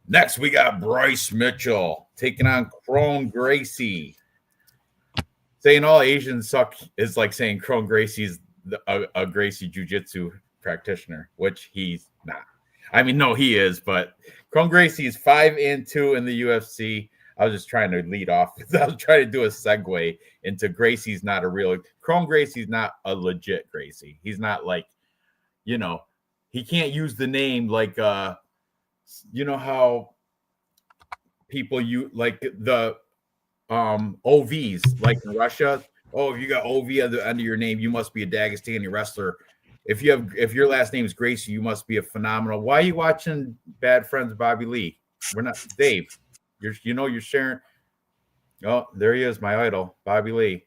S1: next we got Bryce Mitchell taking on Crone Gracie. Saying all Asians suck is like saying Crone Gracie's a Gracie Jiu-Jitsu practitioner, which he's not. I mean, no, he is, but Crone Gracie is 5-2 in the UFC. I was just trying to lead off. I was trying to do a segue into Gracie's not a real Crone Gracie's not a legit Gracie. He's not like, he can't use the name like you know how people like the OVs like in Russia. Oh, if you got OV at the end of your name, you must be a Dagestani wrestler. If your last name is Gracie, you must be a phenomenal. Why are you watching Bad Friends Bobby Lee? We're not Dave. You're sharing. Oh, there he is, my idol, Bobby Lee.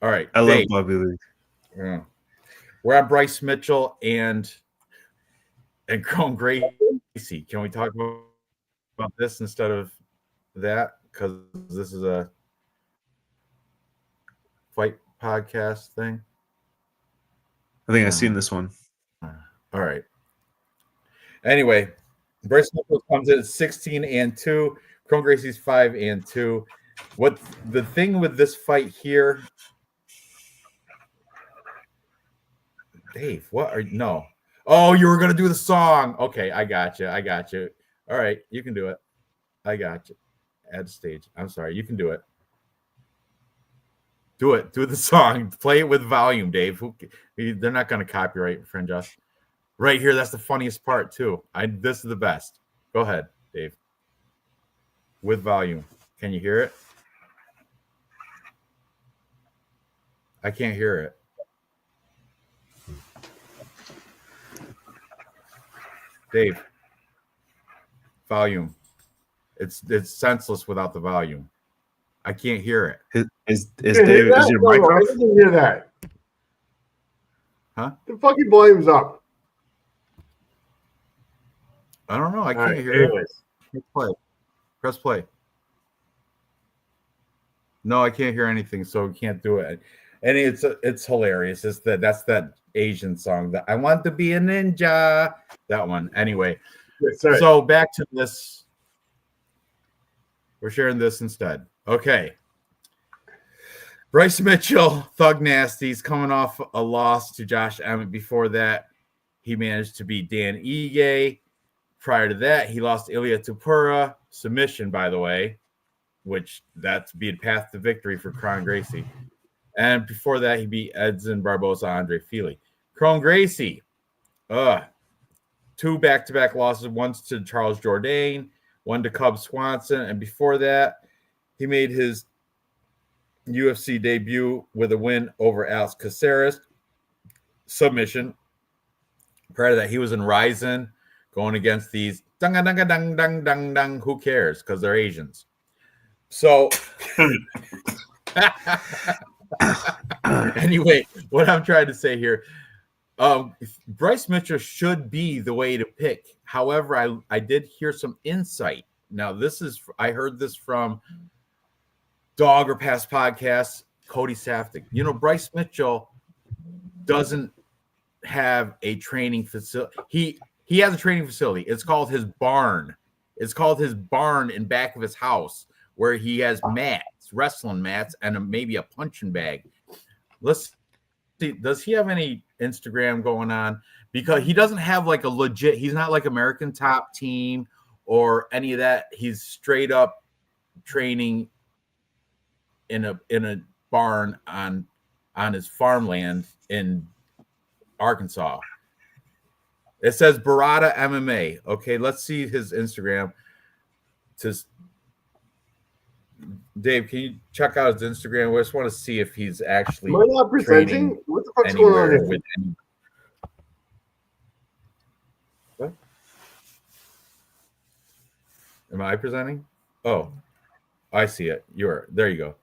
S1: All right,
S2: I
S1: Dave.
S2: love Bobby Lee.
S1: Yeah. We're at Bryce Mitchell and Crone Gracie. Can we talk about this instead of that? Because this is a fight podcast thing.
S2: I think I've seen this one.
S1: All right. Anyway, Bryce Mitchell comes in at 16-2. Crone Gracie's 5-2. What the thing with this fight here? Dave, what are no? Oh, you were gonna do the song. Okay, I got you. All right, you can do it. I got you. Add the stage. I'm sorry, you can do it. Do it. Do the song. Play it with volume, Dave. They're not gonna copyright, friend Josh. Right here, that's the funniest part too. This is the best. Go ahead, Dave. With volume. Can you hear it? I can't hear it. Dave, volume. It's senseless without the volume. I can't hear it.
S2: Is Dave? Is your mic off?
S4: I didn't hear that.
S1: Huh?
S4: The fucking volume's up.
S1: I don't know. I can't hear
S4: anyways.
S1: it. Press play. No, I can't hear anything, so we can't do it. And it's hilarious. That's that Asian song that I want to be a ninja. That one. Anyway,
S4: Sorry.
S1: so back to this. We're sharing this instead. Okay. Bryce Mitchell, Thug Nasty's coming off a loss to Josh Emmett. Before that, he managed to beat Dan Ige. Prior to that, he lost Ilya Tupura, submission, by the way, which that's be a path to victory for Kron Gracie. And before that, he beat Edson Barbosa, Andre Fili. Kron Gracie, 2 back-to-back losses, once to Charles Jourdain, one to Cub Swanson. And before that, he made his UFC debut with a win over Alex Caceres, submission. Prior to that, he was in Ryzen going against these dung, who cares? Because they're Asians. So anyway, what I'm trying to say here, Bryce Mitchell should be the way to pick. However, I did hear some insight. Now, I heard this from Dog or Past Podcasts, Cody Safdie. You know, Bryce Mitchell doesn't have a training facility. He has a training facility. It's called his barn. It's called his barn in back of his house, where he has mats, wrestling mats, and maybe a punching bag. Let's see. Does he have any Instagram going on? Because he doesn't have like a legit. He's not like American Top Team or any of that. He's straight up training in a barn on his farmland in Arkansas. It says Barada MMA. Okay, let's see his Instagram. Dave, can you check out his Instagram? We just want to see if he's actually
S4: Am I not presenting? What the fuck's going on here?
S1: What? Am I presenting? Oh, I see it. There you go.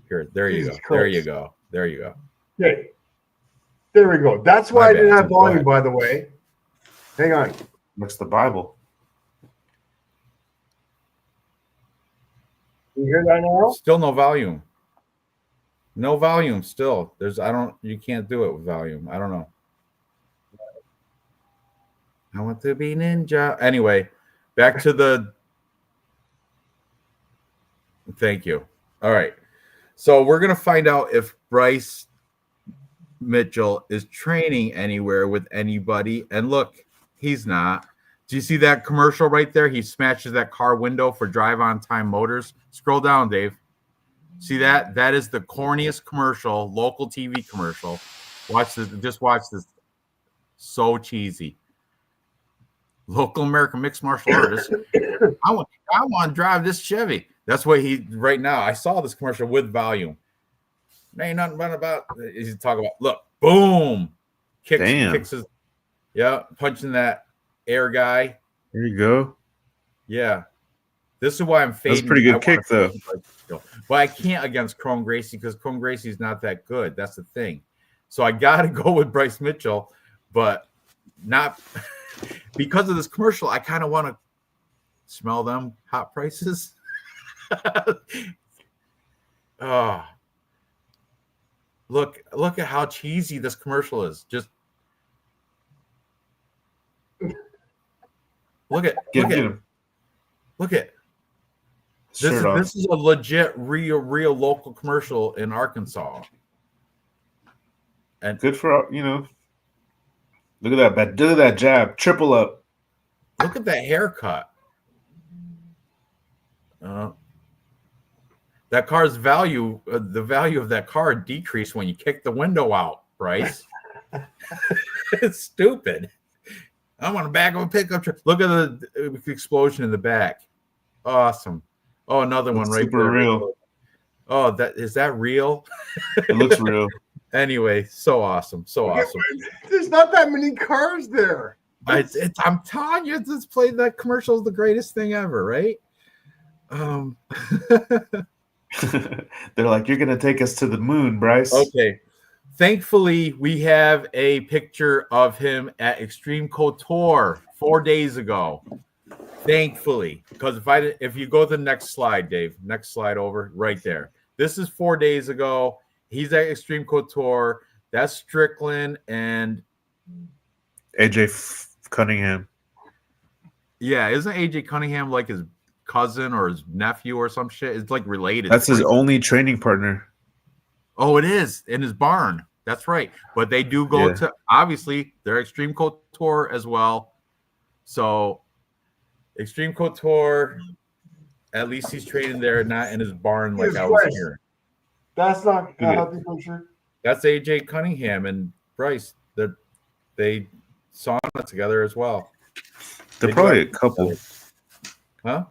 S1: Here, there you
S4: Jesus
S1: go.
S4: Christ.
S1: There you go. There you go.
S4: Okay. There we go. That's why
S1: My
S4: I didn't
S1: bad.
S4: have volume, by the way. Hang on.
S2: What's the Bible?
S4: You hear that now?
S1: Still no volume. No volume still. You can't do it with volume. I don't know. I want to be ninja. Anyway, back to thank you. All right. So we're going to find out if Bryce Mitchell is training anywhere with anybody. And look, he's not. Do you see that commercial right there? He smashes that car window for Drive On Time Motors. Scroll down, Dave. See that? That is the corniest commercial, local TV commercial. Watch this. Just watch this. So cheesy. Local American mixed martial artist. I want to drive this Chevy. That's what right now. I saw this commercial with volume. There ain't nothing about. He's talking about. Look, boom, kicks his, punching that air guy.
S2: There you go.
S1: Yeah, this is why I'm fading.
S2: That's a pretty good kick, though.
S1: But I can't against Kron Gracie because Kron Gracie's not that good. That's the thing. So I got to go with Bryce Mitchell, but not because of this commercial. I kind of want to smell them hot prices. Oh, look at how cheesy this commercial is. Just look at this is a legit real local commercial in Arkansas. And
S2: good for look at that jab, triple up.
S1: Look at that haircut. That car's value, the value of that car decreased when you kick the window out, Bryce. It's stupid. I'm on the back of a pickup truck. Look at the explosion in the back. Awesome. Oh, another one right
S2: super
S1: there.
S2: Real.
S1: Oh, is that real?
S2: It looks real.
S1: Anyway, so awesome. So awesome.
S4: There's not that many cars there.
S1: I'm telling you, this play that commercial is the greatest thing ever, right?
S2: They're like, you're gonna take us to the moon, Bryce.
S1: Okay. Thankfully, we have a picture of him at Extreme Couture 4 days ago. Thankfully, because if you go to the next slide, Dave, next slide over, right there. This is 4 days ago. He's at Extreme Couture. That's Strickland and
S2: AJ Cunningham.
S1: yeah, isn't AJ Cunningham like his cousin or his nephew or some shit? It's like related.
S2: That's his only training partner.
S1: Oh, it is in his barn. That's right. But they do go to, obviously, they're Extreme Couture as well. So Extreme Couture, at least he's training there, not in his barn like I was hearing.
S4: That's not a healthy picture.
S1: That's AJ Cunningham and Bryce. They sauna together as well.
S2: They're probably a couple.
S1: Huh?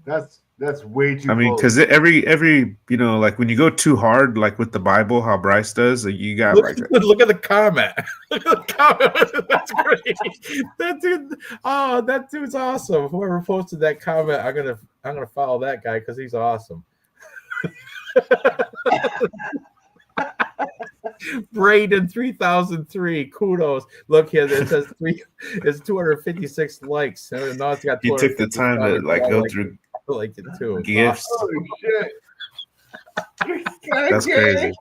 S4: That's way too.
S2: I mean, because every like when you go too hard, like with the Bible, how Bryce does, you got
S1: look at the comment. Look at the comment. That's great. That dude's awesome. Whoever posted that comment, I'm gonna follow that guy because he's awesome. Braden 3003, kudos. Look here, it says it's 256 likes. No, it's got.
S2: You took the time to go through.
S1: I like it too.
S2: Gifts.
S4: Holy shit!
S2: That's crazy.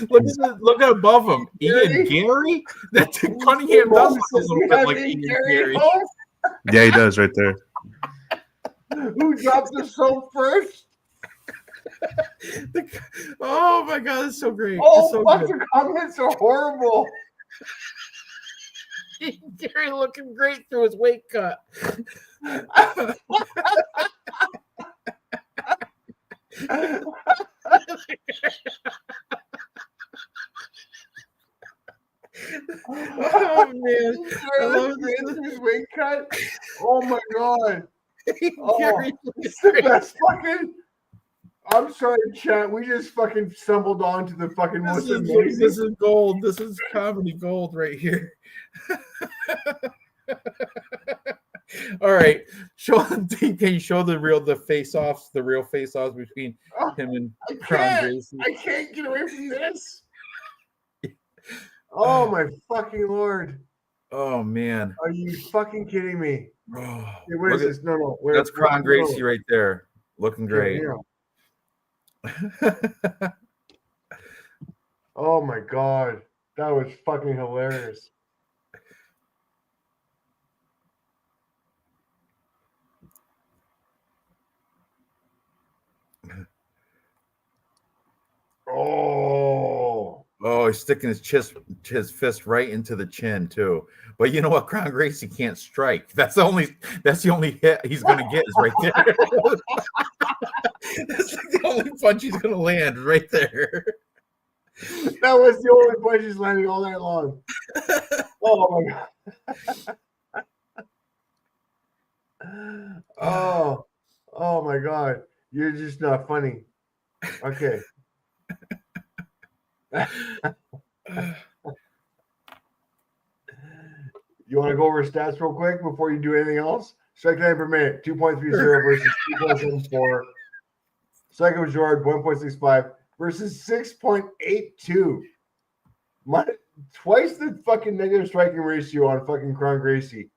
S1: look at above him, Ian Gary. That Cunningham does look a little bit like Ian Gary.
S2: Yeah, he does right there.
S4: Who dropped the soap first?
S1: Oh my god, that's so great.
S4: Oh,
S1: so
S4: the comments are horrible.
S1: Gary looking great through his weight cut. Oh man, I love
S4: his weight cut. Oh my god.
S1: Gary,
S4: it's the best fucking. I'm sorry, chat. We just fucking stumbled onto the fucking most amazing.
S1: This is gold. This is comedy gold right here. All right, can you show the real face-offs between him and Ron Gracie?
S4: I can't get away from this. Oh my fucking lord!
S1: Oh man,
S4: are you fucking kidding me?
S1: Oh,
S4: hey, what is this? No.
S1: That's Ron Gracie right there, looking great.
S4: Oh my god, that was fucking hilarious.
S1: Oh, he's sticking his fist right into the chin too. But you know what? Crown Gracie can't strike. That's the only hit he's gonna get is right there. That's the only punch he's gonna land right there.
S4: That was the only punch he's landing all night long. Oh my god. Oh my god. You're just not funny. Okay. You want to go over stats real quick before you do anything else? Strike time per minute, 2.30 versus 2.74. Strike of Jordan, 1.65 versus 6.82. Twice the fucking negative striking ratio on fucking Crown Gracie.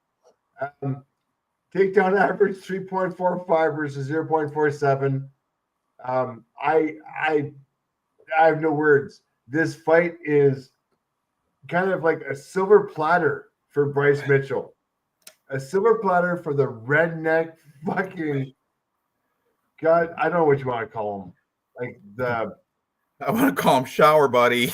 S4: Takedown average 3.45 versus 0.47. I have no words. This fight is kind of like a silver platter for Bryce Mitchell. A silver platter for the redneck fucking God. I don't know what you want to call him. Like
S1: I want to call him Shower Buddy.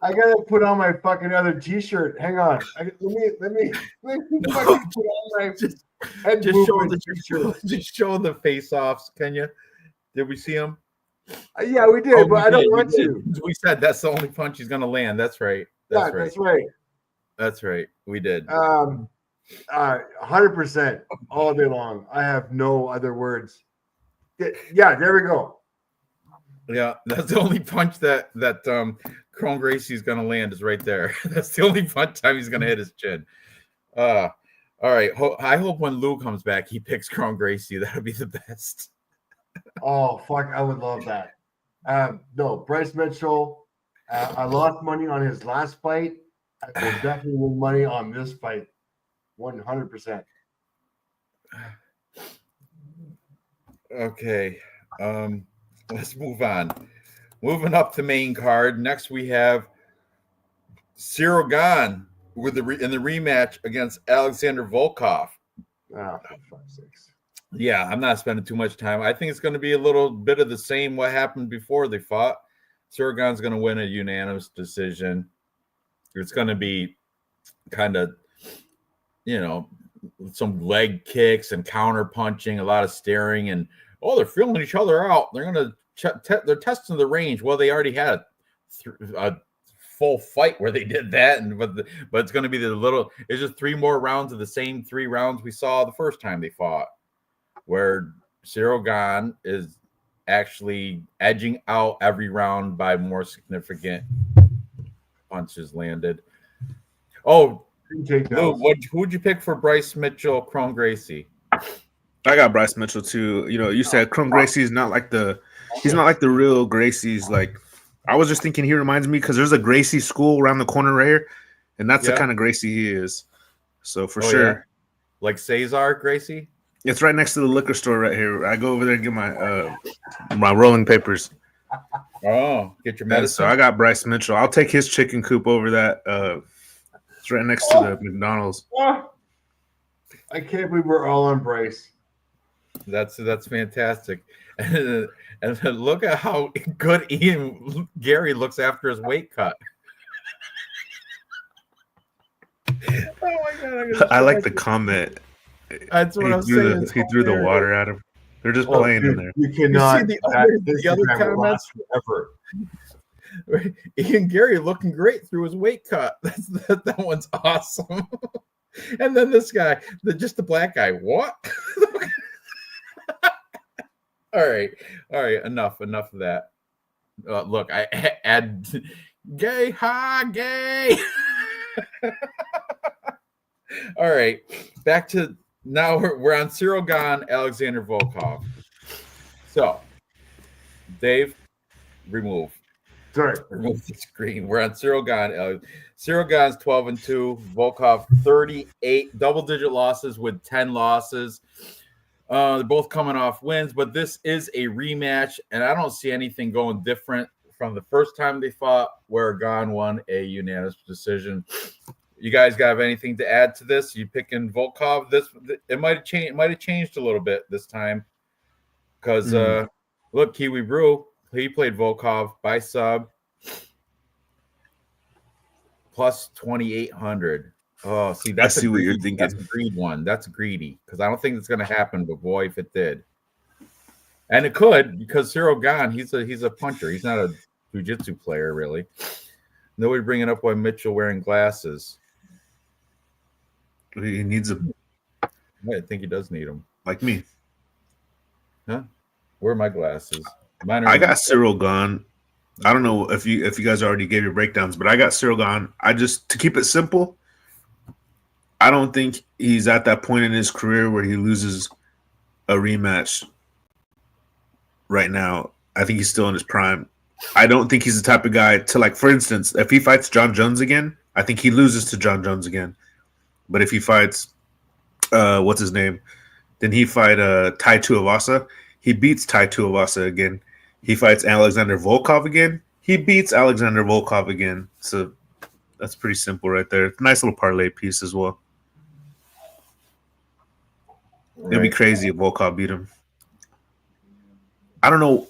S4: I gotta put on my fucking other T-shirt. Hang on. Let me fucking put on my
S1: just show the face-offs. Can you? Did we see him?
S4: Yeah, we did, but I don't want to.
S1: We said that's the only punch he's gonna land. That's right. That's right.
S4: That's right.
S1: That's right. We did.
S4: 100% all day long. I have no other words. Yeah, there we go.
S1: Yeah, that's the only punch that Cron Gracie's gonna land is right there. That's the only punch time he's gonna hit his chin. All right. I hope when Lou comes back, he picks Cron Gracie. That would be the best.
S4: Oh fuck! I would love that. No, Bryce Mitchell. I lost money on his last fight. There's definitely more money on this fight. 100%.
S1: Okay. Let's move on. Moving up the main card. Next we have Cyril Gane with in the rematch against Alexander Volkov.
S4: Ah, for fuck's sakes.
S1: Yeah, I'm not spending too much time. I think it's going to be a little bit of the same what happened before they fought. Cyril Gane's going to win a unanimous decision. It's going to be kind of, some leg kicks and counter punching, a lot of staring, and they're feeling each other out. They're going to they're testing the range. Well, they already had a full fight where they did that, but it's going to be it's just 3 more rounds of the same 3 rounds we saw the first time they fought, where Cyril Gane is actually edging out every round by more significant punches landed. Oh, Lou, who'd you pick for Bryce Mitchell, Chrome Gracie?
S2: I got Bryce Mitchell too. You said Chrome Gracie is not like he's not like the real Gracie's. Like, I was just thinking he reminds me because there's a Gracie school around the corner right here, and that's the kind of Gracie he is. So for sure,
S1: yeah. Like Cesar Gracie.
S2: It's right next to the liquor store right here. I go over there and get my rolling papers.
S1: Oh, get your medicine.
S2: So I got Bryce Mitchell. I'll take his chicken coop over that. It's right next to the McDonald's.
S4: I can't believe we're all on Bryce.
S1: That's fantastic. And look at how good Ian Gary looks after his weight cut. Oh my God!
S2: I like the comment.
S1: That's what I'm saying.
S2: He threw the water at him. They're just playing in there.
S4: You cannot.
S1: You see the other comments
S4: ever.
S1: Ian Gary looking great through his weight cut. That one's awesome. And then this guy, just the black guy. What? All right. Enough of that. Look, I add gay, gay. All right, back to now. We're on Cyril Gane, Alexander Volkov. So, Dave, remove the screen. We're on Cyril Gane. Cyril Gane's 12-2. Volkov 38 double-digit losses with 10 losses. They're both coming off wins, but this is a rematch, and I don't see anything going different from the first time they fought, where Gane won a unanimous decision. You guys have anything to add to this? You picking Volkov? It might have changed. It might have changed a little bit this time, because look, Kiwi Brew, he played Volkov by sub plus 2,800. Oh, see,
S2: I see what you're thinking.
S1: That's a greed one. That's greedy, because I don't think it's going to happen. But boy, if it did, and it could, because Cyril Gane, he's a puncher. He's not a jiu-jitsu player, really. Nobody bringing up why Mitchell wearing glasses.
S2: He needs them.
S1: I think he does need them.
S2: Like me.
S1: Huh? Where are my glasses?
S2: I got Cyril Gane. I don't know if you guys already gave your breakdowns, but I got Cyril Gane. To keep it simple, I don't think he's at that point in his career where he loses a rematch right now. I think he's still in his prime. I don't think he's the type of guy to, like, for instance, if he fights John Jones again, I think he loses to John Jones again. But if he fights, what's his name? Then he fight Tai Tuivasa. He beats Tai Tuivasa again. He fights Alexander Volkov again. He beats Alexander Volkov again. So that's pretty simple right there. Nice little parlay piece as well. Right. It'd be crazy if Volkov beat him. I don't know.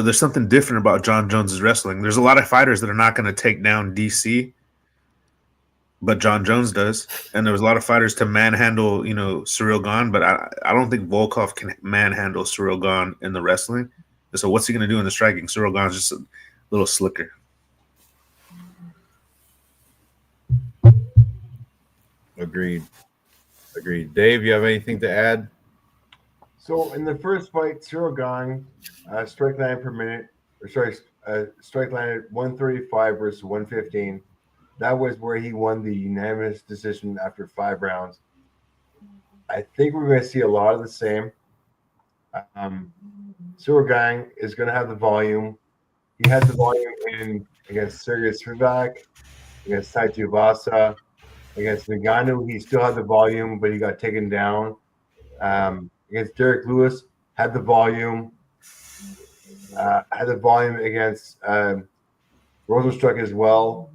S2: There's something different about John Jones's wrestling. There's a lot of fighters that are not going to take down DC, but John Jones does. And there was a lot of fighters to manhandle, Cyril Gane, but I don't think Volkov can manhandle Cyril Gane in the wrestling. So what's he going to do in the striking? Cyril Gane's just a little slicker.
S1: Agreed. Dave, you have anything to add?
S4: So in the first fight, Cyril Gane, strike line per minute, strike line at 135 versus 115. That was where he won the unanimous decision after 5 rounds. I think we're going to see a lot of the same. Cyril Gane is going to have the volume. He had the volume against Sergey Spivak. against Tai Tuivasa. Against Ngannou, he still had the volume, but he got taken down. Against Derek Lewis, had the volume. Had the volume against Rosenstruck as well.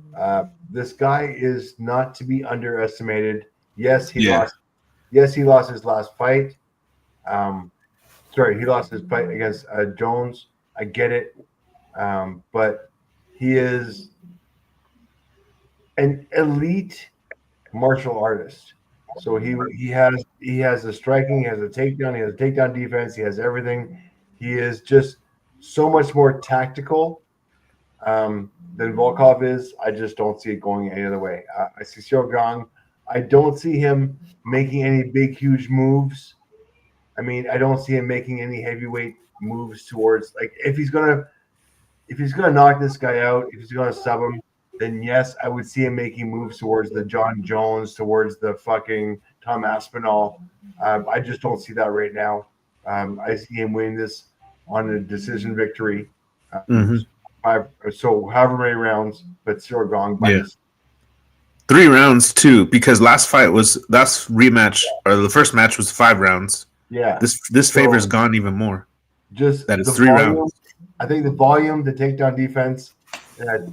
S4: This guy is not to be underestimated. Yes, he lost. Yes, he lost his last fight. He lost his fight against Jones. I get it, but he is an elite martial artist. So he has the striking, he has a takedown, he has a takedown defense, he has everything. He is just so much more tactical than Volkov is. I just don't see it going any other way. I see Cyril Gong. I don't see him making any big, huge moves. I mean, I don't see him making any heavyweight moves towards like if he's gonna knock this guy out, if he's gonna sub him, then yes, I would see him making moves towards the John Jones, towards the fucking Tom Aspinall. I just don't see that right now. I see him winning this on a decision victory. So however many rounds, but Cyril Gong by
S2: 3 rounds too, because last rematch or the first match was 5 rounds.
S4: Yeah,
S2: this favors Gone even more.
S4: Just
S2: that it's 3 rounds.
S4: I think the volume, the takedown defense, let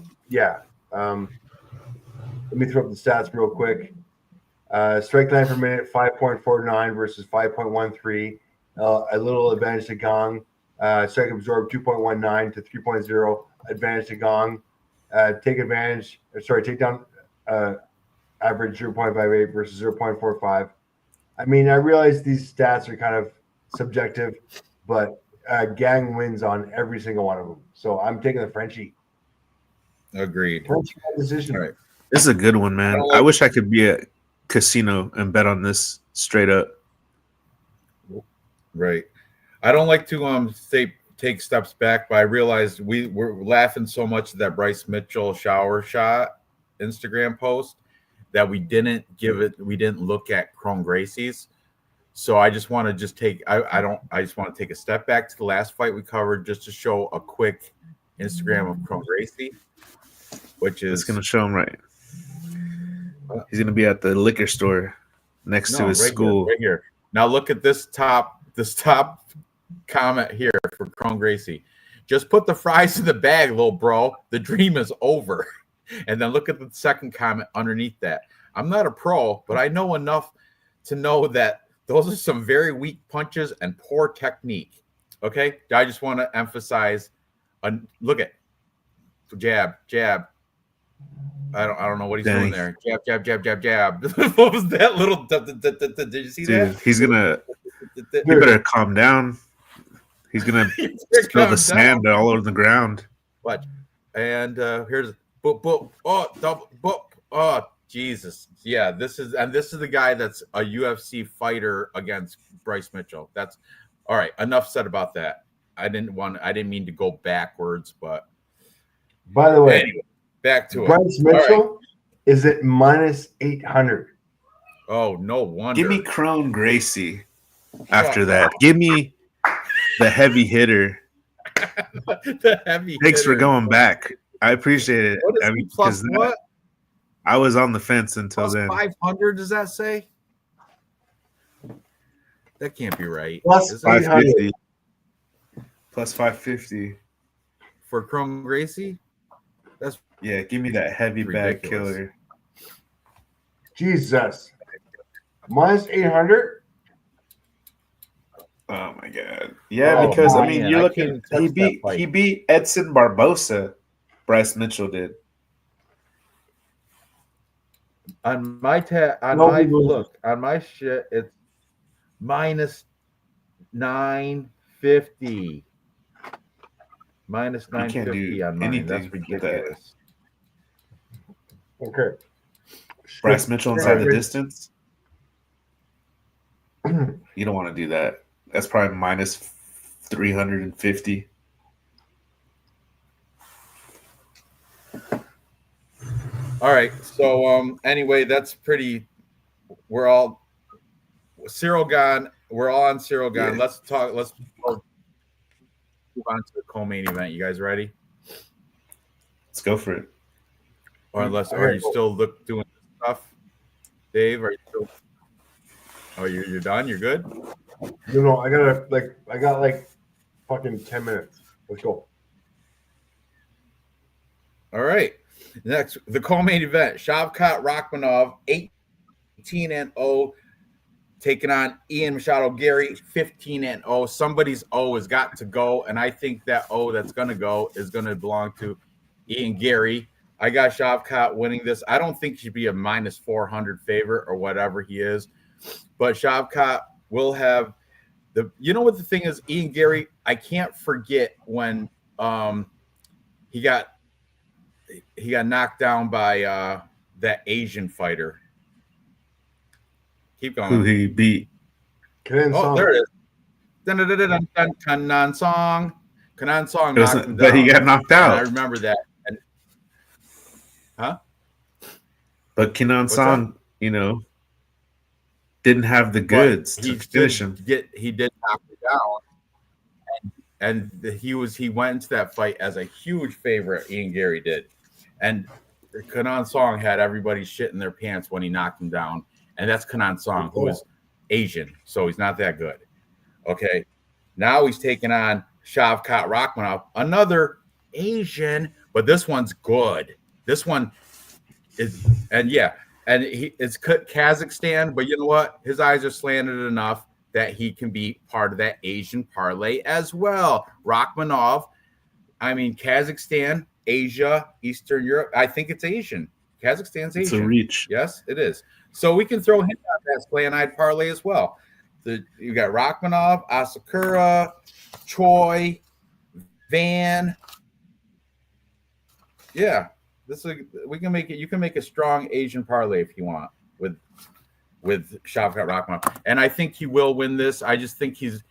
S4: me throw up the stats real quick. Strike line per minute, 5.49 versus 5.13. A little advantage to Gong. Strike absorb 2.19 to 3.0. Advantage to Gong. Takedown average 0.58 versus 0.45. I mean, I realize these stats are kind of subjective, but Gang wins on every single one of them. So I'm taking the Frenchie.
S1: Agreed.
S4: Frenchie decision.
S1: Right.
S2: This is a good one, man. I wish I could be at casino and bet on this straight up.
S1: Right. I don't like to take steps back, but I realized we're laughing so much at that Bryce Mitchell shower shot Instagram post that we didn't look at Chrome Gracie's. So I just want to I just want to take a step back to the last fight we covered just to show a quick Instagram of Chrome Gracie, which is
S2: going to show him right. He's going to be at the liquor store next to his school.
S1: Right here. Now look at this top comment here for Chrome Gracie. Just put the fries in the bag, little bro. The dream is over. And then look at the second comment underneath that. I'm not a pro, but I know enough to know that those are some very weak punches and poor technique. Okay? I just want to emphasize look at jab. I don't know what he's doing there. Jab. What was that little? Did you see that?
S2: He's gonna. You better calm down. He's gonna spill the sand all over the ground.
S1: Watch. And here's Jesus. Yeah, this is the guy that's a UFC fighter against Bryce Mitchell. That's all right. Enough said about that. I didn't mean to go backwards, but
S4: by the way,
S1: anyway, back to
S4: Bryce Mitchell is at minus 800.
S1: Oh, no wonder.
S2: Give me Chrome Gracie after that. Give me the heavy hitter.
S1: The heavy
S2: Thanks
S1: hitter.
S2: for going back. I appreciate it.
S1: What is he plus what?
S2: I was on the fence until
S1: plus
S2: then.
S1: 500, does that say? That can't be right.
S4: Plus 550.
S2: Plus 550.
S1: For Chrome Gracie?
S2: Give me that heavy bag killer.
S4: Jesus. Minus 800?
S2: Oh my god. Yeah, because I mean you're looking he beat Edson Barbosa. Bryce Mitchell did.
S1: On my on my shit, it's minus 950. Minus 950 on mine. That's ridiculous.
S4: Okay.
S2: Bryce Mitchell inside the distance. You don't want to do that. That's probably minus 350.
S1: All right. So anyway, that's pretty. We're all Cyril Gane. We're all on Cyril Gane. Yeah. Let's move on to the co-main event. You guys ready?
S2: Let's go for it.
S1: Or unless, are you still doing stuff, Dave? Are you still? Oh, you're done. You're good.
S4: No, I got like fucking 10 minutes. Let's go.
S1: All right. Next, the co-main event: Shavkat Rakhmonov, 18-0, taking on Ian Machado Gary, 15-0. Somebody's O has got to go, and I think that O that's going to go is going to belong to Ian Gary. I got Shavkat winning this. I don't think he should be a minus 400 favorite or whatever he is, but Shavkat will have the. You know what the thing is, Ian Gary. I can't forget when he got knocked down by that Asian fighter. Keep going.
S2: Who he beat?
S1: Oh, there it is. Kanan Song. Kanan Song knocked him down.
S2: But he got knocked out.
S1: And I remember that. Huh?
S2: But Kanan Song, didn't have the goods to finish him.
S1: He did knock him down. And he went into that fight as a huge favorite, Ian Gary did. And Kanan Song had everybody shit in their pants when he knocked him down. And that's Kanan Song, who is Asian, so he's not that good. Okay. Now he's taking on Shavkat Rakhmonov, another Asian, but this one's good. This one is, and it's Kazakhstan, but you know what? His eyes are slanted enough that he can be part of that Asian parlay as well. Rakhmonov, Kazakhstan, Asia, Eastern Europe. I think it's Asian. Kazakhstan's Asian.
S2: It's a reach.
S1: Yes, it is. So we can throw him out that slant-eyed parlay as well. You got Rakhmonov, Asakura, Choi, Van. Yeah, we can make it. You can make a strong Asian parlay if you want with Shavkat Rakhmonov, and I think he will win this. I just think he's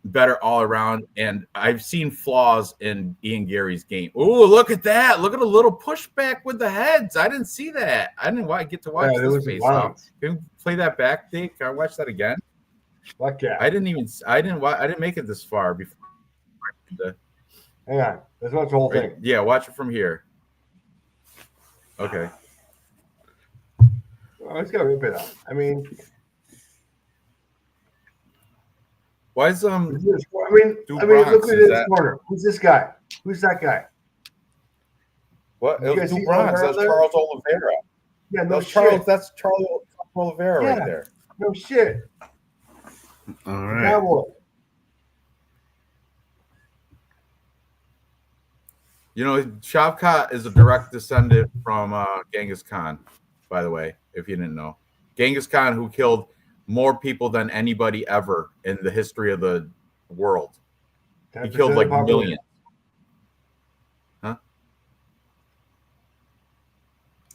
S1: better all around, and I've seen flaws in Ian Gary's game. Oh, look at that! Look at a little pushback with the heads. I didn't see that. I didn't get to watch this face off. Can you play that back, Dave? Can I watch that again?
S4: Fuck yeah!
S1: I didn't make it this far before.
S4: Hang on, let's watch the whole thing.
S1: Yeah, watch it from here. Okay.
S4: Well, it's gotta rip it out.
S1: Why is
S4: look at this corner. Who's this guy? Who's that guy?
S1: What? It was Bronx. That's Charles Oliveira.
S4: Yeah, no shit.
S1: That's Charles Oliveira right there.
S4: No shit.
S2: All right.
S1: Shavkat is a direct descendant from Genghis Khan, by the way, if you didn't know. Genghis Khan, who killed more people than anybody ever in the history of the world. He killed like millions. Huh?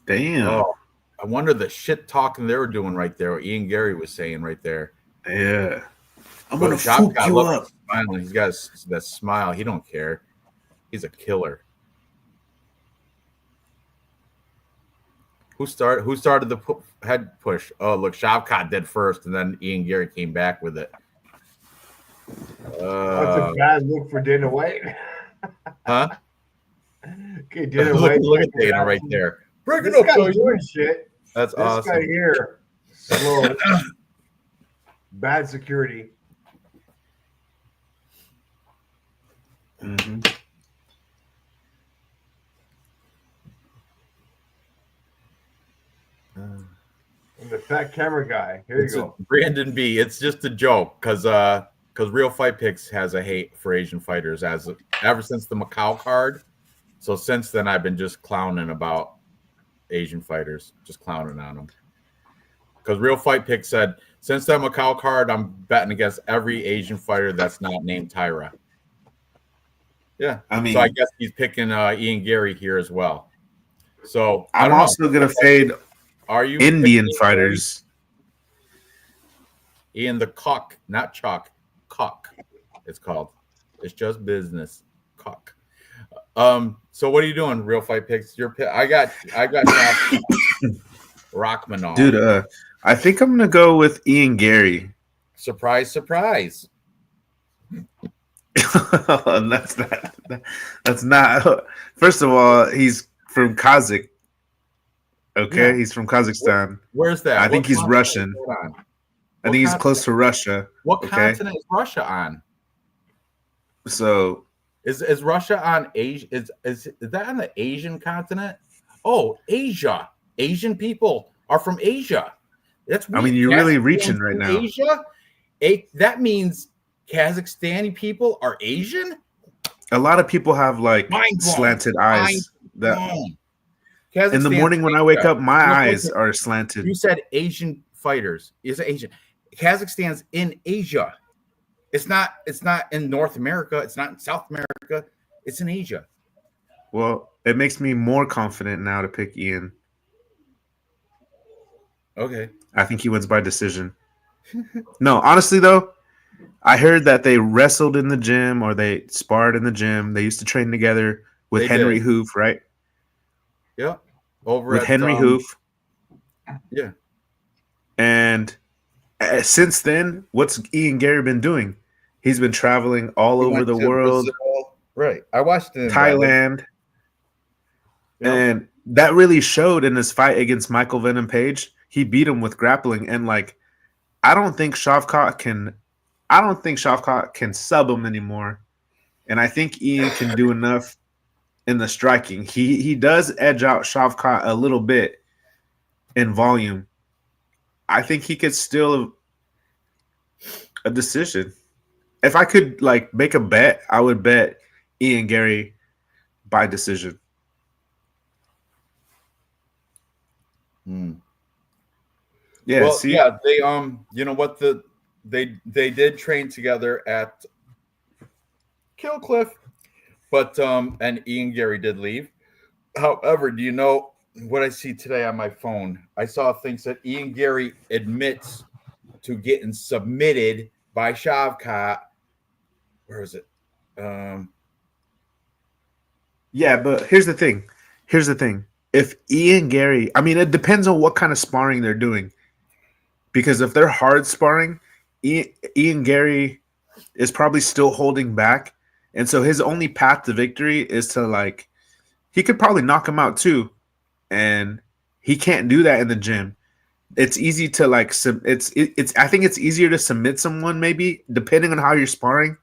S2: Damn.
S1: Oh, I wonder the shit talking they were doing right there. What Ian Gary was saying right there.
S2: Yeah. I'm going to fuck you up.
S1: Smiling. He's got that smile. He don't care. He's a killer. Who started the head push? Oh, look, Shavkat did first, and then Ian Gary came back with it.
S4: That's a bad look for Dana White.
S1: Huh?
S4: Okay, Dana White.
S1: Look at Dana right there.
S4: Breaking up, doing shit.
S1: That's awesome.
S4: This guy here, slow, bad security.
S2: Mm-hmm.
S4: And the fat camera guy. Here you go.
S1: Brandon B. It's just a joke because Real Fight Picks has a hate for Asian fighters ever since the Macau card. So since then, I've been just clowning about Asian fighters, just clowning on them. Because Real Fight Picks said, since that Macau card, I'm betting against every Asian fighter that's not named Tyra. Yeah. So I guess he's picking Ian Gary here as well. So
S2: I'm also going to fade Indian fighters.
S1: Ian the Cock, not Chalk. Cock, it's called. It's just business. Cock. So what are you doing, Real Fight Picks? I got Rakhmonov.
S2: Dude, I think I'm gonna go with Ian Gary.
S1: Surprise, surprise.
S2: That's not. First of all, he's from Kazakh, Okay,
S1: Yeah.
S2: he's from Kazakhstan.
S1: Where's that?
S2: I think he's
S1: continent
S2: Russian.
S1: is that on?
S2: I think he's close to Russia.
S1: What
S2: Okay,
S1: continent is Russia on?
S2: so
S1: Is Russia on Asia? Is that on the Asian continent? Oh, Asia. Asian people are from Asia. That's
S2: I mean,
S1: weird.
S2: you're really
S1: Kazakhstan's
S2: reaching right
S1: in
S2: now.
S1: Asia. That means Kazakhstani people are Asian.
S2: A lot of people have like
S1: Mind blown.
S2: slanted eyes. That in the morning when I wake up, my eyes are slanted.
S1: You said Asian fighters. Is Asian? Kazakhstan's in Asia. It's not in North America. It's not in South America. It's in Asia.
S2: Well, it makes me more confident now to pick Ian.
S1: Okay.
S2: I think he wins by decision. No, honestly though, I heard that they wrestled in the gym or they sparred in the gym. They used to train together with Henry Hoof, right?
S1: Yeah. Over
S2: with
S1: at,
S2: Henry Hoof.
S1: Yeah.
S2: And since then, what's Ian Gary been doing? He's been traveling all over the world.
S1: Brazil. Right. I watched it in
S2: Thailand.
S1: Yep.
S2: And that really showed in his fight against Michael Venom Page. He beat him with grappling. And like, I don't think Shavkat can sub him anymore. And I think Ian can do enough in the striking. He does edge out Shavkat a little bit in volume. I think he could steal a decision. If I could like make a bet, I would bet Ian Gary by decision. Yeah,
S1: well,
S2: see?
S1: yeah, they you know what, they did train together at Kill Cliff, but and Ian Gary did leave. However, do you know what I see today on my phone? I saw things that Ian Gary admits to getting submitted by Shavkat. Where is it?
S2: Yeah, but here's the thing. If Ian Gary, I mean, it depends on what kind of sparring they're doing. Because if they're hard sparring, Ian Gary is probably still holding back. And so his only path to victory is to like, he could probably knock him out too. And he can't do that in the gym. It's easy to like, I think it's easier to submit someone maybe, depending on how you're sparring,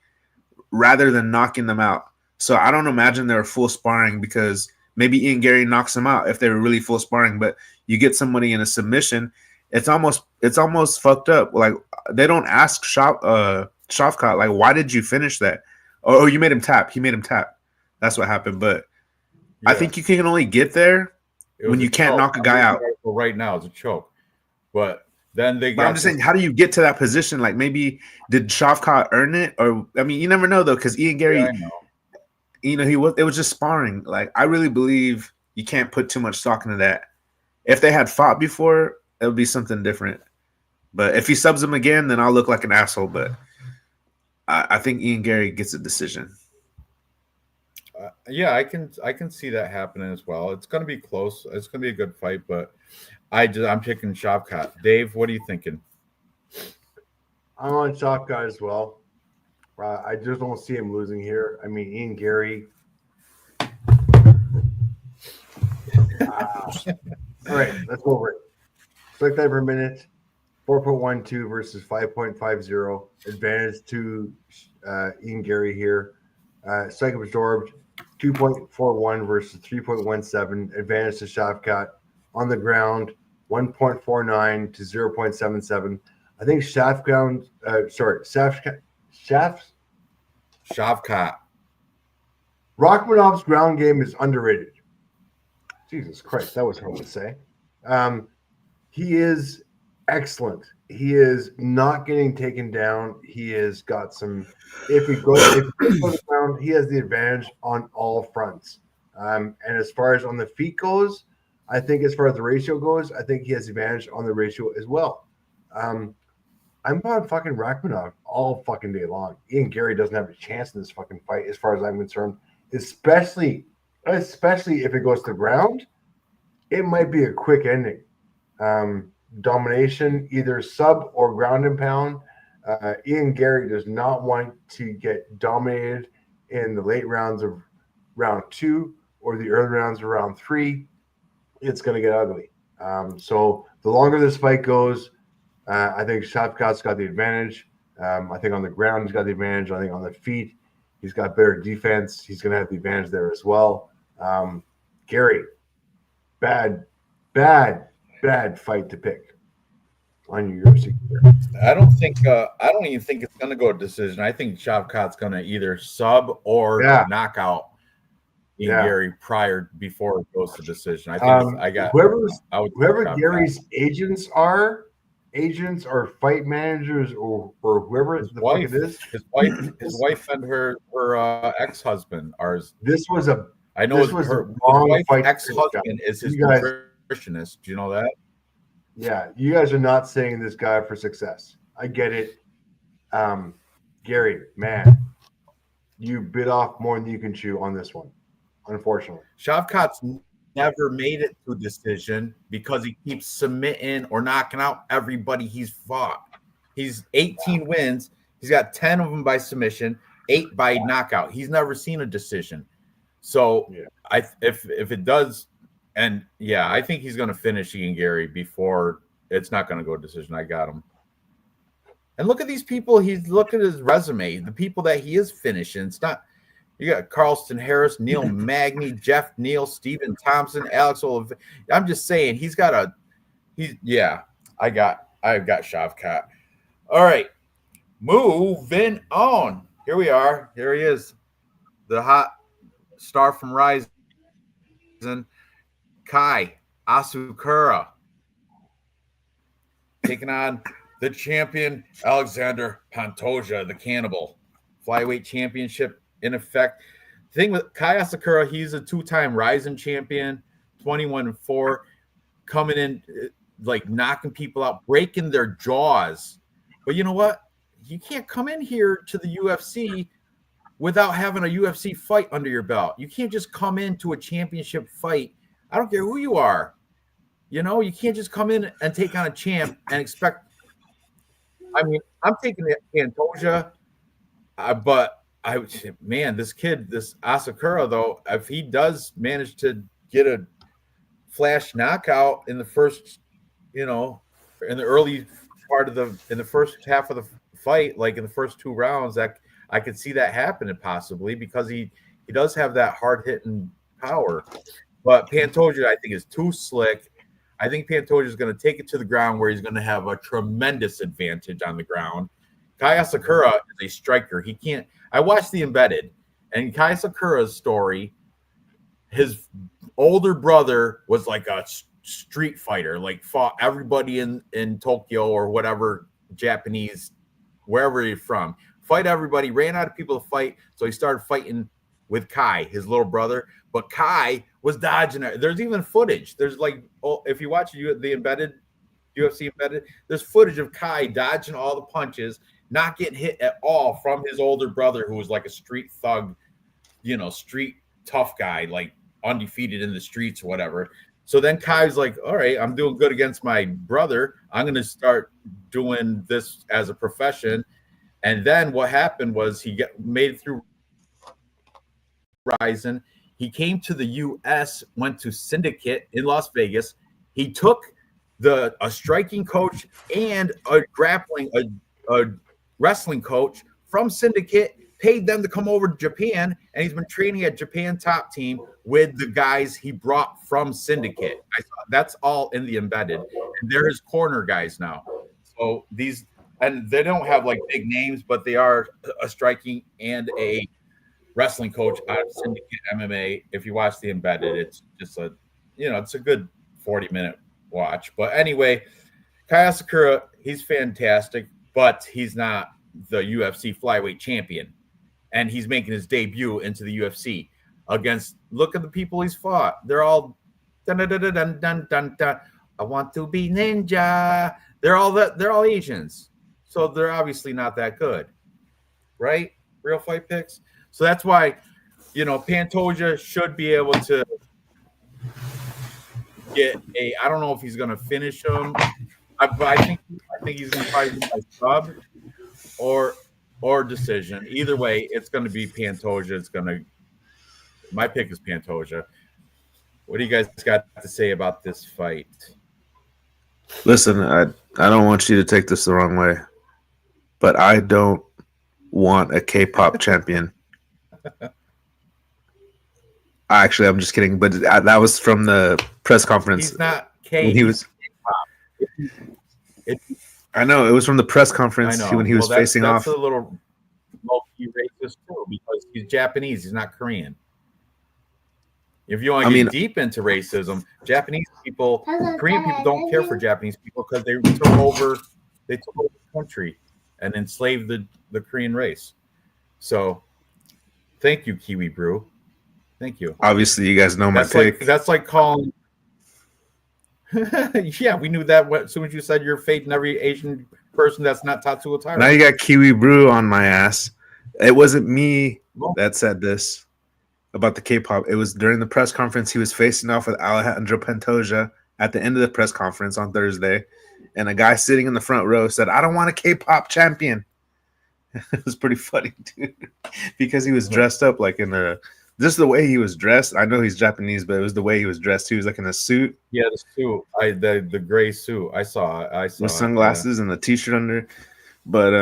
S2: rather than knocking them out. So I don't imagine they're full sparring because maybe Ian Gary knocks them out if they're really full sparring, but you get somebody in a submission, it's almost fucked up. Like they don't ask Shavkat, like, why did you finish that? Oh, you made him tap. He made him tap. That's what happened. But yeah. I think you can only get there when you can't knock a guy out.
S1: Right now, it's a choke. But then I'm
S2: just saying, how do you get to that position? Like maybe did Shavkat earn it? Or I mean, you never know though, because Ian Gary, you know, it was just sparring. Like I really believe you can't put too much stock into that. If they had fought before, it would be something different. But if he subs him again, then I'll look like an asshole. But I think Ian Gary gets a decision.
S1: Yeah, I can see that happening as well. It's going to be close. It's going to be a good fight, but I'm picking Shavkat. Dave, what are you thinking?
S4: I'm on Shavkat as well. I just don't see him losing here. I mean, Ian Gary. All right, let's go over it. Select that per minute. 4.12 versus 5.50. Advantage to Ian Gary here. Strike absorbed. 2.41 versus 3.17. Advantage to Shavkat. On the ground, 1.49 to 0.77. I think Shavkat. Rachmanov's ground game is underrated. Jesus Christ, that was hard to say. He is excellent. He is not getting taken down. He has got some. If he goes to the ground, he has the advantage on all fronts. And as far as on the feet goes, I think as far as the ratio goes, I think he has advantage on the ratio as well. I'm on fucking Rachmanov all fucking day long. Ian Gary doesn't have a chance in this fucking fight, as far as I'm concerned. Especially if it goes to the ground, it might be a quick ending. Domination, either sub or ground and pound. Ian Gary does not want to get dominated in the late rounds of round 2 or the early rounds of round 3. It's going to get ugly. So the longer this fight goes, I think Shavkat's got the advantage. I think on the ground he's got the advantage. I think on the feet he's got better defense. He's going to have the advantage there as well. Gary, bad fight to pick on your UFC career.
S1: I don't even think it's going to go to decision. I think Shavkat's going to either sub or knock out Gary before it goes to decision. I think
S4: whoever Gary's agents are fight managers or whoever
S1: his wife and her ex-husband are.
S4: This was a
S1: his wife's ex-husband is his nutritionist. Do you know that?
S4: Yeah, you guys are not saying this guy for success. I get it. Gary, man, you bit off more than you can chew on this one, unfortunately.
S1: Shavkat's never made it to a decision because he keeps submitting or knocking out everybody he's fought. He's 18 wins. He's got 10 of them by submission, 8 by knockout. He's never seen a decision. So if it does, and I think he's going to finish Ian Gary before it's not going to go to decision. I got him. And look at these people. Look at his resume. The people that he is finishing. It's not. You got Carlston Harris, Neil Magny, Jeff Neal, Stephen Thompson, Alex Oliveira. I'm just saying I've got Shavkat. All right. Moving on. Here we are. Here he is. The hot star from Rising. Kai Asakura taking on the champion Alexander Pantoja, the Cannibal. Flyweight championship in effect. The thing with Kai Asakura, he's a 2-time Rising champion, 21-4, coming in like knocking people out, breaking their jaws. But you know what? You can't come in here to the UFC without having a UFC fight under your belt. You can't just come into a championship fight. I don't care who you are. You know, you can't just come in and take on a champ and expect. I mean, I'm taking Pantoja, but this kid, this Asakura, though, if he does manage to get a flash knockout in the first, in the early part of in the first half of the fight, like in the first 2 rounds, that I could see that happening possibly because he does have that hard hitting power. But Pantoja, I think, is too slick. I think Pantoja is going to take it to the ground where he's going to have a tremendous advantage on the ground. Kai Asakura is a striker. He can't. I watched The Embedded, and Kai Asakura's story. His older brother was like a street fighter, like fought everybody in Tokyo or whatever Japanese, wherever he's from. Fight everybody, ran out of people to fight, so he started fighting with Kai, his little brother. But Kai was dodging it. There's even footage. There's if you watch the Embedded, UFC Embedded, there's footage of Kai dodging all the punches, not getting hit at all from his older brother, who was like a street thug, street tough guy, like undefeated in the streets or whatever. So then Kai's like, all right, I'm doing good against my brother. I'm going to start doing this as a profession. And then what happened was he made it through Rising. He came to the U.S., went to Syndicate in Las Vegas. He took a striking coach and a wrestling coach from Syndicate, paid them to come over to Japan, and he's been training at Japan Top Team with the guys he brought from Syndicate. That's all in the Embedded, and they're his corner guys now. So and they don't have like big names, but they are a striking and a wrestling coach out of Syndicate MMA. If you watch the Embedded, it's just it's a good 40-minute watch. But anyway, Kai Asakura, he's fantastic, but he's not the UFC flyweight champion. And he's making his debut into the UFC look at the people he's fought. They're all dun dun dun dun dun dun dun. I want to be ninja. They're all Asians. So they're obviously not that good. Right? Real fight picks. So that's why, Pantoja should be able to get I don't know if he's going to finish him. But I think he's going to probably do a sub or decision. Either way, it's going to be Pantoja. My pick is Pantoja. What do you guys got to say about this fight?
S2: Listen, I don't want you to take this the wrong way, but I don't want a K-pop champion. Actually, I'm just kidding. But that was from the press conference.
S1: He's not K.
S2: When he was. I know it was from the press conference when he was facing off.
S1: That's a little multi-racist too, because he's Japanese. He's not Korean. If you want to get deep into racism, Japanese people, Korean people don't care for Japanese people because they took over the country and enslaved the Korean race. So, thank you, Kiwi Brew. Thank you.
S2: Obviously, you guys know my pick.
S1: That's like calling. Yeah, we knew that as soon as you said you're fading every Asian person that's not Tatsuo Taira.
S2: Now you got Kiwi Brew on my ass. It wasn't me that said this about the K-pop. It was during the press conference. He was facing off with Alejandro Pantoja at the end of the press conference on Thursday, and a guy sitting in the front row said, "I don't want a K-pop champion." It was pretty funny, dude, because he was dressed up like in a. Just the way he was dressed. I know he's Japanese, but it was the way he was dressed. He was like in a suit.
S1: Yeah, the suit. The gray suit. I saw with
S2: sunglasses and the t-shirt under. But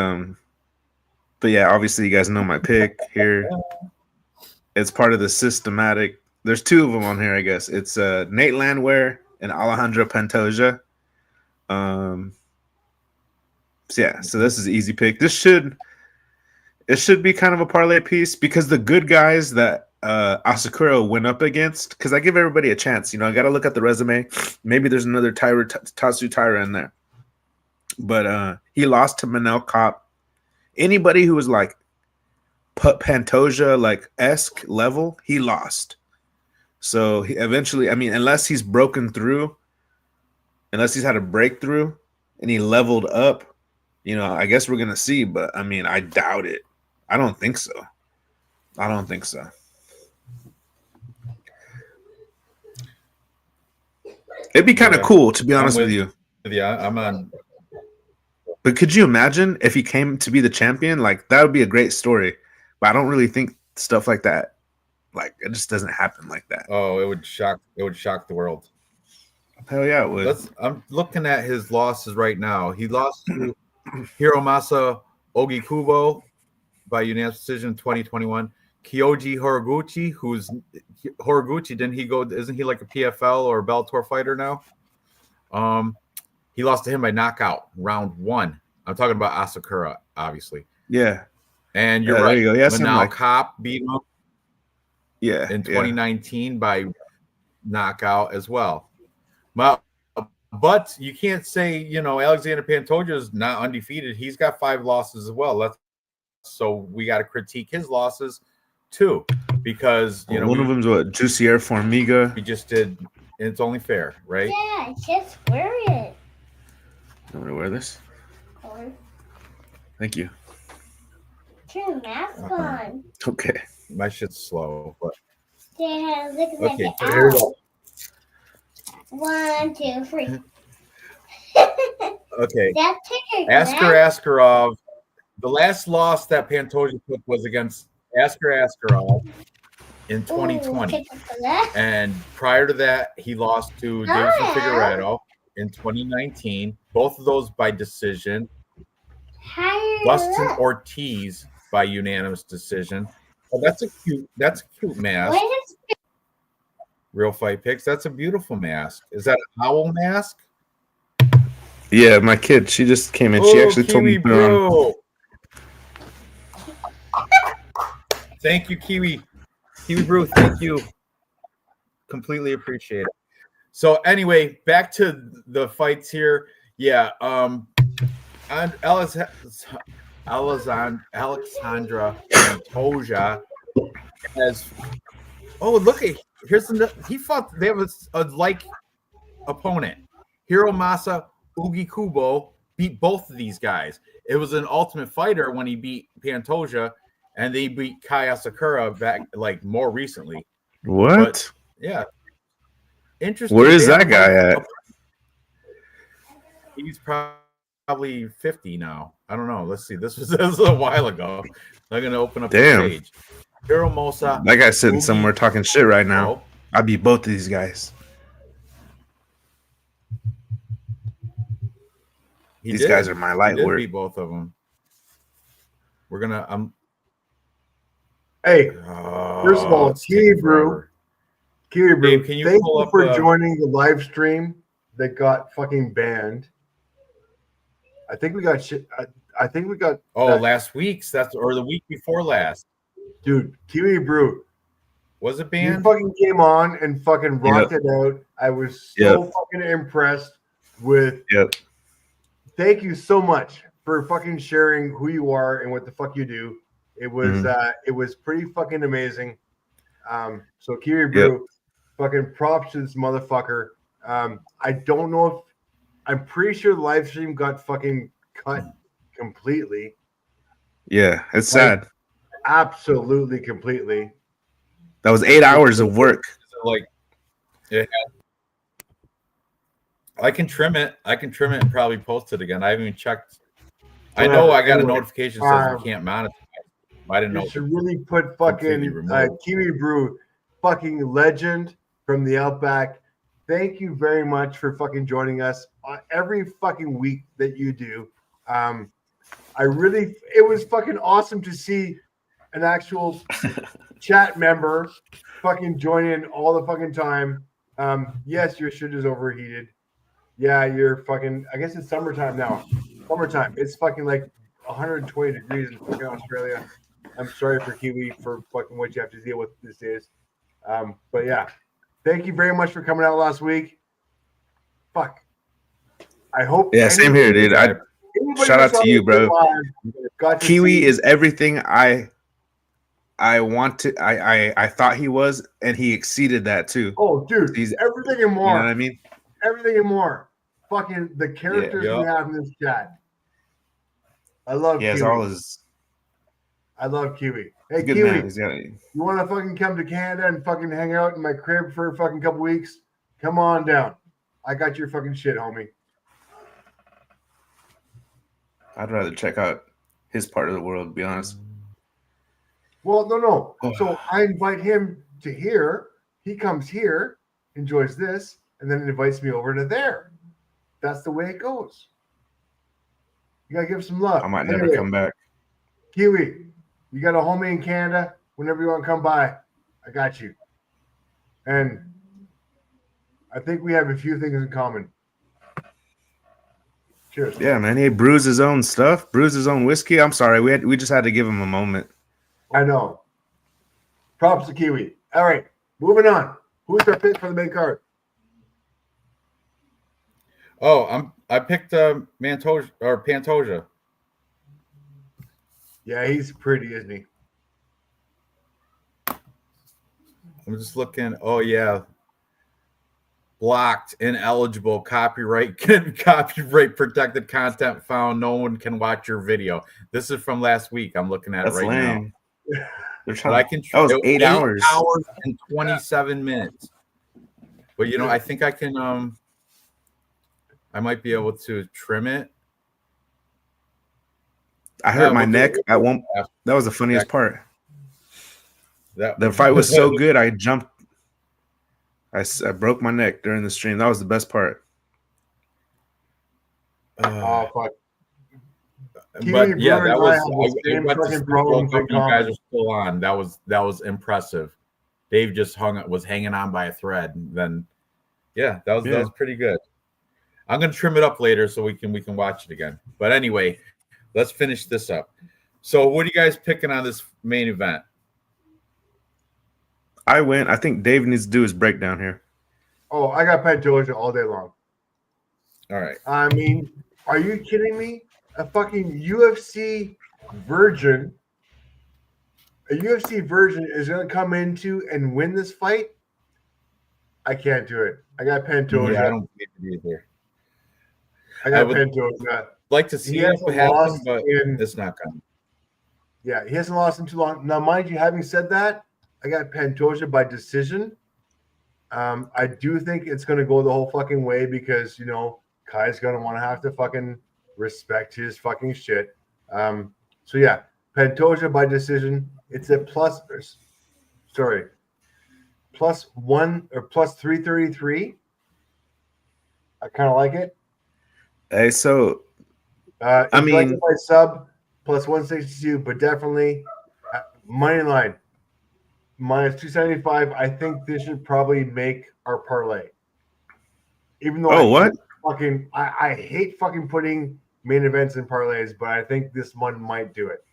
S2: yeah, obviously you guys know my pick here. It's part of the systematic. There's two of them on here, I guess. It's Nate Landwehr and Alejandro Pantoja. So this is an easy pick. It should be kind of a parlay piece because the good guys that Asakura went up against, because I give everybody a chance. I got to look at the resume. Maybe there's another Tatsu Taira in there. But he lost to Manel Kopp. Anybody who was like Pantoja, like esque level, he lost. So he eventually, unless he's broken through, unless he's had a breakthrough and he leveled up, I guess we're going to see. But, I doubt it. I don't think so. It'd be kind of cool, to be honest with you.
S1: Yeah, I'm on.
S2: But could you imagine if he came to be the champion? Like, that would be a great story. But I don't really think stuff like that, like, it just doesn't happen like that.
S1: Oh, it would shock the world.
S2: Hell yeah, it would.
S1: I'm looking at his losses right now. He lost to Hiromasa Ogikubo by unanimous decision in 2021. Kyoji Horiguchi, isn't he like a PFL or a Bellator fighter now? He lost to him by knockout, round 1. I'm talking about Asakura, obviously.
S2: Yeah.
S1: And you're right.
S2: There you go. Yeah,
S1: Manel Kopp beat him in 2019 by knockout as well. But you can't say, Alexander Pantoja is not undefeated. He's got 5 losses as well. So we got to critique his losses too, because
S2: one of them's what, Jussier Formiga.
S1: We just did, and it's only fair, right?
S3: Yeah, just wear it.
S2: You want me to wear this? Thank you.
S3: Turn your mask on.
S2: Okay.
S1: My shit's slow, but
S3: Yeah, look like
S1: okay.
S3: an
S1: Here we
S3: owl. 1, 2, 3.
S1: Okay.
S3: That's
S1: Askarov. The last loss that Pantoja took was against Askarov in 2020. And prior to that, he lost to Davidson Figueiredo in 2019. Both of those by decision. Dustin Ortiz by unanimous decision. Oh, that's a cute mask. Real Fight Picks. That's a beautiful mask. Is that an owl mask?
S2: Yeah, my kid. She just came in. She actually told me to put it on.
S1: Thank you, Kiwi Brew. Thank you. Completely appreciate it. So anyway, back to the fights here. Yeah, and Alexandra Pantoja has. Oh, look at he fought. They have a like opponent. Hiromasa Ogikubo beat both of these guys. It was an Ultimate Fighter when he beat Pantoja, and they beat Kai Asakura back like more recently.
S2: What?
S1: But, yeah. Interesting.
S2: Where is that guy at?
S1: He's probably 50 now. I don't know. Let's see. This was a while ago. I'm gonna open up the page. Hiromosa.
S2: That guy's sitting somewhere talking shit right now. I beat both of these guys. These guys are my light work.
S1: Beat both of them. We're gonna.
S4: Hey, first of all, Kiwi Brew,
S1: Dave, can you
S4: thank
S1: pull
S4: you
S1: up,
S4: for joining the live stream that got fucking banned. I think we got shit. I think we got.
S1: Last week's. Or the week before last.
S4: Dude, Kiwi Brew.
S1: Was it banned?
S4: You fucking came on and fucking rocked it out. I was so fucking impressed with.
S2: Yep.
S4: Thank you so much for fucking sharing who you are and what the fuck you do. It was pretty fucking amazing. So Kiwi Brew, fucking props to this motherfucker. I don't know if I'm pretty sure the live stream got fucking cut completely.
S2: Yeah, it's sad.
S4: Absolutely completely.
S2: That was 8 hours of work.
S1: Like, yeah. I can trim it. And probably post it again. I haven't even checked. I know I got a notification that says we can't monetize. I didn't know.
S4: You should really put fucking Kiwi Brew, fucking legend from the Outback. Thank you very much for fucking joining us every fucking week that you do. It was fucking awesome to see an actual chat member fucking join in all the fucking time. Yes, your shit is overheated. Yeah, you're fucking, I guess it's summertime now. Summertime. It's fucking like 120 degrees in fucking Australia. I'm sorry for Kiwi for fucking what you have to deal with these days. But yeah, thank you very much for coming out last week. Fuck. I hope.
S2: Yeah, same here, dude. Shout out to you, bro. Kiwi is everything I want to. I thought he was, and he exceeded that too.
S4: Oh, dude, he's everything and more.
S2: You know what I mean?
S4: Everything and more. Fucking the characters we have in this chat. I love Kiwi. I love Kiwi. Hey,
S2: good
S4: Kiwi,
S2: man.
S4: You want to fucking come to Canada and fucking hang out in my crib for a fucking couple weeks? Come on down. I got your fucking shit, homie.
S2: I'd rather check out his part of the world, to be honest.
S4: Well, no. So I invite him to here. He comes here, enjoys this, and then invites me over to there. That's the way it goes. You gotta give some love.
S2: I might never come back.
S4: Kiwi, you got a homie in Canada. Whenever you want to come by, I got you. And I think we have a few things in common. Cheers.
S2: Yeah, man. He brews his own stuff, brews his own whiskey. I'm sorry, we just had to give him a moment.
S4: I know. Props to Kiwi. All right, moving on. Who's our pick for the main card?
S1: Oh, I picked Pantoja.
S4: Yeah, he's pretty, isn't he?
S1: I'm just looking. Oh yeah, blocked, ineligible, copyright protected content found. No one can watch your video. This is from last week. I'm looking at it right now.
S2: They're trying. That was 8 hours.
S1: 8 hours and 27 minutes. But I think I can. I might be able to trim it.
S2: I hurt my neck at one. That was the funniest part. The fight was so good. I jumped. I broke my neck during the stream. That was the best part.
S4: Oh fuck!
S1: But yeah, that was. You guys are still on. That was impressive. Dave just was hanging on by a thread. And then, that was pretty good. I'm gonna trim it up later so we can watch it again. But anyway, let's finish this up. So, what are you guys picking on this main event?
S2: I win. I think Dave needs to do his breakdown here.
S4: Oh, I got Pantoja all day long.
S1: All right.
S4: I mean, are you kidding me? A fucking UFC virgin is going to come into and win this fight? I can't do it. I got Pantoja.
S1: Yeah, I don't think it either.
S4: I got Pantoja.
S1: Like to see it happen, but it's not coming.
S4: Yeah, he hasn't lost in too long. Now, mind you, having said that, I got Pantoja by decision. I do think it's going to go the whole fucking way because, Kai's going to want to have to fucking respect his fucking shit. So, yeah, Pantoja by decision. It's a plus 333. I kind of like it.
S2: Hey, so I
S4: If you like
S2: mean,
S4: my sub plus 162, but definitely money line minus 275. I think this should probably make our parlay. Even though
S2: oh, what?
S4: I hate fucking putting main events in parlays, but I think this one might do it.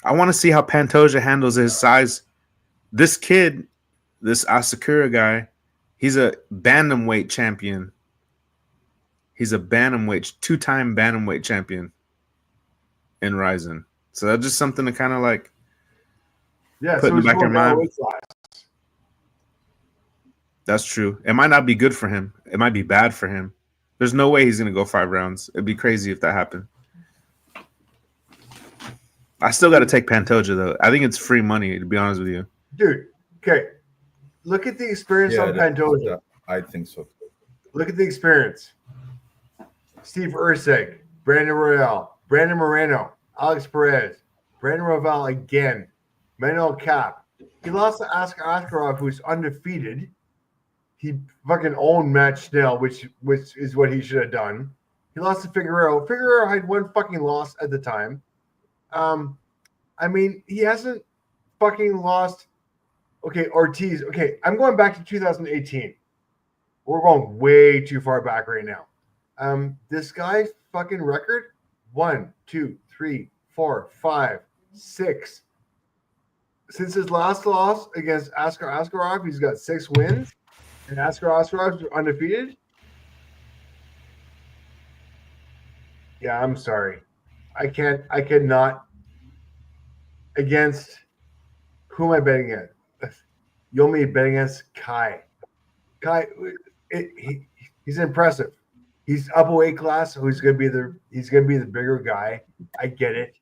S2: I want to see how Pantoja handles his size. This kid, this Asakura guy, he's a bantamweight champion. He's a bantamweight, 2-time bantamweight champion in Ryzen. So that's just something to kind of like
S4: Yeah,
S2: put
S4: so
S2: in the
S4: he's
S2: back of your
S4: going down
S2: mind.
S4: weight class.
S2: That's true. It might not be good for him. It might be bad for him. There's no way he's going to go 5 rounds. It'd be crazy if that happened. I still got to take Pantoja, though. I think it's free money, to be honest with you.
S4: Dude, okay. Look at the experience on Pantoja.
S1: I think so.
S4: Look at the experience. Steve Ursig, Brandon Royale, Brandon Moreno, Alex Perez, Brandon Royale again, Manuel Cap. He lost to Askar Askarov, who's undefeated. He fucking owned Matt Schnell, which is what he should have done. He lost to Figueroa. Figueroa had one fucking loss at the time. I mean, he hasn't fucking lost. Okay, Ortiz. Okay, I'm going back to 2018. We're going way too far back right now. This guy's fucking record 1, 2, 3, 4, 5, 6. Since his last loss against Askar Askarov, he's got 6 wins, and Askar Askarov is undefeated. Yeah, I'm sorry. I cannot. Against who am I betting at? You want me to bet against Kai? Kai, he's impressive. He's up a weight class, so he's gonna be the bigger guy. I get it.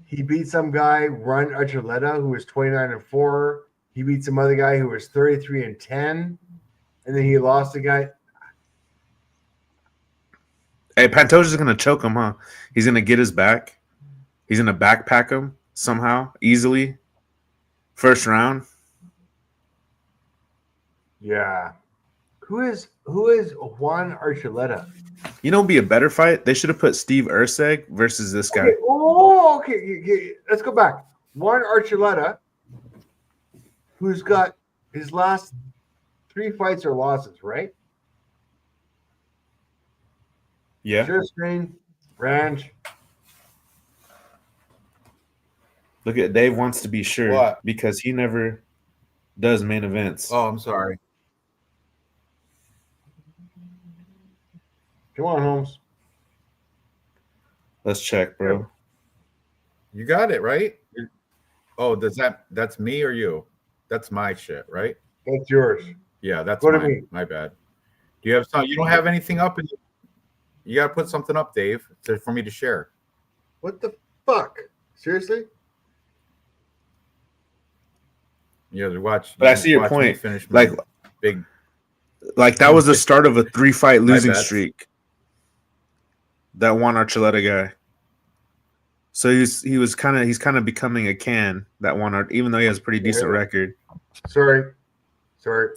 S4: He beat some guy, Ranj Archuleta, who was 29-4. He beat some other guy who was 33-10, and then he lost a guy.
S2: Hey, Pantoja's going to choke him, huh? He's going to get his back. He's going to backpack him somehow, easily. First round.
S4: Yeah. Who is Juan Archuleta?
S2: You know, it'd be a better fight. They should have put Steve Ursig versus this guy.
S4: Okay. Oh, okay. Let's go back. Juan Archuleta, who's got his last 3 fights or losses, right?
S2: Yeah.
S4: Share screen, Ranj.
S2: Look at Dave wants to be sure
S1: What?
S2: because he never does main events.
S1: Oh, I'm sorry.
S4: Come on, Holmes.
S2: Let's check, bro.
S1: You got it, right? Oh, that's me or you? That's my shit, right?
S4: That's yours.
S1: Yeah, that's
S4: Go to
S1: mine.
S4: me.
S1: My bad. Do you have some? You don't have anything up? You got to put something up, Dave, for me to share.
S4: What the fuck? Seriously?
S1: Yeah, watch.
S2: But I see your
S1: watch me
S2: point.
S1: Finish my big.
S2: Like that was the start of a 3-fight losing
S1: bad.
S2: streak. That Juan Archuleta guy. So he's kind of becoming a can, that Juan, even though he has a pretty decent record.
S4: Sorry.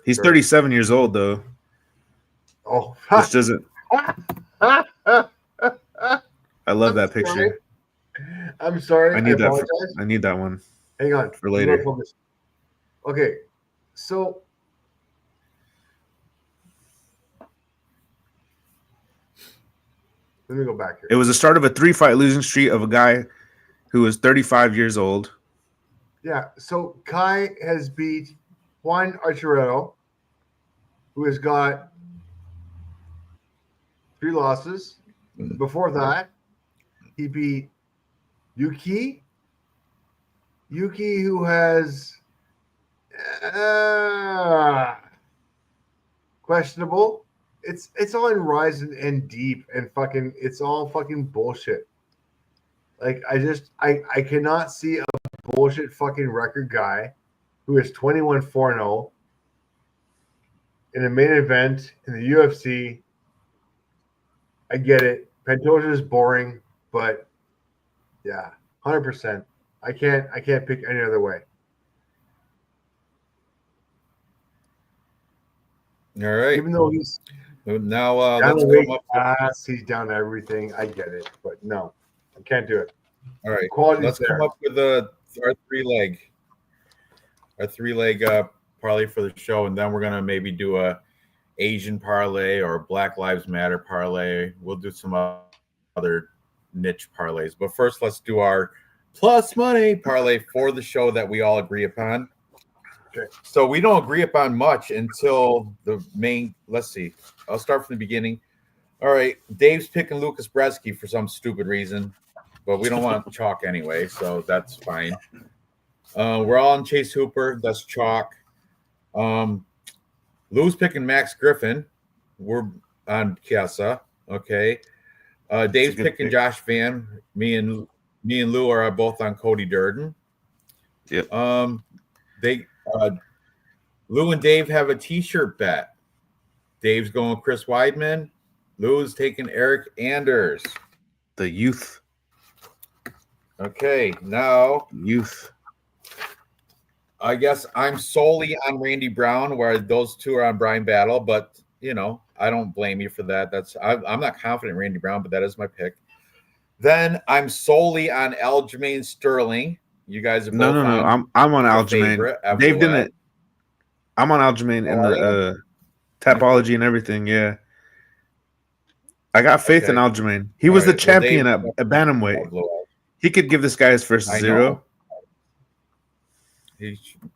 S2: He's 37 years old though,
S4: Oh,
S2: which doesn't. I love that picture.
S4: I'm sorry.
S2: I need that.
S4: Apologize.
S2: I need that one
S4: Hang on
S2: for later.
S4: Okay, so let me go back here.
S2: It was the start of a 3-fight losing streak of a guy who was 35 years old.
S4: Yeah, so Kai has beat Juan Archuleta, who has got 3 losses. Before that, he beat Yuki, who has questionable. It's all in Rise and Deep and fucking. It's all fucking bullshit. Like I cannot see a bullshit fucking record guy who is 21-4-0 in a main event in the UFC. I get it. Pantoja is boring, but yeah, 100%. I can't pick any other way.
S1: All right.
S4: Even though he's
S1: Now
S4: down
S1: let's
S4: to
S1: come
S4: weight
S1: up.
S4: class, he's down to everything. I get it, but no, I can't do it.
S1: All right.
S4: Quality's
S1: Let's come
S4: there.
S1: up with our three-leg parlay for the show, and then we're gonna maybe do a Asian parlay or Black Lives Matter parlay. We'll do some other niche parlays, but first let's do our plus money parlay for the show that we all agree upon.
S4: Okay.
S1: So we don't agree upon much until the main. Let's see. I'll start from the beginning. All right, Dave's picking Lucas Bresky for some stupid reason, but we don't want chalk anyway, so that's fine. We're all on Chase Hooper. That's chalk. Lou's picking Max Griffin. We're on Kiesa. Okay. Dave's picking
S2: pick.
S1: Josh Van. Me and Lou are both on Cody Durden.
S2: Yep.
S1: Lou and Dave have a T-shirt bet. Dave's going Chris Weidman. Lou's taking Eric Anders.
S2: The youth.
S1: Okay, now
S2: Youth.
S1: I guess I'm solely on Randy Brown, where those two are on Brian Battle, but I don't blame you for that. I'm not confident in Randy Brown, but that is my pick. Then I'm solely on Aljamain Sterling. You guys are both
S2: No.
S1: on
S2: I'm on Aljamain. Dave didn't. I'm on Aljamain in the Tapology and everything. Yeah. I got faith in Aljamain. He was the champion at bantamweight. He could give this guy his first zero.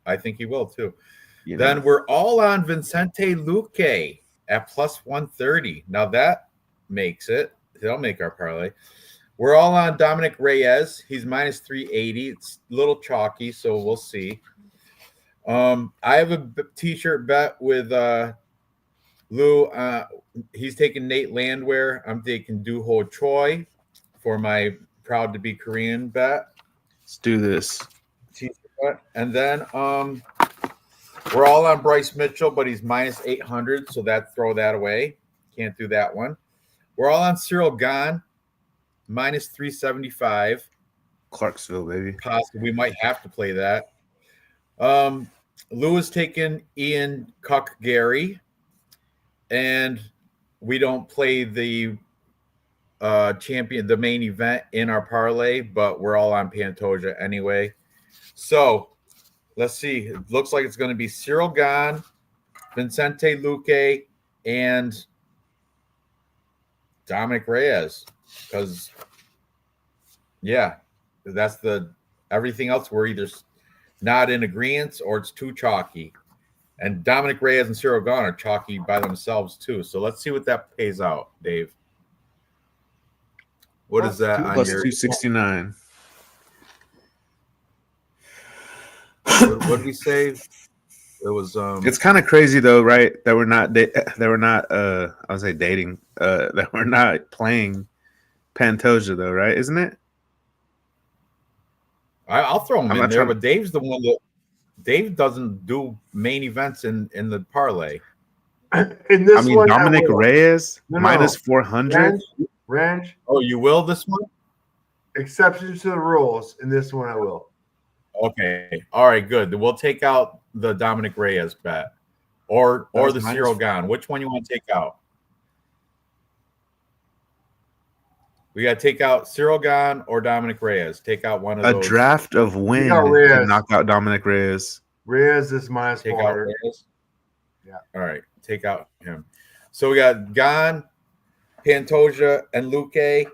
S1: I think he will too.
S2: Then
S1: we're all on Vicente Luque at plus 130. Now that makes it. They'll make our parlay. We're all on Dominic Reyes. He's minus 380. It's a little chalky, so we'll see. I have a T-shirt bet with Lou. He's taking Nate Landwehr. I'm taking Doo-Ho Choi for my proud to be Korean bet.
S2: Let's do this.
S1: And then we're all on Bryce Mitchell, but he's minus 800, so throw that away. Can't do that one. We're all on Cyril Gahn, minus 375.
S2: Clarksville, baby.
S1: Possibly we might have to play that. Lou is taking Ian Cuck Gary, and we don't play the champion, the main event in our parlay, but we're all on Pantoja anyway. So let's see. It looks like it's going to be Cyril Gahn, Vicente Luque, and Dominic Reyes. Because, that's everything else. We're either not in agreement or it's too chalky. And Dominic Reyes and Cyril Gahn are chalky by themselves too. So let's see what that pays out, Dave. What is that on
S2: plus
S1: your
S2: 269?
S1: What did we say? It was
S2: It's kind of crazy though, right? That we're not I would say dating. That we're not playing Pantoja though, right? Isn't it?
S1: I'll throw him
S2: I'm
S1: in
S2: not
S1: there,
S2: trying-
S1: but Dave's the one that Dave doesn't do main events in the parlay.
S4: In this one,
S2: Dominic Reyes minus 400.
S4: Ranch.
S1: Oh, you will this one?
S4: Exceptions to the rules. In this one, I will.
S1: Okay. All right, good. We'll take out the Dominic Reyes bet or the Cyril Gahn. Which one you want to take out? We got to take out Cyril Gahn or Dominic Reyes. Take out one of those.
S2: A draft of win
S4: out
S2: to
S4: Reyes.
S2: knock out Dominic Reyes.
S4: Reyes is minus
S1: Take
S4: 400.
S1: out Reyes.
S4: Yeah.
S1: All right. Take out him. So we got Gahn, Pantoja, and Luque.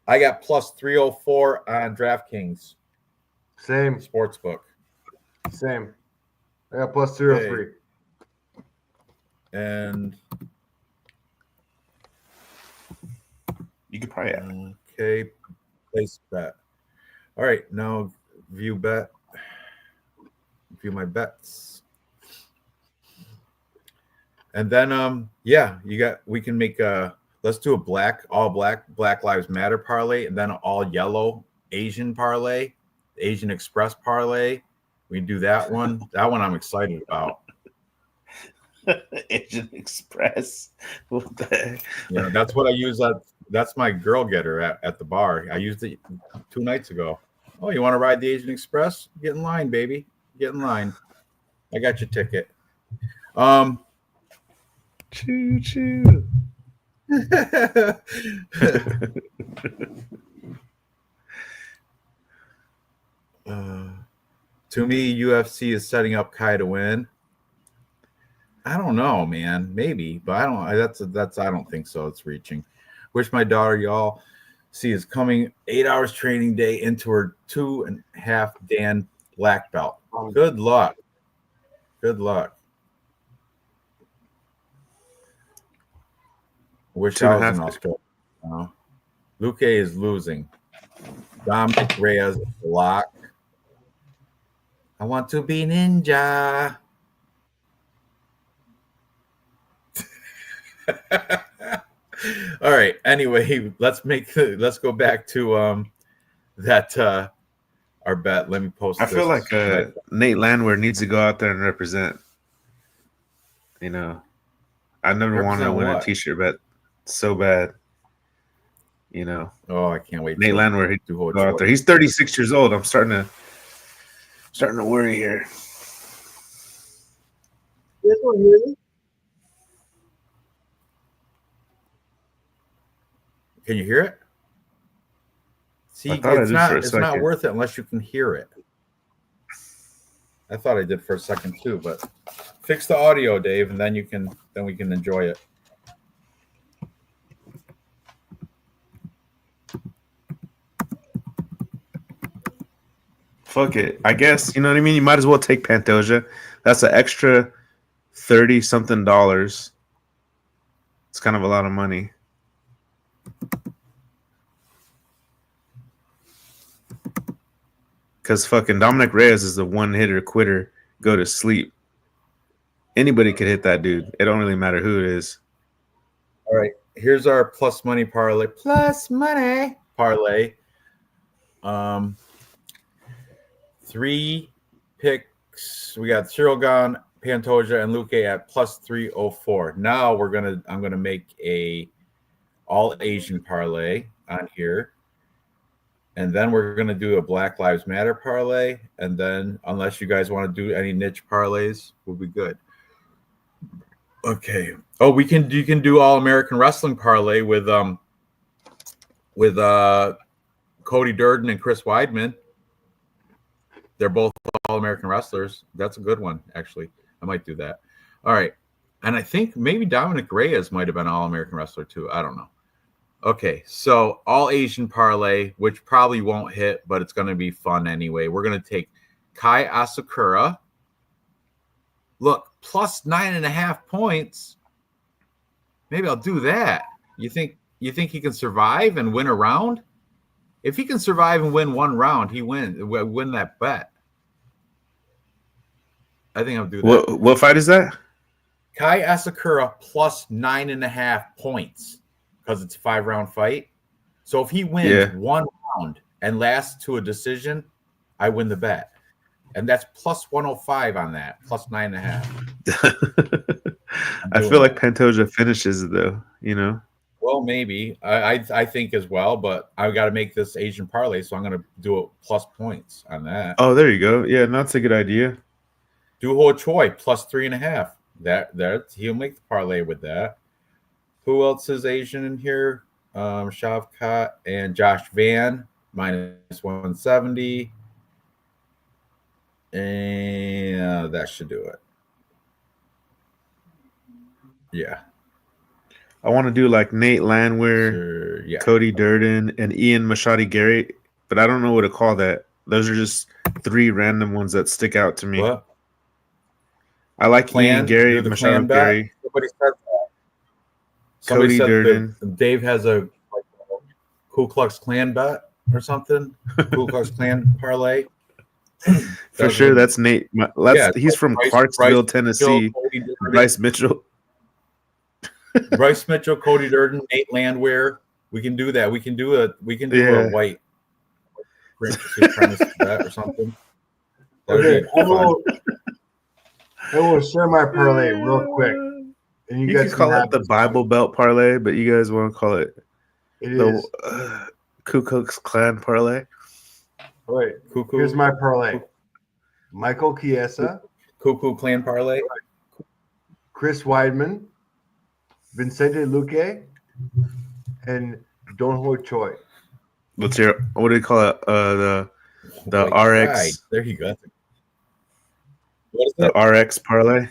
S1: I got plus 304 on DraftKings
S4: Same.
S1: Sportsbook.
S4: Same. I got plus 303.
S1: And
S2: You could probably add.
S1: okay, place bet. All right, now view bet. View my bets. And then we can make let's do a all Black Lives Matter parlay, and then an all yellow Asian parlay, Asian Express parlay. We can do that one. That one I'm excited about.
S2: Asian Express. What the heck?
S1: That's what I use. That's my girl getter at the bar. I used it 2 nights ago. Oh, you want to ride the Asian Express? Get in line, baby. Get in line. I got your ticket.
S2: Choo choo.
S1: To me, UFC is setting up Kai to win. I don't know, man. Maybe, but I don't. That's. I don't think so. It's reaching. Wish my daughter, y'all, see is coming 8 hours training day into her 2.5 Dan black belt. Good luck. Good luck. Wish I was in Australia. Luque is losing. Dominic Reyes is blocked. I want to be ninja. All right. Anyway, let's go back to that our bet. Let me post.
S2: I feel like Nate Landwehr needs to go out there and represent. You know, I never wanted to win a T-shirt bet so bad. You know.
S1: Oh, I can't wait.
S2: Nate Landwehr, he go out there. He's 36 years old. I'm starting to worry here.
S4: This one really?
S1: Can you hear it? See, it's not worth it unless you can hear it. I thought I did for a second too, but fix the audio, Dave, and then we can enjoy it.
S2: Fuck it. I guess, you know what I mean? You might as well take Pantoja. That's an extra $30-something. It's kind of a lot of money. Because fucking Dominic Reyes is the one-hitter quitter. Go to sleep. Anybody could hit that dude. It don't really matter who it is.
S1: All right. Here's our plus money parlay. Plus money parlay. 3 picks. We got Cyril Gane, Pantoja, and Luque at plus 304. Now I'm gonna make a all Asian parlay on here. And then we're going to do a Black Lives Matter parlay. And then, unless you guys want to do any niche parlays, we'll be good. Okay. Oh, you can do All American Wrestling parlay with Cody Durden and Chris Weidman. They're both All American wrestlers. That's a good one, actually. I might do that. All right. And I think maybe Dominic Reyes might have been All American wrestler too. I don't know. Okay, so all Asian parlay, which probably won't hit, but it's going to be fun anyway. We're going to take Kai Asakura. Look, plus 9.5 points. Maybe I'll do that. You think he can survive and win a round? If he can survive and win one round, he win that bet. I think I'll do that.
S2: What fight is that?
S1: Kai Asakura plus 9.5 points. Because it's a 5-round fight. So if he wins one round and lasts to a decision, I win the bet. And that's plus 105 on that, plus 9.5.
S2: I feel like Pantoja finishes it though, you know?
S1: Well, maybe. I think as well, but I've got to make this Asian parlay, so I'm going to do it plus points on that.
S2: Oh, there you go. Yeah, that's a good idea.
S1: Do Ho Choi plus 3.5. That he'll make the parlay with that. Who else is Asian in here? Shavkat and Josh Van, minus 170. And that should do it. Yeah.
S2: I want to do like Nate Landwehr, Cody Durden, and Ian Machado Gary, but I don't know what to call that. Those are just 3 random ones that stick out to me.
S1: What?
S2: I like Ian Gary, Machado Gary.
S1: Somebody said that. Somebody
S2: Cody Durden.
S1: Dave has a Ku Klux Klan bet or something. Ku Klux Klan parlay.
S2: For sure, that's Nate. He's from Clarksville, Tennessee. Bryce Mitchell.
S1: Bryce Mitchell, Cody Durden, Nate Landwehr. We can do that. We can do a white supremacist bet or something.
S4: Okay, I will share my parlay real quick. And you guys
S2: can call it the Bible Belt parlay, but you guys want to call it the Ku Klux Klan parlay.
S4: All right, here's my parlay: Michael Chiesa,
S1: Ku Klux Klan parlay,
S4: Chris Weidman, Vincente Luque, and Don Ho Choi.
S2: What's your what do you call it? The
S1: White
S2: RX
S1: Pride. There you go. What is
S2: the
S1: that?
S2: RX parlay.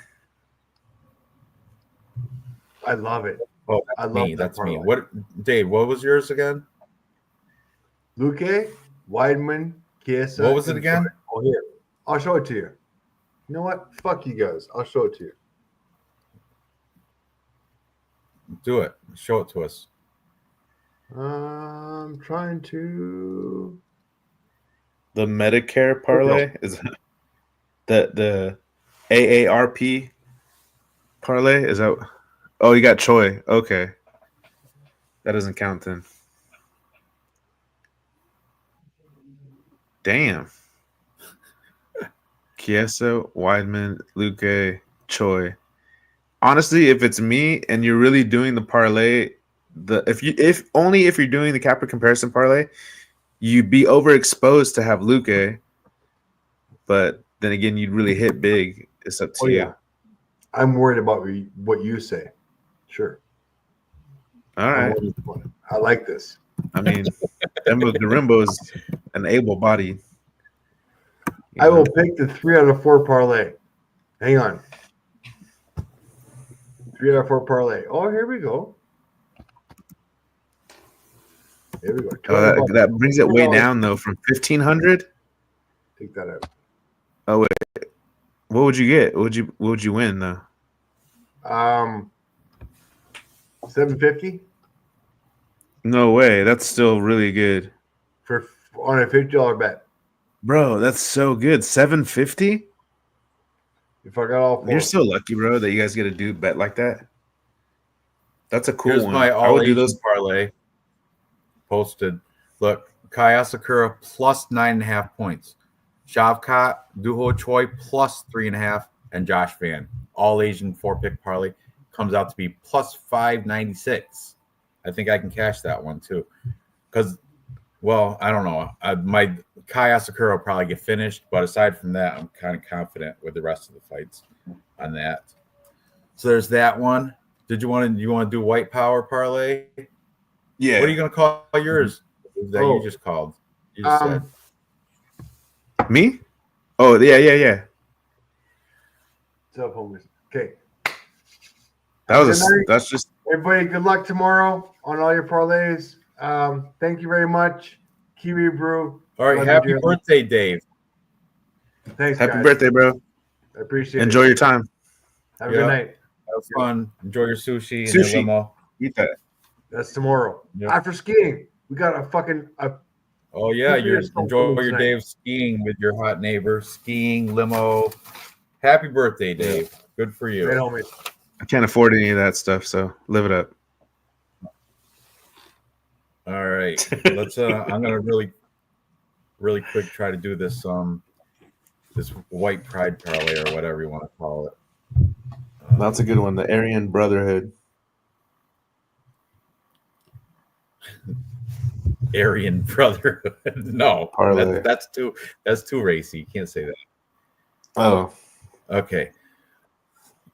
S4: I love it.
S1: Oh,
S4: I
S1: that's
S4: love
S1: me.
S4: that
S1: That's me.
S4: parlay.
S1: What, Dave? What was yours again?
S4: Luque, Weidman, Chiesa.
S1: What was it
S4: and
S1: again?
S4: Choi. Oh, here. I'll show it to you. You know what? Fuck you guys. I'll show it to you.
S1: Do it. Show it to us.
S4: I'm trying to.
S2: The Medicare parlay is the AARP parlay. Is that? Oh, you got Choi. Okay, that doesn't count then. Damn. Chiesa, Weidman, Luque, Choi. Honestly, if it's me and you're really doing the parlay, if you're doing the capper comparison parlay, you'd be overexposed to have Luque, but then again, you'd really hit big. It's up to
S4: Oh,
S2: you.
S4: yeah. I'm worried about what you say. Sure.
S2: All
S4: I'm
S2: right.
S4: worried about it. I like this.
S2: I mean, Dembo Garimbo is an able body.
S4: I will pick the 3 out of 4 parlay. Hang on. 3 out of 4 parlay. Oh, here we go. Here we go.
S2: Oh, that brings it way down though from 1,500.
S4: Take that out.
S2: Oh wait, what would you get? What would you win though?
S4: 750
S2: No way. That's still really good,
S4: on a $50 bet.
S2: bro. That's so good. 750.
S4: If I got all 4.
S2: You're so lucky, bro, that you guys get a do bet like that. That's a cool
S1: Here's
S2: one.
S1: my
S2: I would do
S1: all-Asian
S2: those.
S1: parlay. Posted. Look, Kai Asakura plus 9.5 points. Shavkat, Duho Choi plus 3.5, and Josh Van. All Asian 4-pick parlay comes out to be plus 596. I think I can cash that one too. Because, well, I don't know. My Kai Asakura will probably get finished, but aside from that, I'm kind of confident with the rest of the fights on that. So there's that one. Did you want to do white power parlay?
S2: Yeah.
S1: What are you going to call yours that you just called? You just said.
S2: Me? Oh yeah.
S4: Okay.
S2: That's just
S4: Everybody, good luck tomorrow on all your parlays. Thank you very much. Kiwi Brew.
S1: All right.
S4: Love
S1: Happy
S4: you,
S1: birthday, Dave.
S4: Thanks,
S2: happy
S4: guys.
S2: birthday, bro.
S4: I appreciate
S2: Enjoy
S4: it.
S2: your time.
S4: Have a good night.
S1: Have fun. Enjoy your sushi and your
S2: Sushi.
S1: limo.
S2: Eat that.
S4: That's tomorrow.
S1: Yep.
S4: After skiing, we got a fucking.
S1: Oh, yeah. You're
S4: Nuclear
S1: enjoy
S4: something
S1: your
S4: tonight.
S1: day of skiing with your hot neighbor. Skiing, limo. Happy birthday, Dave. Good for you.
S4: Right, homie.
S2: I can't afford any of that stuff, so live it up.
S1: All right. Let's I'm gonna really quick try to do this this white pride parlay or whatever you want to call it.
S2: That's a good one. The Aryan Brotherhood.
S1: Aryan Brotherhood. No,
S2: Parlay.
S1: that's too racy. You can't say that.
S2: Oh.
S1: Okay.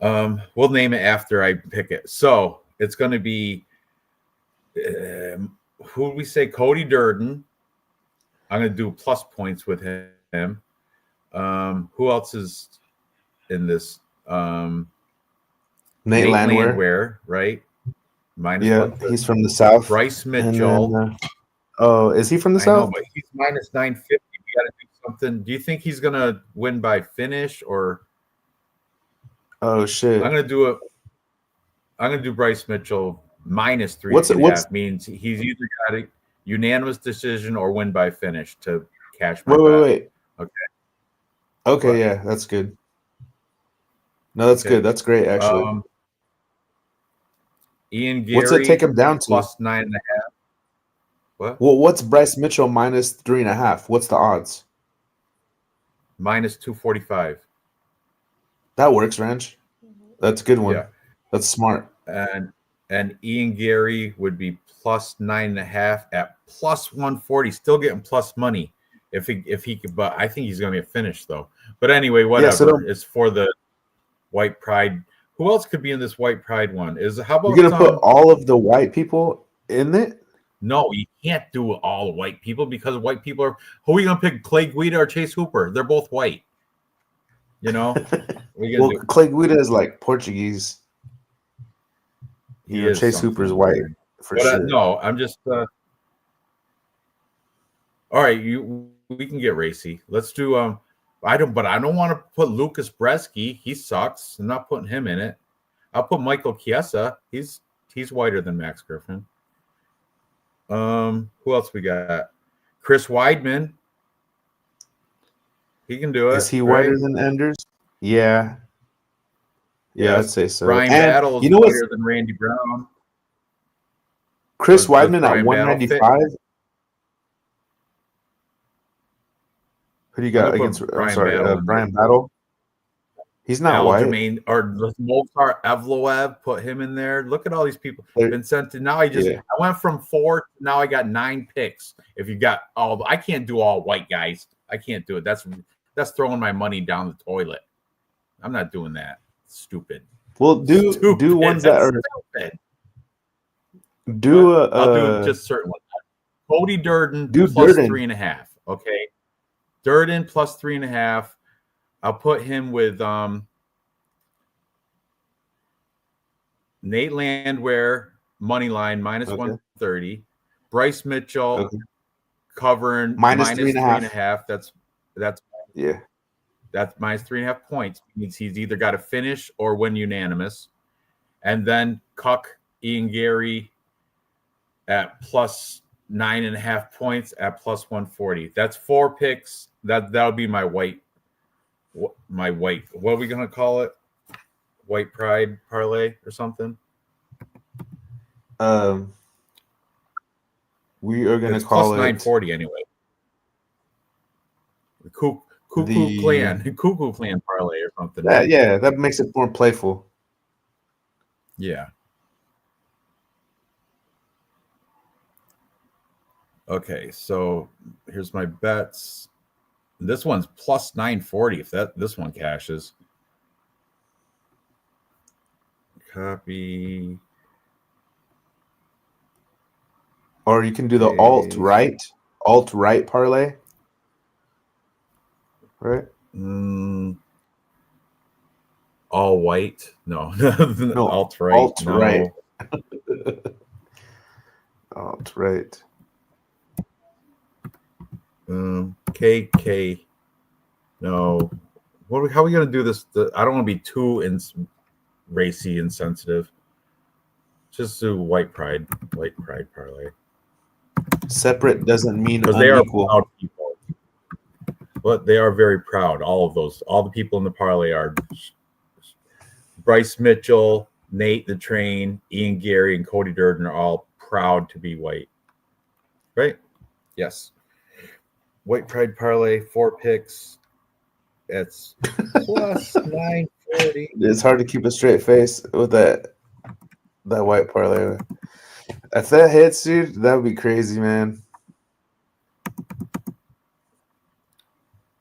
S1: We'll name it after I pick it. So it's going to be who do we say? Cody Durden. I'm going to do plus points with him. Who else is in this?
S2: Nate Landwehr.
S1: right? Minus
S2: Yeah, he's from the South.
S1: Bryce Mitchell.
S2: Then, is he from the
S1: I
S2: South?
S1: know, but he's minus 950. We got to do something. Do you think he's going to win by finish or?
S2: Oh shit!
S1: I'm gonna do Bryce Mitchell minus 3.5 means he's either got a unanimous decision or win by finish to cash my bet.
S2: Wait.
S1: Okay.
S2: Okay, yeah, that's good. No, that's good. That's great, actually.
S1: Ian Gary.
S2: What's it take him down to?
S1: Plus 9.5. What?
S2: Well, what's Bryce Mitchell minus 3.5? What's the odds?
S1: Minus 245.
S2: That works, Ranch. That's a good one.
S1: Yeah.
S2: That's smart.
S1: And Ian Gary would be plus 9.5 at plus 140. Still getting plus money if he could. But I think he's going to get finished though. But anyway, whatever.
S2: Yeah, so
S1: it's for the White Pride Who else could be in this white pride one? How about
S2: You're gonna put all of the white people in it?
S1: No, you can't do all white people because white people are. Who are you gonna pick? Clay Guida or Chase Hooper? They're both white. You know.
S2: Well, Clay Guida is like Portuguese.
S1: He is
S2: Chase Hooper's white
S1: weird.
S2: for sure.
S1: No, I'm just. All right, we can get racy. Let's do. I don't want to put Lucas Bresky. He sucks. I'm not putting him in it. I'll put Michael Chiesa. He's whiter than Max Griffin. Who else we got? Chris Weidman. He can do it.
S2: Is he whiter than Enders? Yeah. Yeah,
S1: Yes.
S2: I'd say so.
S1: Brian Battle is whiter than Randy Brown.
S2: Chris Weidman at 195. Who do you got against? Brian Battle. He's not white.
S1: Or Movsar Evloev, put him in there. Look at all these people. Vincent. Now I went from 4. Now I got 9 picks. If you got I can't do all white guys. I can't do it. That's throwing my money down the toilet. I'm not doing that. Stupid.
S2: Well, do ones that are
S1: stupid.
S2: I'll
S1: do just certain ones. Cody Durden plus 3.5. Okay. Durden plus 3.5. I'll put him with Nate Landwehr, money line, minus 130. Bryce Mitchell covering minus 3.5. That's minus 3.5 points. It means he's either got to finish or win unanimous. And then Cuck Ian Gary at plus 9.5 points at plus 140. That's 4 picks. That'll be my white. What are we gonna call it? White Pride parlay or something?
S2: We are gonna call
S1: plus
S2: it
S1: 940 anyway. Cuckoo Clan parlay or something.
S2: Yeah, that makes it more playful.
S1: Yeah. Okay, so here's my bets. This one's plus 940 if this one cashes. Copy.
S2: Or you can do the alt-right parlay. Right?
S1: All white? No.
S2: No,
S1: alt-right.
S2: Alt-right.
S1: No.
S2: Alt-right.
S1: KK. No. How are we going to do this? I don't want to be too racy and sensitive. Just do white pride parlay.
S2: Separate doesn't mean
S1: because they are
S2: unequal.
S1: proud people. But they are very proud. All of those, all the people in the parlay are Bryce Mitchell, Nate the Train, Ian Gary, and Cody Durden are all proud to be white. Right? Yes. White Pride parlay, 4 picks. It's plus 940.
S2: It's hard to keep a straight face with that white parlay. If that hits, dude, that would be crazy, man.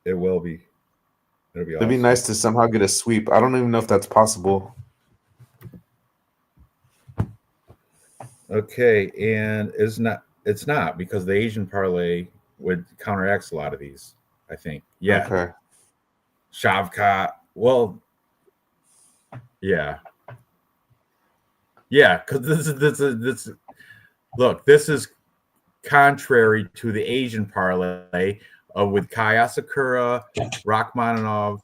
S1: It will be. It'll be awesome.
S2: It'd be nice to somehow get a sweep. I don't even know if that's possible.
S1: Okay, and it's not because the Asian parlay would counteract a lot of these, I think. Yeah.
S2: Okay.
S1: Shavkat. Well, yeah. Yeah, because this is contrary to the Asian parlay with Kai Asakura, Rachmaninoff,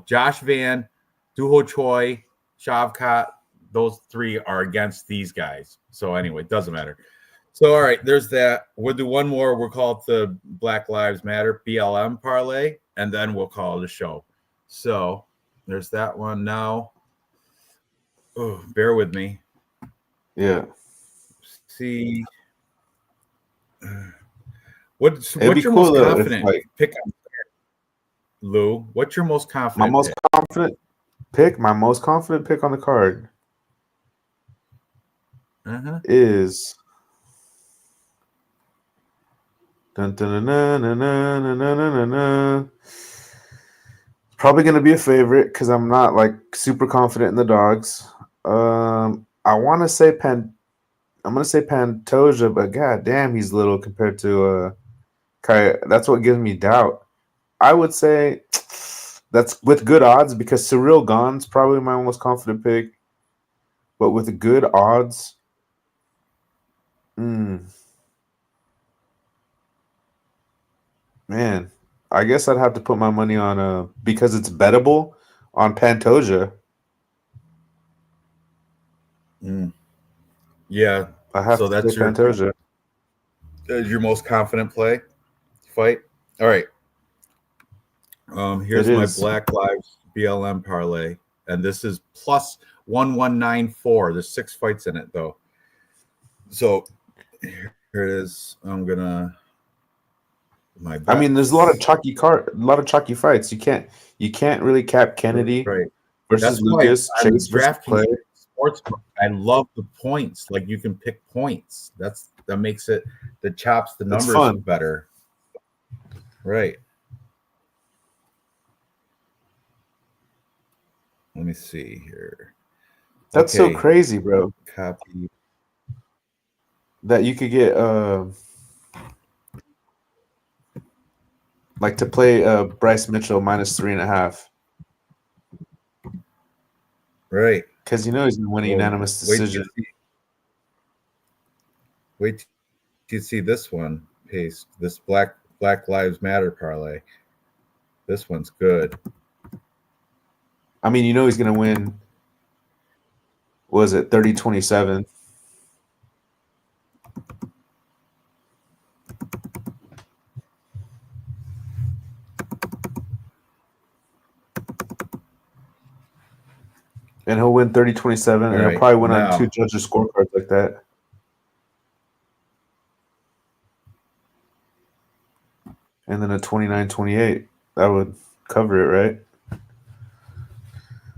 S1: Josh Van, Duho Choi, Shavkat. Those 3 are against these guys. So anyway, it doesn't matter. So all right, there's that. We'll do one more. We'll call it the Black Lives Matter BLM parlay, and then we'll call it a show. So there's that one now. Oh, bear with me.
S2: Yeah.
S1: See, what's your most confident pick on Lou? What's your most confident?
S2: My most confident pick on the card is Probably going to be a favorite because I'm not like super confident in the dogs. I want to say I'm going to say Pantoja, but god damn, he's little compared to Kai. That's what gives me doubt. I would say that's with good odds because Cyril Gane's probably my most confident pick. But with good odds, man, I guess I'd have to put my money on because it's bettable on Pantoja.
S1: Yeah.
S2: I have
S1: So
S2: to
S1: that's
S2: say Pantoja.
S1: your most confident fight. All right. Here's my Black Lives BLM parlay, and this is plus 1194. There's 6 fights in it though. So here it is. I mean,
S2: there's a lot of chalky fights. You can't really cap Kennedy versus Lucas.
S1: Chase DraftKings Sportsbook. I love the points. Like you can pick points. That makes it chops the numbers better. Right. Let me see here.
S2: That's so crazy, bro.
S1: Copy.
S2: That you could get like to play Bryce Mitchell minus 3.5.
S1: Right.
S2: Because he's going to win a unanimous decision.
S1: Wait till you see this one. Paste this Black Lives Matter parlay. This one's good.
S2: I mean, he's going to win. What was it 30-27? And he'll win 30-27, and he'll probably win on 2 judges' scorecards like that. And then a 29-28. That would cover it, right?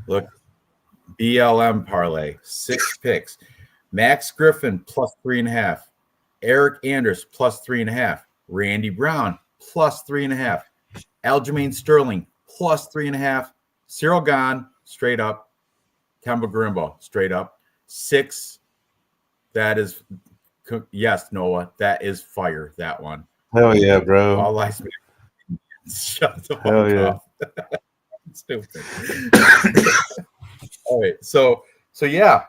S1: Look, BLM parlay, 6 picks. Max Griffin plus 3.5. Eric Anders plus 3.5. Randy Brown plus 3.5. Aljamain Sterling plus 3.5. Cyril Gane straight up. Kemba Grimbo straight up. 6. That is, yes, Noah, that is fire. That one.
S2: Hell yeah, bro.
S1: All lies. Shut the fuck
S2: up.
S1: Stupid. All right, so yeah,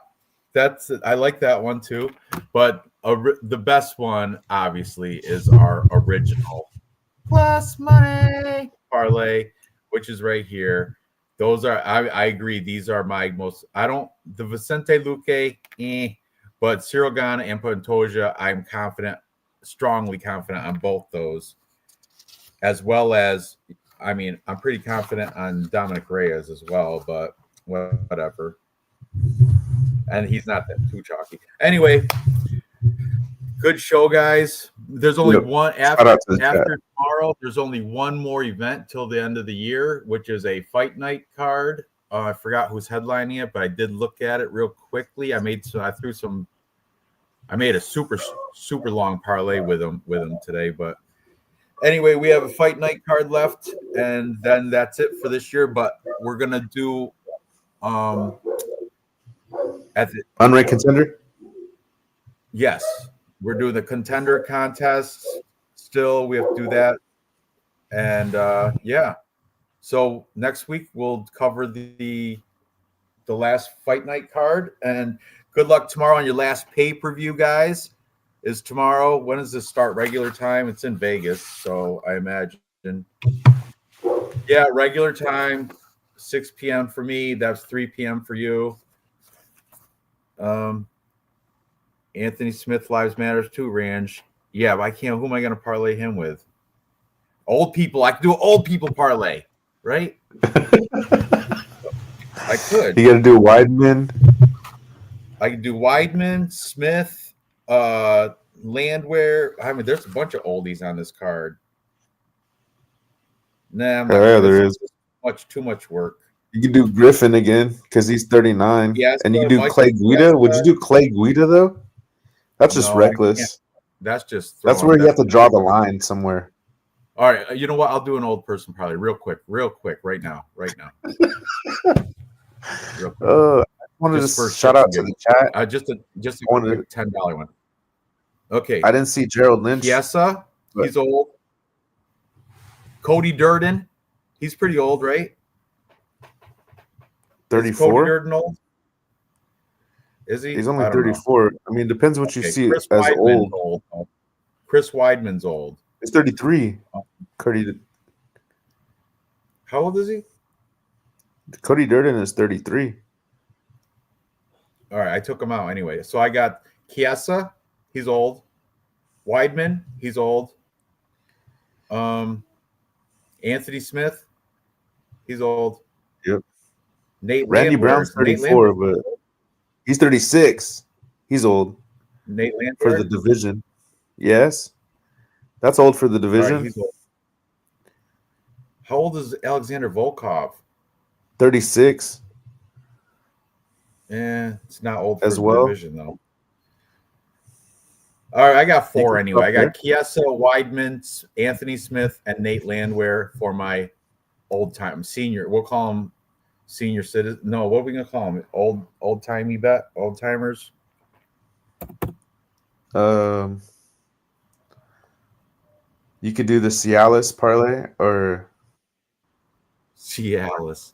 S1: I like that one too. But the best one, obviously, is our original plus money parlay, which is right here. Those are I agree. These are my most. The Vicente Luque, but Cyril Gane and Pantoja, I'm strongly confident on both those, as well as. I mean, I'm pretty confident on Dominic Reyes as well, but whatever. And he's not that too chalky. Anyway, good show, guys. There's only one after tomorrow. There's only one more event till the end of the year, which is a fight night card. I forgot who's headlining it, but I did look at it real quickly. I made a super long parlay with him today, but. Anyway, we have a fight night card left, and then that's it for this year. But we're gonna do at the
S2: unranked contender.
S1: Yes, we're doing the contender contest. Still, we have to do that, and yeah. So next week we'll cover the last fight night card, and good luck tomorrow on your last pay-per-view, guys. Is tomorrow. When does this start? Regular time? It's in Vegas, so I imagine. Yeah, regular time, 6 p.m. for me. That's 3 p.m. for you. Anthony Smith Lives Matters too, Ranj. Yeah, but I can't. Who am I going to parlay him with? Old people. I can do an old people parlay, right? I could.
S2: You got to do Weidman.
S1: I can do Weidman, Smith. Landwehr. I mean, there's a bunch of oldies on this card. Nah,
S2: there is
S1: too much work.
S2: You can do Griffin again because he's 39.
S1: Yeah,
S2: and you can do Clay Guida. Would you do Clay Guida though? That's just reckless.
S1: That's just.
S2: That's where you have to draw the line somewhere.
S1: All right, you know what? I'll do an old person probably real quick, right now. Real quick.
S2: I wanted
S1: Just
S2: to
S1: for
S2: shout
S1: shits
S2: out
S1: and
S2: to the
S1: giggles.
S2: chat.
S1: Just a
S2: wanted-
S1: quick $10 one. Okay,
S2: I didn't see Gerald Lynch.
S1: Chiesa,
S2: but-
S1: he's old. Cody Durden, he's pretty old, right? Is Cody
S2: 34.
S1: Durden old? Is he?
S2: He's only
S1: I don't know.
S2: 34. I mean, depends what you
S1: Okay,
S2: see
S1: Chris
S2: as
S1: Weidman's
S2: old.
S1: old. Chris Weidman's old.
S2: He's 33. Cody
S1: How old is he?
S2: Durden is 33.
S1: All right, I took him out anyway. So I got Chiesa, he's old. Weidman, he's old. Anthony Smith, he's old.
S2: Yep.
S1: Nate
S2: Randy
S1: Landwehr.
S2: Brown's 34, but he's 36. He's old
S1: Nate
S2: for
S1: Landwehr
S2: the division. Yes. That's old for the
S1: All
S2: division.
S1: right, he's old. How old is Alexander Volkov?
S2: 36.
S1: It's not old for
S2: As
S1: the
S2: well.
S1: division though. All right, I got 4
S2: can
S1: anyway. I
S2: stop
S1: got Chiesa, Weidman, Anthony Smith, and Nate Landwehr for my old time senior. We'll call them senior citizen. No, what are we gonna call them? Old timey bet, old timers.
S2: You could do the Cialis parlay, or
S1: Cialis.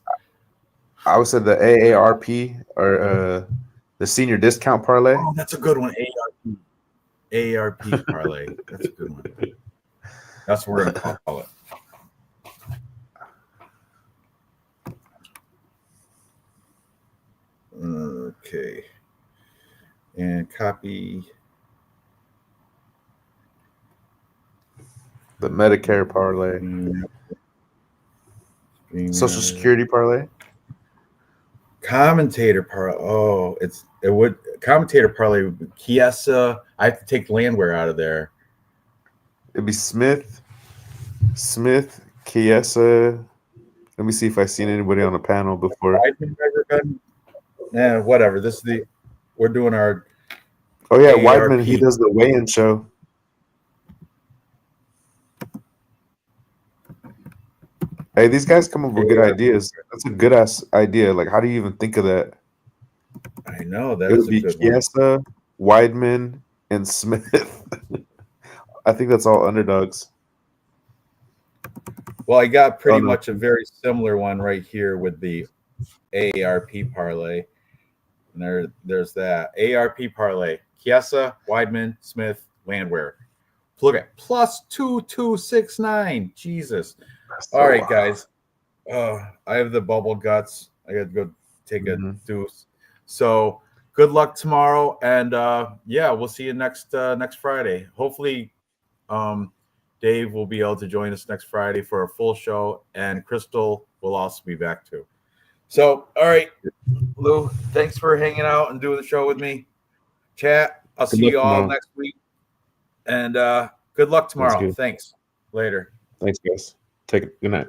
S2: I would say the AARP, or the senior discount parlay.
S1: Oh, that's a good one. AARP parlay. That's a good one. That's what we're gonna call it. Okay. And copy
S2: The Medicare parlay, Social Security parlay.
S1: Commentator parlay. Oh, it would commentator parlay would be Chiesa. I have to take Landwehr out of there.
S2: It'd be Smith, Chiesa. Let me see if I've seen anybody on the panel before.
S1: Yeah, whatever. We're doing our.
S2: Oh yeah,
S1: AARP.
S2: Weidman. He does the weigh-in show. Hey, these guys come up with good ideas. That's a good ass idea. Like, how do you even think of that?
S1: I know that
S2: It
S1: is
S2: would be
S1: a good one.
S2: Chiesa, Weidman, and Smith. I think that's all underdogs.
S1: Well, I got pretty
S2: Oh, no.
S1: much a very similar one right here with the AARP parlay. And there's that AARP parlay. Chiesa, Weidman, Smith, Landwehr. Look at plus 2269. Jesus. All right, guys. I have the bubble guts. I got to go take a deuce. So good luck tomorrow, and yeah, we'll see you next Friday. Hopefully, Dave will be able to join us next Friday for a full show, and Crystal will also be back too. So, all right, Lou, thanks for hanging out and doing the show with me. Chat, I'll see you all next week, and good luck tomorrow. Thanks. Later.
S2: Thanks, guys. Take it. Good night.